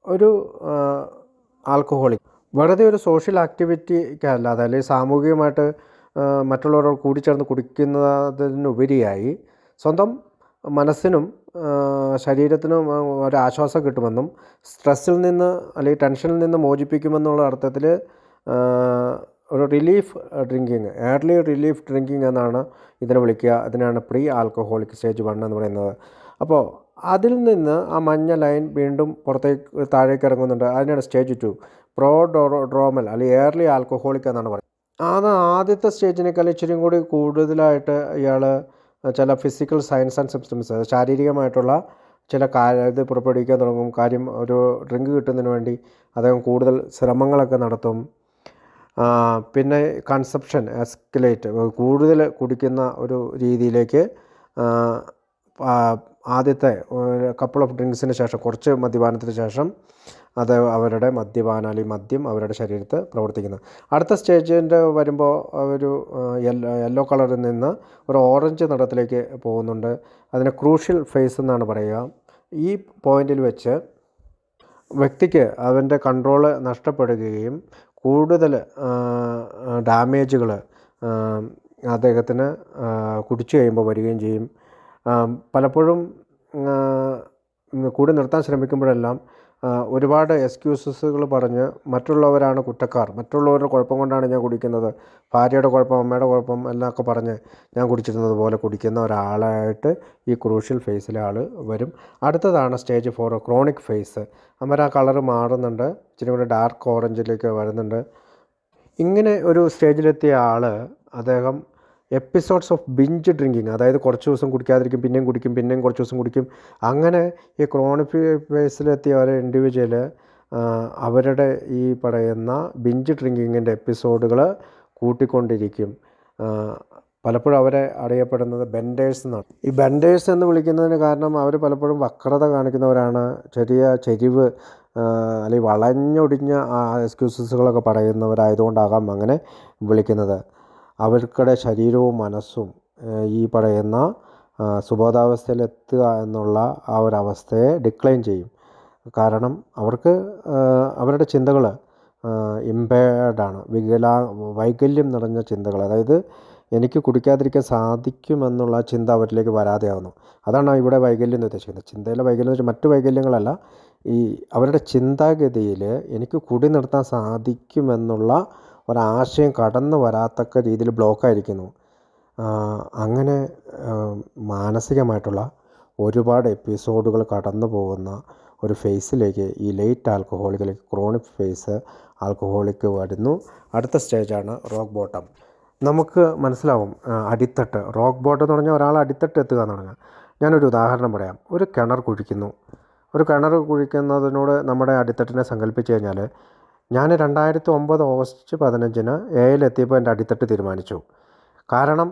ഒരു ആൽക്കഹോളിക് വെറുതെ ഒരു സോഷ്യൽ ആക്ടിവിറ്റിക്കല്ലാതെ, അല്ലെങ്കിൽ സാമൂഹികമായിട്ട് മറ്റുള്ളവരോട് കൂടിച്ചേർന്ന് കുടിക്കുന്നതിനുപരിയായി സ്വന്തം മനസ്സിനും ശരീരത്തിനും ഒരാശ്വാസം കിട്ടുമെന്നും സ്ട്രെസ്സിൽ നിന്ന് അല്ലെങ്കിൽ ടെൻഷനിൽ നിന്ന് മോചിപ്പിക്കുമെന്നുള്ള അർത്ഥത്തിൽ ഒരു relief drinking, early relief drinking എന്നാണ് ഇതിനെ വിളിക്കുക. അതിനാണ് പ്രീ ആൽക്കഹോളിക് സ്റ്റേജ് 1 എന്ന് പറയുന്നത്. അപ്പോൾ അതിൽ നിന്ന് ആ മഞ്ഞ ലൈൻ വീണ്ടും പുറത്തേക്ക് താഴേക്ക് ഇറങ്ങുന്നുണ്ട്. അതിനാണ് സ്റ്റേജ് 2 പ്രോഡ്രോമൽ അല്ലെങ്കിൽ ഏർലി ആൽക്കഹോളിക് എന്നാണ് പറയുന്നത്. അത് ആദ്യത്തെ സ്റ്റേജിനേക്കാൾ ഇച്ചിരി കൂടി കൂടുതലായിട്ട് ഇയാൾ ചില ഫിസിക്കൽ സയൻസ് ആൻഡ് സിംറ്റംസ്, ശാരീരികമായിട്ടുള്ള ചില ഇത് പുറപ്പെടുവിക്കാൻ തുടങ്ങും. കാര്യം ഒരു ഡ്രിങ്ക് കിട്ടുന്നതിന് വേണ്ടി അദ്ദേഹം കൂടുതൽ ശ്രമങ്ങളൊക്കെ നടത്തും. പിന്നെ കൺസപ്ഷൻ എസ്കലേറ്റ്, കൂടുതൽ കുടിക്കുന്ന ഒരു രീതിയിലേക്ക് ആദ്യത്തെ കപ്പിൾ ഓഫ് ഡ്രിങ്ക്സിന് ശേഷം, കുറച്ച് മദ്യപാനത്തിന് ശേഷം അത് അവരുടെ മദ്യപാനം അല്ലെങ്കിൽ മദ്യം അവരുടെ ശരീരത്ത് പ്രവർത്തിക്കുന്നത്. അടുത്ത സ്റ്റേജിൻ്റെ വരുമ്പോൾ ഒരു യെല്ലോ കളറിൽ നിന്ന് ഒരു ഓറഞ്ച് നിറത്തിലേക്ക് പോകുന്നുണ്ട്. അതിനെ ക്രൂഷ്യൽ ഫേസ് എന്നാണ് പറയുക. ഈ പോയിന്റിൽ വെച്ച് വ്യക്തിക്ക് അവൻ്റെ കൺട്രോൾ നഷ്ടപ്പെടുകയും കൂടുതൽ ഡാമേജുകൾ അദ്ദേഹത്തിന് കുടിച്ചു കഴിയുമ്പോൾ വരികയും ചെയ്യും. പലപ്പോഴും കൂടി നിർത്താൻ ശ്രമിക്കുമ്പോഴെല്ലാം ഒരുപാട് എക്സ്ക്യൂസസുകൾ പറഞ്ഞ് മറ്റുള്ളവരാണ് കുറ്റക്കാർ, മറ്റുള്ളവരുടെ കുഴപ്പം കൊണ്ടാണ് ഞാൻ കുടിക്കുന്നത്, ഭാര്യയുടെ കുഴപ്പം, അമ്മയുടെ കുഴപ്പം എന്നൊക്കെ പറഞ്ഞ് ഞാൻ കുടിച്ചിരുന്നത് പോലെ കുടിക്കുന്ന ഒരാളായിട്ട് ഈ ക്രൂഷ്യൽ ഫേസിലെ ആൾ വരും. അടുത്തതാണ് സ്റ്റേജ് 4 ക്രോണിക് ഫേസ്. അന്നേരം ആ കളറ് മാറുന്നുണ്ട്, ഇച്ചിരി കൂടി ഡാർക്ക് ഓറഞ്ചിലേക്ക് വരുന്നുണ്ട്. ഇങ്ങനെ ഒരു സ്റ്റേജിലെത്തിയ ആൾ അദ്ദേഹം എപ്പിസോഡ്സ് ഓഫ് ബിഞ്ച് ഡ്രിങ്കിങ്, അതായത് കുറച്ച് ദിവസം കുടിക്കാതിരിക്കും, പിന്നെയും കുടിക്കും, പിന്നെയും കുറച്ച് ദിവസം കുടിക്കും. അങ്ങനെ ഈ ക്രോണിക് ഫേസിലെത്തിയ ഒരു ഇൻഡിവിജ്വൽ അവരുടെ ഈ പറയുന്ന ബിഞ്ച് ഡ്രിങ്കിങ്ങിൻ്റെ എപ്പിസോഡുകൾ കൂട്ടിക്കൊണ്ടിരിക്കും. പലപ്പോഴും അവരെ അറിയപ്പെടുന്നത് ബെൻഡേഴ്സ് എന്നാണ്. ഈ ബെൻഡേഴ്സ് എന്ന് വിളിക്കുന്നതിന് കാരണം അവർ പലപ്പോഴും വക്രത കാണിക്കുന്നവരാണ്, ചെറിയ ചെരിവ് അല്ലെങ്കിൽ വളഞ്ഞൊടിഞ്ഞ എക്സ്ക്യൂസസുകളൊക്കെ പറയുന്നവരായതുകൊണ്ടാകാം അങ്ങനെ വിളിക്കുന്നത്. അവർക്കുടെ ശരീരവും മനസ്സും ഈ പറയുന്ന സുബോധാവസ്ഥയിലെത്തുക എന്നുള്ള ആ ഒരവസ്ഥയെ ഡിക്ലൈൻ ചെയ്യും. കാരണം അവർക്ക് അവരുടെ ചിന്തകൾ ഇമ്പയർഡാണ്, വൈകല്യം നിറഞ്ഞ ചിന്തകൾ. അതായത് എനിക്ക് കുടിക്കാതിരിക്കാൻ സാധിക്കുമെന്നുള്ള ചിന്ത അവരിലേക്ക് വരാതെയാകുന്നു. അതാണ് ഇവിടെ വൈകല്യം എന്ന് ഉദ്ദേശിക്കുന്നത്. ചിന്തയിലെ വൈകല്യം എന്ന് വെച്ചാൽ മറ്റു വൈകല്യങ്ങളല്ല, ഈ അവരുടെ ചിന്താഗതിയിൽ എനിക്ക് കുടി നിർത്താൻ സാധിക്കുമെന്നുള്ള ഒരാശയം കടന്നു വരാത്തക്ക രീതിയിൽ ബ്ലോക്കായിരിക്കുന്നു. അങ്ങനെ മാനസികമായിട്ടുള്ള ഒരുപാട് എപ്പിസോഡുകൾ കടന്നു പോകുന്ന ഒരു ഫേസിലേക്ക് ഈ ലേറ്റ് ആൽക്കഹോളിക്കിലേക്ക് ക്രോണിക് ഫേസ് ആൽക്കഹോളിക്ക് വരുന്നു. അടുത്ത സ്റ്റേജാണ് റോക്ക് ബോട്ടം. നമുക്ക് മനസ്സിലാവും അടിത്തട്ട്. റോക്ക് ബോട്ടം എന്ന് പറഞ്ഞാൽ ഒരാൾ അടിത്തട്ട് എത്തുക എന്ന് പറഞ്ഞാൽ, ഞാനൊരു ഉദാഹരണം പറയാം. ഒരു കിണർ കുഴിക്കുന്നു. ഒരു കിണർ കുഴിക്കുന്നതിനോട് നമ്മുടെ അടിത്തട്ടിനെ സങ്കല്പിച്ച് കഴിഞ്ഞാൽ, ഞാൻ 2009 ഓഗസ്റ്റ് 15 എയിലെത്തിയപ്പോൾ എൻ്റെ അടിത്തട്ട് തീരുമാനിച്ചു. കാരണം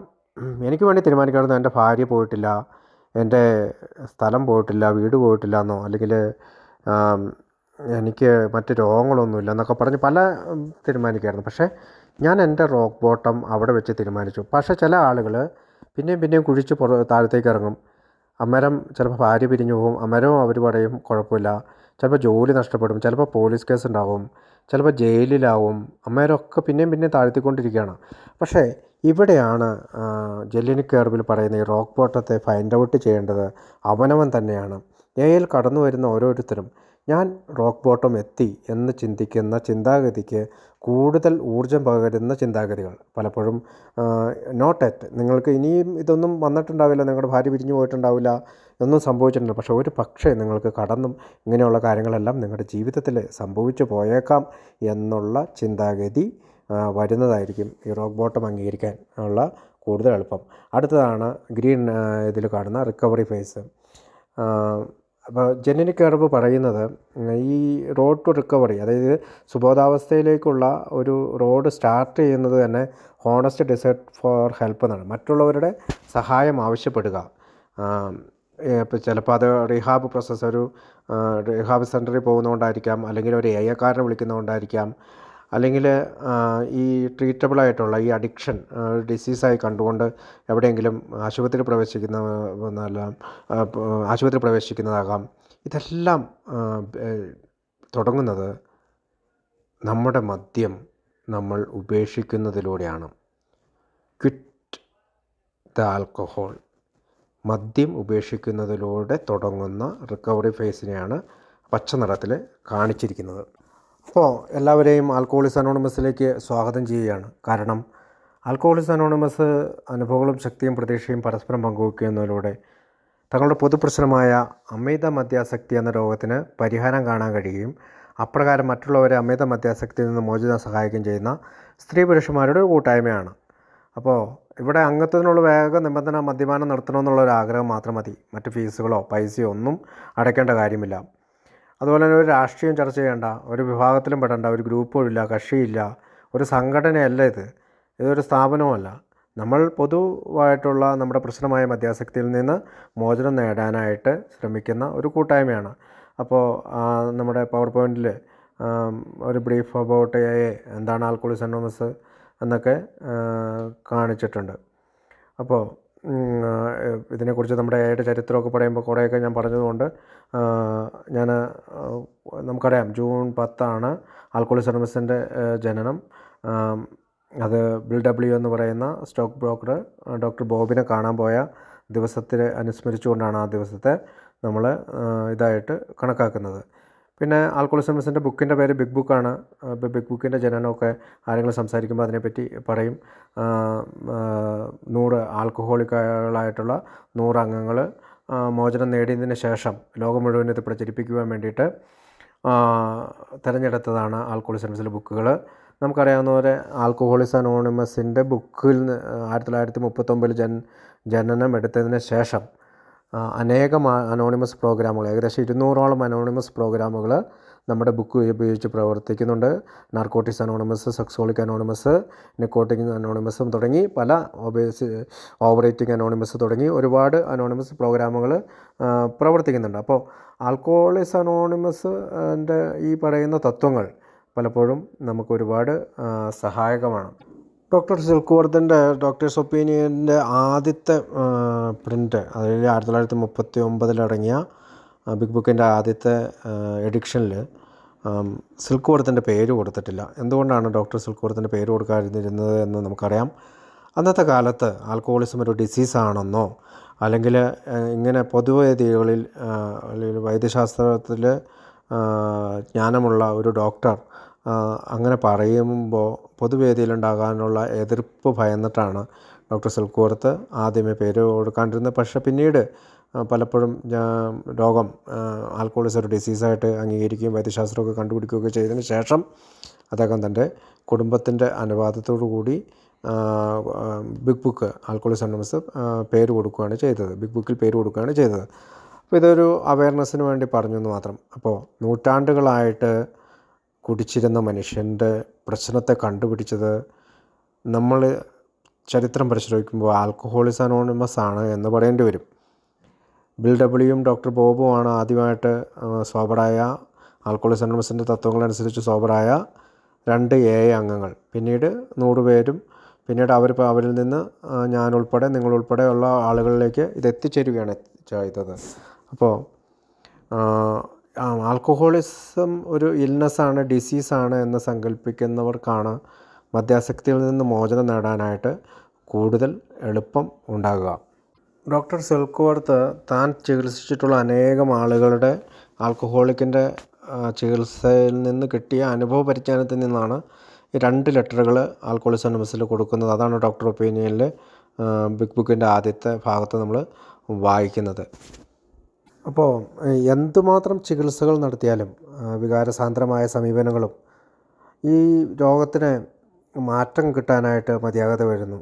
എനിക്ക് വേണ്ടി തീരുമാനിക്കാമായിരുന്നു. എൻ്റെ ഭാര്യ പോയിട്ടില്ല, എൻ്റെ സ്ഥലം പോയിട്ടില്ല, വീട് പോയിട്ടില്ല എന്നോ അല്ലെങ്കിൽ എനിക്ക് മറ്റ് രോഗങ്ങളൊന്നുമില്ല എന്നൊക്കെ പറഞ്ഞ് പല തീരുമാനിക്കുമായിരുന്നു. പക്ഷേ ഞാൻ എൻ്റെ റോക്ക് ബോട്ടം അവിടെ വെച്ച് തീരുമാനിച്ചു. പക്ഷേ ചില ആളുകൾ പിന്നെയും കുഴിച്ച് താഴത്തേക്ക് ഇറങ്ങും. അന്നേരം ചിലപ്പോൾ ഭാര്യ പിരിഞ്ഞു പോകും, അന്നേരം അവർ പറയും കുഴപ്പമില്ല, ചിലപ്പോൾ ജോലി നഷ്ടപ്പെടും, ചിലപ്പോൾ പോലീസ് കേസ് ഉണ്ടാവും, ചിലപ്പോൾ ജയിലിലാവും, അന്നേരമൊക്കെ പിന്നെയും താഴ്ത്തിക്കൊണ്ടിരിക്കുകയാണ്. പക്ഷേ ഇവിടെയാണ് ജെല്ലിനിക് കർവിൽ പറയുന്ന ഈ റോക്ക് ബോട്ടത്തെ ഫൈൻഡ് ഔട്ട് ചെയ്യേണ്ടത് അവനവൻ തന്നെയാണ്. എയിൽ കടന്നു വരുന്ന ഓരോരുത്തരും ഞാൻ റോക്ക് ബോട്ടം എത്തി എന്ന് ചിന്തിക്കുന്ന ചിന്താഗതിക്ക് കൂടുതൽ ഊർജം പകരുന്ന ചിന്താഗതികൾ. പലപ്പോഴും നോട്ട് എറ്റ്, നിങ്ങൾക്ക് ഇനിയും ഇതൊന്നും വന്നിട്ടുണ്ടാവില്ല, നിങ്ങളുടെ ഭാര്യ പിരിഞ്ഞു പോയിട്ടുണ്ടാവില്ല, ഒന്നും സംഭവിച്ചിട്ടില്ല, പക്ഷേ ഒരു പക്ഷേ നിങ്ങൾക്ക് കടന്നും ഇങ്ങനെയുള്ള കാര്യങ്ങളെല്ലാം നിങ്ങളുടെ ജീവിതത്തിൽ സംഭവിച്ചു പോയേക്കാം എന്നുള്ള ചിന്താഗതി വരുന്നതായിരിക്കും ഈ റോക്ക് ബോട്ടം അംഗീകരിക്കാൻ ഉള്ള കൂടുതൽ എളുപ്പം. അടുത്തതാണ് ഗ്രീൻ ഇതിൽ കാണുന്ന റിക്കവറി ഫേസ്. അപ്പോൾ ജെല്ലിനിക് കർവ് പറയുന്നത് ഈ റോഡ് ടു റിക്കവറി, അതായത് സുബോധാവസ്ഥയിലേക്കുള്ള ഒരു റോഡ് സ്റ്റാർട്ട് ചെയ്യുന്നത് തന്നെ ഹോണസ്റ്റ് ഡിസൈഡ് ഫോർ ഹെൽപ്പ് എന്നാണ്. മറ്റുള്ളവരുടെ സഹായം ആവശ്യപ്പെടുക. ഇപ്പോൾ ചിലപ്പോൾ അത് റീഹാബ് പ്രോസസ്സ്, ഒരു റീഹാബ് സെൻറ്ററിൽ പോകുന്നതുകൊണ്ടായിരിക്കാം, അല്ലെങ്കിൽ ഒരു എയക്കാരനെ വിളിക്കുന്നതുകൊണ്ടായിരിക്കാം, അല്ലെങ്കിൽ ഈ ട്രീറ്റബിളായിട്ടുള്ള ഈ അഡിക്ഷൻ ഡിസീസായി കണ്ടുകൊണ്ട് എവിടെയെങ്കിലും ആശുപത്രി പ്രവേശിക്കുന്നതാകാം. ഇതെല്ലാം തുടങ്ങുന്നത് നമ്മുടെ മദ്യം നമ്മൾ ഉപേക്ഷിക്കുന്നതിലൂടെയാണ്. Quit the alcohol. മദ്യം ഉപേക്ഷിക്കുന്നതിലൂടെ തുടങ്ങുന്ന റിക്കവറി ഫേസിനെയാണ് പച്ച നിറത്തിൽ കാണിച്ചിരിക്കുന്നത്. അപ്പോൾ എല്ലാവരെയും ആൽക്കഹോളിക്സ് അനോണിമസിലേക്ക് സ്വാഗതം ചെയ്യുകയാണ്. കാരണം ആൽക്കഹോളിക്സ് അനോണിമസ് അനുഭവങ്ങളും ശക്തിയും പ്രതീക്ഷയും പരസ്പരം പങ്കുവയ്ക്കുന്നതിലൂടെ തങ്ങളുടെ പൊതുപ്രശ്നമായ അമിത മദ്യാസക്തി എന്ന രോഗത്തിന് പരിഹാരം കാണാൻ കഴിയുകയും അപ്രകാരം മറ്റുള്ളവരെ അമിത മദ്യാസക്തിയിൽ നിന്ന് മോചിതം സഹായിക്കുകയും ചെയ്യുന്ന സ്ത്രീ പുരുഷന്മാരുടെ ഒരു കൂട്ടായ്മയാണ്. അപ്പോൾ ഇവിടെ അംഗത്വത്തിനുള്ള വേഗ നിബന്ധന മദ്യപാനം നിർത്തണമെന്നുള്ളൊരു ആഗ്രഹം മാത്രം മതി. മറ്റ് ഫീസുകളോ പൈസയോ ഒന്നും അടയ്ക്കേണ്ട കാര്യമില്ല. അതുപോലെ തന്നെ ഒരു രാഷ്ട്രീയം ചർച്ച ചെയ്യേണ്ട, ഒരു വിഭാഗത്തിലും പെടേണ്ട, ഒരു ഗ്രൂപ്പും ഇല്ല, കക്ഷിയില്ല, ഒരു സംഘടനയല്ല ഇതൊരു സ്ഥാപനവുമല്ല. നമ്മൾ പൊതുവായിട്ടുള്ള നമ്മുടെ പ്രശ്നമായ മദ്യാസക്തിയിൽ നിന്ന് മോചനം നേടാനായിട്ട് ശ്രമിക്കുന്ന ഒരു കൂട്ടായ്മയാണ്. അപ്പോൾ നമ്മുടെ പവർ പോയിൻറ്റിൽ ഒരു ബ്രീഫ് അബൌട്ട് എന്താണ് ആൽക്കഹോളിക്സ് അനോണിമസ് എന്നൊക്കെ കാണിച്ചിട്ടുണ്ട്. അപ്പോൾ ഇതിനെക്കുറിച്ച് നമ്മുടെ എയുടെ ചരിത്രമൊക്കെ പറയുമ്പോൾ കുറേയൊക്കെ ഞാൻ പറഞ്ഞതുകൊണ്ട് നമുക്കറിയാം ജൂൺ 10 ആൽക്കഹോളിക്സ് അനോണിമസിൻ്റെ ജനനം. അത് ബിൽ ഡബ്ല്യു എന്ന് പറയുന്ന സ്റ്റോക്ക് ബ്രോക്കർ ഡോക്ടർ ബോബിനെ കാണാൻ പോയ ദിവസത്തെ അനുസ്മരിച്ചുകൊണ്ടാണ് ആ ദിവസത്തെ നമ്മൾ ഇതായിട്ട് കണക്കാക്കുന്നത്. പിന്നെ ആൽക്കഹോളിക്സ് അനോണിമസിൻ്റെ ബുക്കിൻ്റെ പേര് ബിഗ് ബുക്കാണ്. ഇപ്പോൾ ബിഗ് ബുക്കിൻ്റെ ജനനമൊക്കെ ആരെങ്കിലും സംസാരിക്കുമ്പോൾ അതിനെപ്പറ്റി പറയും. 100 ആൽക്കഹോളിക്കുകളായിട്ടുള്ള 100 അംഗങ്ങൾ മോചനം നേടിയതിന് ശേഷം ലോകം മുഴുവൻ ഇത് പ്രചരിപ്പിക്കുവാൻ വേണ്ടിയിട്ട് തിരഞ്ഞെടുത്തതാണ് ആൽക്കഹോളിക്സ് അനോണിമസിലെ ബുക്കുകൾ. നമുക്കറിയാവുന്ന പോലെ ആൽക്കഹോളിക്സ് അനോണിമസിൻ്റെ ബുക്കിൽ 1939 ജനനം എടുത്തതിന് ശേഷം അനേകം അനോണിമസ് പ്രോഗ്രാമുകൾ, ഏകദേശം 200ഓളം അനോണിമസ് പ്രോഗ്രാമുകൾ നമ്മുടെ ബുക്ക് ഉപയോഗിച്ച് പ്രവർത്തിക്കുന്നുണ്ട്. നാർക്കോട്ടിക്സ് അനോണിമസ്, സെക്സോളിക് അനോണിമസ്, നിക്കോട്ടിക് അനോണിമസും തുടങ്ങി പല ഓവർ ഈറ്റിംഗ് അനോണിമസ് തുടങ്ങി ഒരുപാട് അനോണിമസ് പ്രോഗ്രാമുകൾ പ്രവർത്തിക്കുന്നുണ്ട്. അപ്പോൾ ആൽക്കഹോളിക്സ് അനോണിമസിൻ്റെ ഈ പറയുന്ന തത്വങ്ങൾ പലപ്പോഴും നമുക്ക് ഒരുപാട് സഹായകമാണ്. ഡോക്ടർ സിൽക്ക്വർത്തിൻ്റെ ഡോക്ടേഴ്സ് ഒപ്പീനിയൻ്റെ ആദ്യത്തെ പ്രിൻ്റ്, അതായത് 1939 അടങ്ങിയ ബിഗ് ബുക്കിൻ്റെ ആദ്യത്തെ എഡിഷനിൽ സിൽക്ക്വർത്തിൻ്റെ പേര് കൊടുത്തിട്ടില്ല. എന്തുകൊണ്ടാണ് ഡോക്ടർ സിൽക്ക്വർത്തിൻ്റെ പേര് കൊടുക്കാതിരുന്നത് എന്ന് നമുക്കറിയാം. അന്നത്തെ കാലത്ത് ആൽക്കഹോളിസം ഒരു ഡിസീസാണെന്നോ അല്ലെങ്കിൽ ഇങ്ങനെ പൊതുവേദികളിൽ അല്ലെങ്കിൽ വൈദ്യശാസ്ത്രത്തിൽ ജ്ഞാനമുള്ള ഒരു ഡോക്ടർ അങ്ങനെ പറയുമ്പോൾ പൊതുവേദിയിലുണ്ടാകാനുള്ള എതിർപ്പ് ഭയന്നിട്ടാണ് ഡോക്ടർ സിൽക്ക്വർത്ത് ആദ്യമേ പേര് കൊടുക്കാണ്ടിരുന്നത്. പക്ഷേ പിന്നീട് പലപ്പോഴും രോഗം ആൽക്കഹോളിസം ഒരു ഡിസീസായിട്ട് അംഗീകരിക്കുകയും വൈദ്യശാസ്ത്രമൊക്കെ കണ്ടുപിടിക്കുകയൊക്കെ ചെയ്തതിന് ശേഷം അദ്ദേഹം തൻ്റെ കുടുംബത്തിൻ്റെ അനുവാദത്തോടു കൂടി ബിഗ് ബുക്ക് ആൽക്കഹോളിക്സ് അനോണിമസ് പേര് കൊടുക്കുകയാണ് ചെയ്തത്. ബിഗ് ബുക്കിൽ പേര് കൊടുക്കുകയാണ് ചെയ്തത്. അപ്പോൾ ഇതൊരു അവയർനെസ്സിന് വേണ്ടി പറഞ്ഞു എന്ന് മാത്രം. അപ്പോൾ നൂറ്റാണ്ടുകളായിട്ട് കുടിച്ചിരുന്ന മനുഷ്യൻ്റെ പ്രശ്നത്തെ കണ്ടുപിടിച്ചത് നമ്മൾ ചരിത്രം പരിശോധിക്കുമ്പോൾ ആൽക്കഹോളിക്സ് അനോണിമസ് ആണ് എന്ന് പറയേണ്ടി വരും. ബിൽ ഡബ്ല്യുവും ഡോക്ടർ ബോബുമാണ് ആദ്യമായിട്ട് സോബറായ ആൽക്കഹോളിക്സ് അനോണിമസിൻ്റെ തത്വങ്ങളനുസരിച്ച് സോബറായ 2 അംഗങ്ങൾ. പിന്നീട് 100 പേരും പിന്നീട് അവരിൽ നിന്ന് ഞാനുൾപ്പെടെ നിങ്ങളുൾപ്പെടെയുള്ള ആളുകളിലേക്ക് ഇത് എത്തിച്ചേരുകയാണ് ചെയ്തത്. അപ്പോൾ ആൽക്കഹോളിസം ഒരു ഇൽനെസ്സാണ്, ഡിസീസാണ് എന്ന് സങ്കല്പിക്കുന്നവർക്കാണ് മദ്യാസക്തിയിൽ നിന്ന് മോചനം നേടാനായിട്ട് കൂടുതൽ എളുപ്പം ഉണ്ടാകുക. ഡോക്ടർ സിൽക്ക്വർത്ത് താൻ ചികിത്സിച്ചിട്ടുള്ള അനേകം ആളുകളുടെ ആൽക്കഹോളിക്കിൻ്റെ ചികിത്സയിൽ നിന്ന് കിട്ടിയ അനുഭവ പരിജ്ഞാനത്തിൽ നിന്നാണ് ഈ 2 ലെറ്ററുകൾ ആൽക്കഹോളിക്സ് അനോണിമസിൽ കൊടുക്കുന്നത്. അതാണ് ഡോക്ടർ ഒപ്പീനിയനിൽ ബിഗ് ബുക്കിൻ്റെ ആദ്യത്തെ ഭാഗത്ത് നമ്മൾ വായിക്കുന്നത്. അപ്പോൾ എന്തുമാത്രം ചികിത്സകൾ നടത്തിയാലും വികാരസാന്ദ്രമായ സമീപനങ്ങളും ഈ രോഗത്തിന് മാറ്റം കിട്ടാനായിട്ട് മതിയാകാതെ വരുന്നു.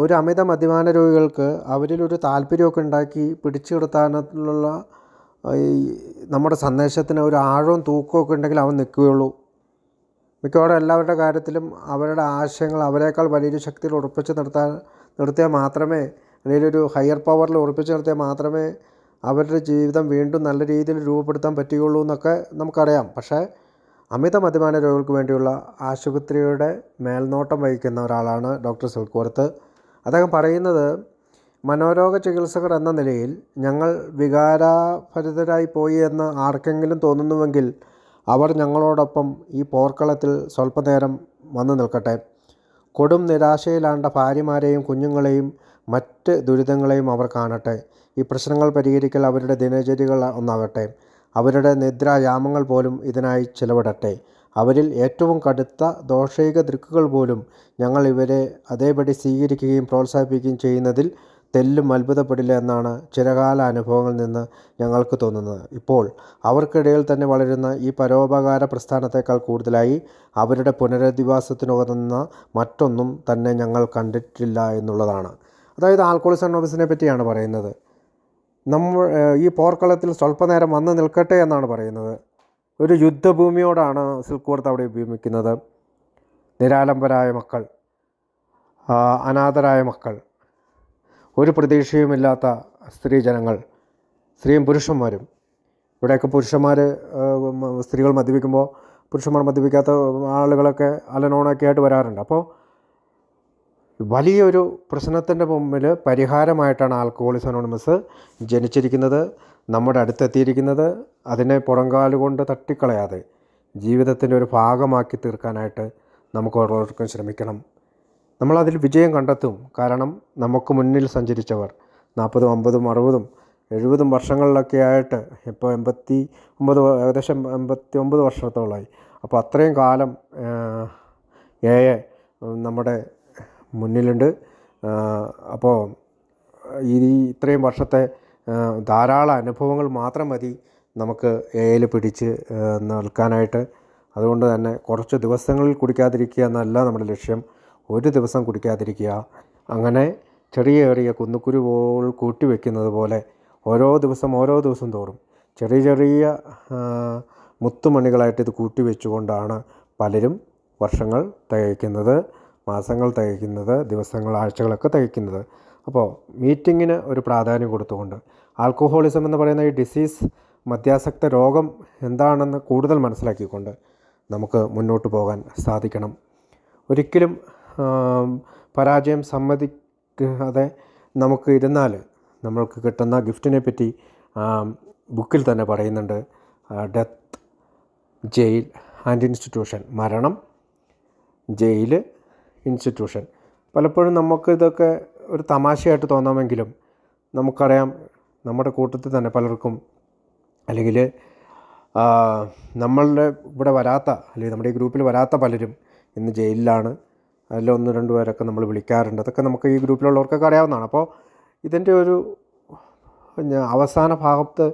ഒരു അമിത മദ്യപാന രോഗികൾക്ക് അവരിലൊരു താല്പര്യമൊക്കെ ഉണ്ടാക്കി പിടിച്ചു നിർത്താനുള്ള ഈ നമ്മുടെ സന്ദേശത്തിന് ഒരു ആഴവും തൂക്കമൊക്കെ ഉണ്ടെങ്കിൽ അവൻ നിൽക്കുകയുള്ളൂ. മിക്കവാറും എല്ലാവരുടെ കാര്യത്തിലും അവരുടെ ആശയങ്ങൾ അവരെക്കാൾ വലിയൊരു ശക്തിയിൽ ഉറപ്പിച്ച് നിർത്തിയാൽ മാത്രമേ, അല്ലെങ്കിൽ ഒരു ഹയർ പവറിൽ ഉറപ്പിച്ച് നിർത്തിയാൽ മാത്രമേ അവരുടെ ജീവിതം വീണ്ടും നല്ല രീതിയിൽ രൂപപ്പെടുത്താൻ പറ്റുകയുള്ളൂ എന്നൊക്കെ നമുക്കറിയാം. പക്ഷേ അമിത മദ്യപാന രോഗികൾക്ക് വേണ്ടിയുള്ള ആശുപത്രിയുടെ മേൽനോട്ടം വഹിക്കുന്ന ഒരാളാണ് ഡോക്ടർ സിൽക്ക്വർത്ത്. അദ്ദേഹം പറയുന്നത്, മനോരോഗ ചികിത്സകർ എന്ന നിലയിൽ ഞങ്ങൾ വികാരഭരിതരായി പോയി എന്ന് ആർക്കെങ്കിലും തോന്നുന്നുവെങ്കിൽ അവർ ഞങ്ങളോടൊപ്പം ഈ പോർക്കളത്തിൽ സ്വല്പനേരം വന്നു നിൽക്കട്ടെ. കൊടും നിരാശയിലാണ്ട ഭാര്യമാരെയും കുഞ്ഞുങ്ങളെയും മറ്റ് ദുരിതങ്ങളെയും അവർ കാണട്ടെ. ഈ പ്രശ്നങ്ങൾ പരിഹരിക്കൽ അവരുടെ ദിനചര്യകൾ ഒന്നാകട്ടെ. അവരുടെ നിദ്രായാമങ്ങൾ പോലും ഇതിനായി ചിലവിടട്ടെ. അവരിൽ ഏറ്റവും കടുത്ത ദോഷൈക ദൃക്കുകൾ പോലും ഞങ്ങൾ ഇവരെ അതേപടി സ്വീകരിക്കുകയും പ്രോത്സാഹിപ്പിക്കുകയും ചെയ്യുന്നതിൽ തെല്ലും അത്ഭുതപ്പെടില്ല എന്നാണ് ചിരകാല അനുഭവങ്ങളിൽ നിന്ന് ഞങ്ങൾക്ക് തോന്നുന്നത്. ഇപ്പോൾ അവർക്കിടയിൽ തന്നെ വളരുന്ന ഈ പരോപകാര പ്രസ്ഥാനത്തേക്കാൾ കൂടുതലായി അവരുടെ പുനരധിവാസത്തിനുതകുന്ന മറ്റൊന്നും തന്നെ ഞങ്ങൾ കണ്ടിട്ടില്ല എന്നുള്ളതാണ്. അതായത് ആൽക്കോളിക്സ് അനോണിമസിനെ പറ്റിയാണ് പറയുന്നത്. ഈ പോർക്കളത്തിൽ സ്വല്പനേരം വന്ന് നിൽക്കട്ടെ എന്നാണ് പറയുന്നത്. ഒരു യുദ്ധഭൂമിയോടാണ് സിൽക്ക് വർത്ത് അവിടെ ഉപയോഗിക്കുന്നത്. നിരാലംബരായ മക്കൾ, അനാഥരായ മക്കൾ, ഒരു പ്രതീക്ഷയുമില്ലാത്ത സ്ത്രീജനങ്ങൾ, സ്ത്രീയും പുരുഷന്മാരും. ഇവിടെയൊക്കെ സ്ത്രീകൾ മദ്യപിക്കുമ്പോൾ പുരുഷന്മാർ മദ്യപിക്കാത്ത ആളുകളൊക്കെ അലനോണൊക്കെ ആയിട്ട് വരാറുണ്ട്. അപ്പോൾ വലിയൊരു പ്രശ്നത്തിൻ്റെ മുമ്പിൽ പരിഹാരമായിട്ടാണ് ആൽക്കഹോളിക്സ് അനോണിമസ് ജനിച്ചിരിക്കുന്നത്, നമ്മുടെ അടുത്തെത്തിയിരിക്കുന്നത്. അതിനെ പുറംകാലുകൊണ്ട് തട്ടിക്കളയാതെ ജീവിതത്തിൻ്റെ ഒരു ഭാഗമാക്കി തീർക്കാനായിട്ട് നമുക്ക് ഓരോരുത്തർക്കും ശ്രമിക്കണം. നമ്മളതിൽ വിജയം കണ്ടെത്തും. കാരണം നമുക്ക് മുന്നിൽ സഞ്ചരിച്ചവർ 40, 50, 60, 70 വർഷങ്ങളിലൊക്കെ ആയിട്ട് ഇപ്പോൾ 89, ഏകദേശം 89 വർഷത്തോളമായി. അപ്പോൾ അത്രയും കാലം നമ്മുടെ മുന്നിലുണ്ട്. അപ്പോൾ ഇത്രയും വർഷത്തെ ധാരാളം അനുഭവങ്ങൾ മാത്രം മതി നമുക്ക് എയിൽ പിടിച്ച് നിൽക്കാനായിട്ട്. അതുകൊണ്ട് തന്നെ കുറച്ച് ദിവസങ്ങളിൽ കുടിക്കാതിരിക്കുക എന്നല്ല നമ്മുടെ ലക്ഷ്യം. ഒരു ദിവസം കുടിക്കാതിരിക്കുക. അങ്ങനെ ചെറിയ ചെറിയ കുന്നുകുരു പോൽ കൂട്ടിവെക്കുന്നത് പോലെ ഓരോ ദിവസം തോറും ചെറിയ ചെറിയ മുത്തുമണികളായിട്ട് ഇത് കൂട്ടിവെച്ചുകൊണ്ടാണ് പലരും വർഷങ്ങൾ തികയ്ക്കുന്നത്, മാസങ്ങൾ തികയ്ക്കുന്നത്, ദിവസങ്ങൾ, ആഴ്ചകളൊക്കെ തികയ്ക്കുന്നത്. അപ്പോൾ മീറ്റിങ്ങിന് ഒരു പ്രാധാന്യം കൊടുത്തുകൊണ്ട് ആൽക്കഹോളിസം എന്ന് പറയുന്ന ഈ ഡിസീസ്, മദ്യാസക്ത രോഗം എന്താണെന്ന് കൂടുതൽ മനസ്സിലാക്കിക്കൊണ്ട് നമുക്ക് മുന്നോട്ട് പോകാൻ സാധിക്കണം. ഒരിക്കലും പരാജയം സമ്മതിക്കാതെ നമുക്ക് ഇരുന്നാൽ നമ്മൾക്ക് കിട്ടുന്ന ഗിഫ്റ്റിനെ പറ്റി ബുക്കിൽ തന്നെ പറയുന്നുണ്ട്. Death, jail and institution. മരണം, ജയിൽ, ഇൻസ്റ്റിറ്റ്യൂഷൻ. പലപ്പോഴും നമുക്കിതൊക്കെ ഒരു തമാശയായിട്ട് തോന്നാമെങ്കിലും നമുക്കറിയാം നമ്മുടെ കൂട്ടത്തിൽ തന്നെ പലർക്കും, അല്ലെങ്കിൽ നമ്മളുടെ ഇവിടെ വരാത്ത, അല്ലെങ്കിൽ നമ്മുടെ ഈ ഗ്രൂപ്പിൽ വരാത്ത പലരും ഇന്ന് ജയിലിലാണ്. അതിൽ 1-2 പേരൊക്കെ നമ്മൾ വിളിക്കാറുണ്ട്. അതൊക്കെ നമുക്ക് ഈ ഗ്രൂപ്പിലുള്ളവർക്കൊക്കെ അറിയാവുന്നതാണ്. അപ്പോൾ ഇതിൻ്റെ ഒരു അവസാന ഭാഗത്ത്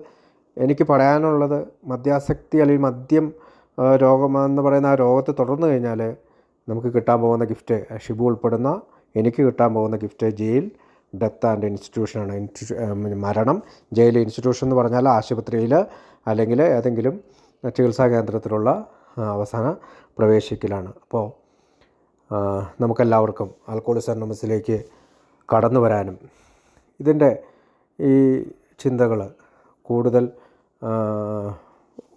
എനിക്ക് പറയാനുള്ളത്, മദ്യാസക്തി അല്ലെങ്കിൽ മദ്യം രോഗമെന്ന് പറയുന്ന ആ രോഗത്തെ തുടർന്നു കഴിഞ്ഞാൽ നമുക്ക് കിട്ടാൻ പോകുന്ന ഗിഫ്റ്റ്, ഷിബു ഉൾപ്പെടുന്ന എനിക്ക് കിട്ടാൻ പോകുന്ന ഗിഫ്റ്റ് ജയിൽ, ഡെത്ത് ആൻഡ് ഇൻസ്റ്റിറ്റ്യൂഷനാണ്. മരണം, ജയിൽ, ഇൻസ്റ്റിറ്റ്യൂഷൻ എന്ന് പറഞ്ഞാൽ ആശുപത്രിയിൽ അല്ലെങ്കിൽ ഏതെങ്കിലും ചികിത്സാ കേന്ദ്രത്തിലുള്ള അവസാന പ്രവേശിക്കലാണ്. അപ്പോൾ നമുക്കെല്ലാവർക്കും ആൽക്കഹോളിക്സ് അനോണിമസിലേക്ക് കടന്നു വരാനും ഇതിൻ്റെ ഈ ചിന്തകൾ കൂടുതൽ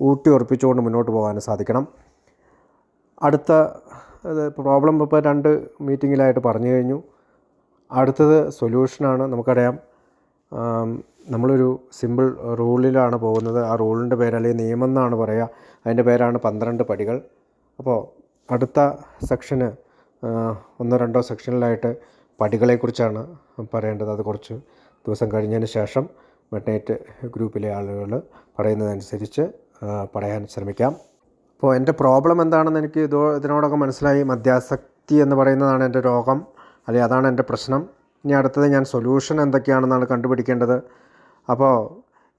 ഊട്ടി ഉറപ്പിച്ചുകൊണ്ട് മുന്നോട്ട് പോകാനും സാധിക്കണം. അടുത്ത പ്രോബ്ലം ഇപ്പോൾ 2 മീറ്റിങ്ങിലായിട്ട് പറഞ്ഞു കഴിഞ്ഞു. അടുത്തത് സൊല്യൂഷനാണ്. നമുക്കറിയാം നമ്മളൊരു സിമ്പിൾ റൂളിലാണ് പോകുന്നത്. ആ റൂളിൻ്റെ പേര്, അല്ലെങ്കിൽ നിയമം എന്നാണ് പറയുക, അതിൻ്റെ പേരാണ് 12 പടികൾ. അപ്പോൾ അടുത്ത സെക്ഷന് 1-2 സെക്ഷനിലായിട്ട് പടികളെക്കുറിച്ചാണ് പറയേണ്ടത്. അത് കുറച്ച് ദിവസം കഴിഞ്ഞതിന് ശേഷം മിഡ്നൈറ്റ് ഗ്രൂപ്പിലെ ആളുകൾ പറയുന്നതനുസരിച്ച് പറയാൻ ശ്രമിക്കാം. അപ്പോൾ എൻ്റെ പ്രോബ്ലം എന്താണെന്ന് എനിക്ക് ഇതിനോടൊക്കെ മനസ്സിലായി. മദ്യാസക്തി എന്ന് പറയുന്നതാണ് എൻ്റെ രോഗം, അല്ലെങ്കിൽ അതാണ് എൻ്റെ പ്രശ്നം. ഇനി അടുത്തത് ഞാൻ സൊല്യൂഷൻ എന്തൊക്കെയാണെന്നാണ് കണ്ടുപിടിക്കേണ്ടത്. അപ്പോൾ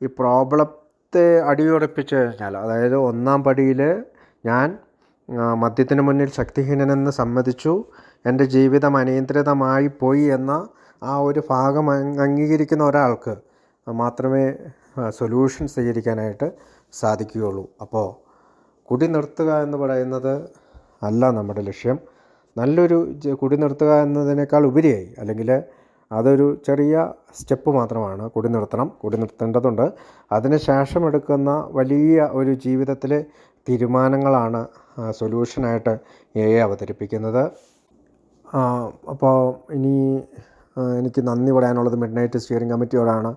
ഈ പ്രോബ്ലത്തെ അടിയുറപ്പിച്ച് കഴിഞ്ഞാൽ, അതായത് 1-ാം പടിയിൽ ഞാൻ മദ്യത്തിന് മുന്നിൽ ശക്തിഹീനനെന്ന് സമ്മതിച്ചു, എൻ്റെ ജീവിതം അനിയന്ത്രിതമായി പോയി എന്ന ആ ഒരു ഭാഗം അംഗീകരിക്കുന്ന ഒരാൾക്ക് മാത്രമേ സൊല്യൂഷൻ സ്വീകരിക്കാനായിട്ട് സാധിക്കുകയുള്ളൂ. അപ്പോൾ കുടി നിർത്തുക എന്ന് പറയുന്നത് അല്ല നമ്മുടെ ലക്ഷ്യം. നല്ലൊരു കുടി നിർത്തുക എന്നതിനേക്കാൾ ഉപരിയായി, അല്ലെങ്കിൽ അതൊരു ചെറിയ സ്റ്റെപ്പ് മാത്രമാണ്. കുടി നിർത്തേണ്ടതുണ്ട്. അതിന് ശേഷം എടുക്കുന്ന വലിയ ഒരു ജീവിതത്തിലെ തീരുമാനങ്ങളാണ് സൊല്യൂഷനായിട്ട് അവതരിപ്പിക്കുന്നത്. അപ്പോൾ ഇനി എനിക്ക് നന്ദി പറയാനുള്ളത് മിഡ്നൈറ്റ് സ്റ്റിയറിംഗ് കമ്മിറ്റിയോടാണ്.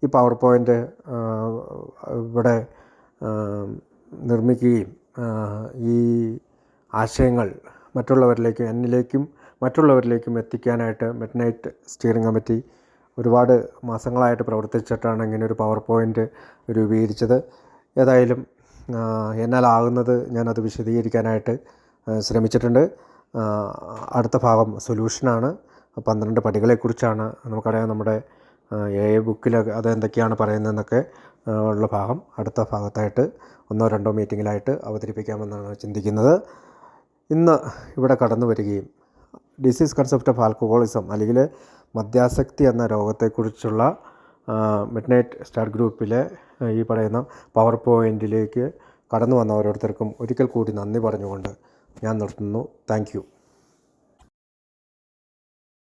ഈ പവർ പോയിൻ്റ് ഇവിടെ നിർമ്മിക്കുകയും ഈ ആശയങ്ങൾ മറ്റുള്ളവരിലേക്കും എന്നിലേക്കും മറ്റുള്ളവരിലേക്കും എത്തിക്കാനായിട്ട് മിഡ്നൈറ്റ് സ്റ്റിയറിംഗ് കമ്മിറ്റി ഒരുപാട് മാസങ്ങളായിട്ട് പ്രവർത്തിച്ചിട്ടാണ് ഇങ്ങനെ ഒരു പവർ പോയിൻ്റ് രൂപീകരിച്ചത്. ഏതായാലും എന്നാലാകുന്നത് ഞാനത് വിശദീകരിക്കാനായിട്ട് ശ്രമിച്ചിട്ടുണ്ട്. അടുത്ത ഭാഗം സൊല്യൂഷനാണ്. 12 പടികളെക്കുറിച്ചാണ്. നമുക്കറിയാം നമ്മുടെ AI ബുക്കിൽ അതെന്തൊക്കെയാണ് പറയുന്നതെന്നൊക്കെ ഉള്ള ഭാഗം അടുത്ത ഭാഗത്തായിട്ട് 1-2 മീറ്റിങ്ങിലായിട്ട് അവതരിപ്പിക്കാമെന്നാണ് ചിന്തിക്കുന്നത്. ഇന്ന് ഇവിടെ കടന്നു വരികയും ഡിസീസ് കൺസെപ്റ്റ് ഓഫ് ആൽക്കഹോളിസം അല്ലെങ്കിൽ മദ്യാസക്തി എന്ന രോഗത്തെക്കുറിച്ചുള്ള മിഡ്നൈറ്റ് സ്റ്റാർ ഗ്രൂപ്പിലെ ഈ പറയുന്ന പവർ പോയിൻറ്റിലേക്ക് കടന്നു വന്ന ഓരോരുത്തർക്കും ഒരിക്കൽ കൂടി നന്ദി പറഞ്ഞുകൊണ്ട് ഞാൻ നിർത്തുന്നു. Thank you.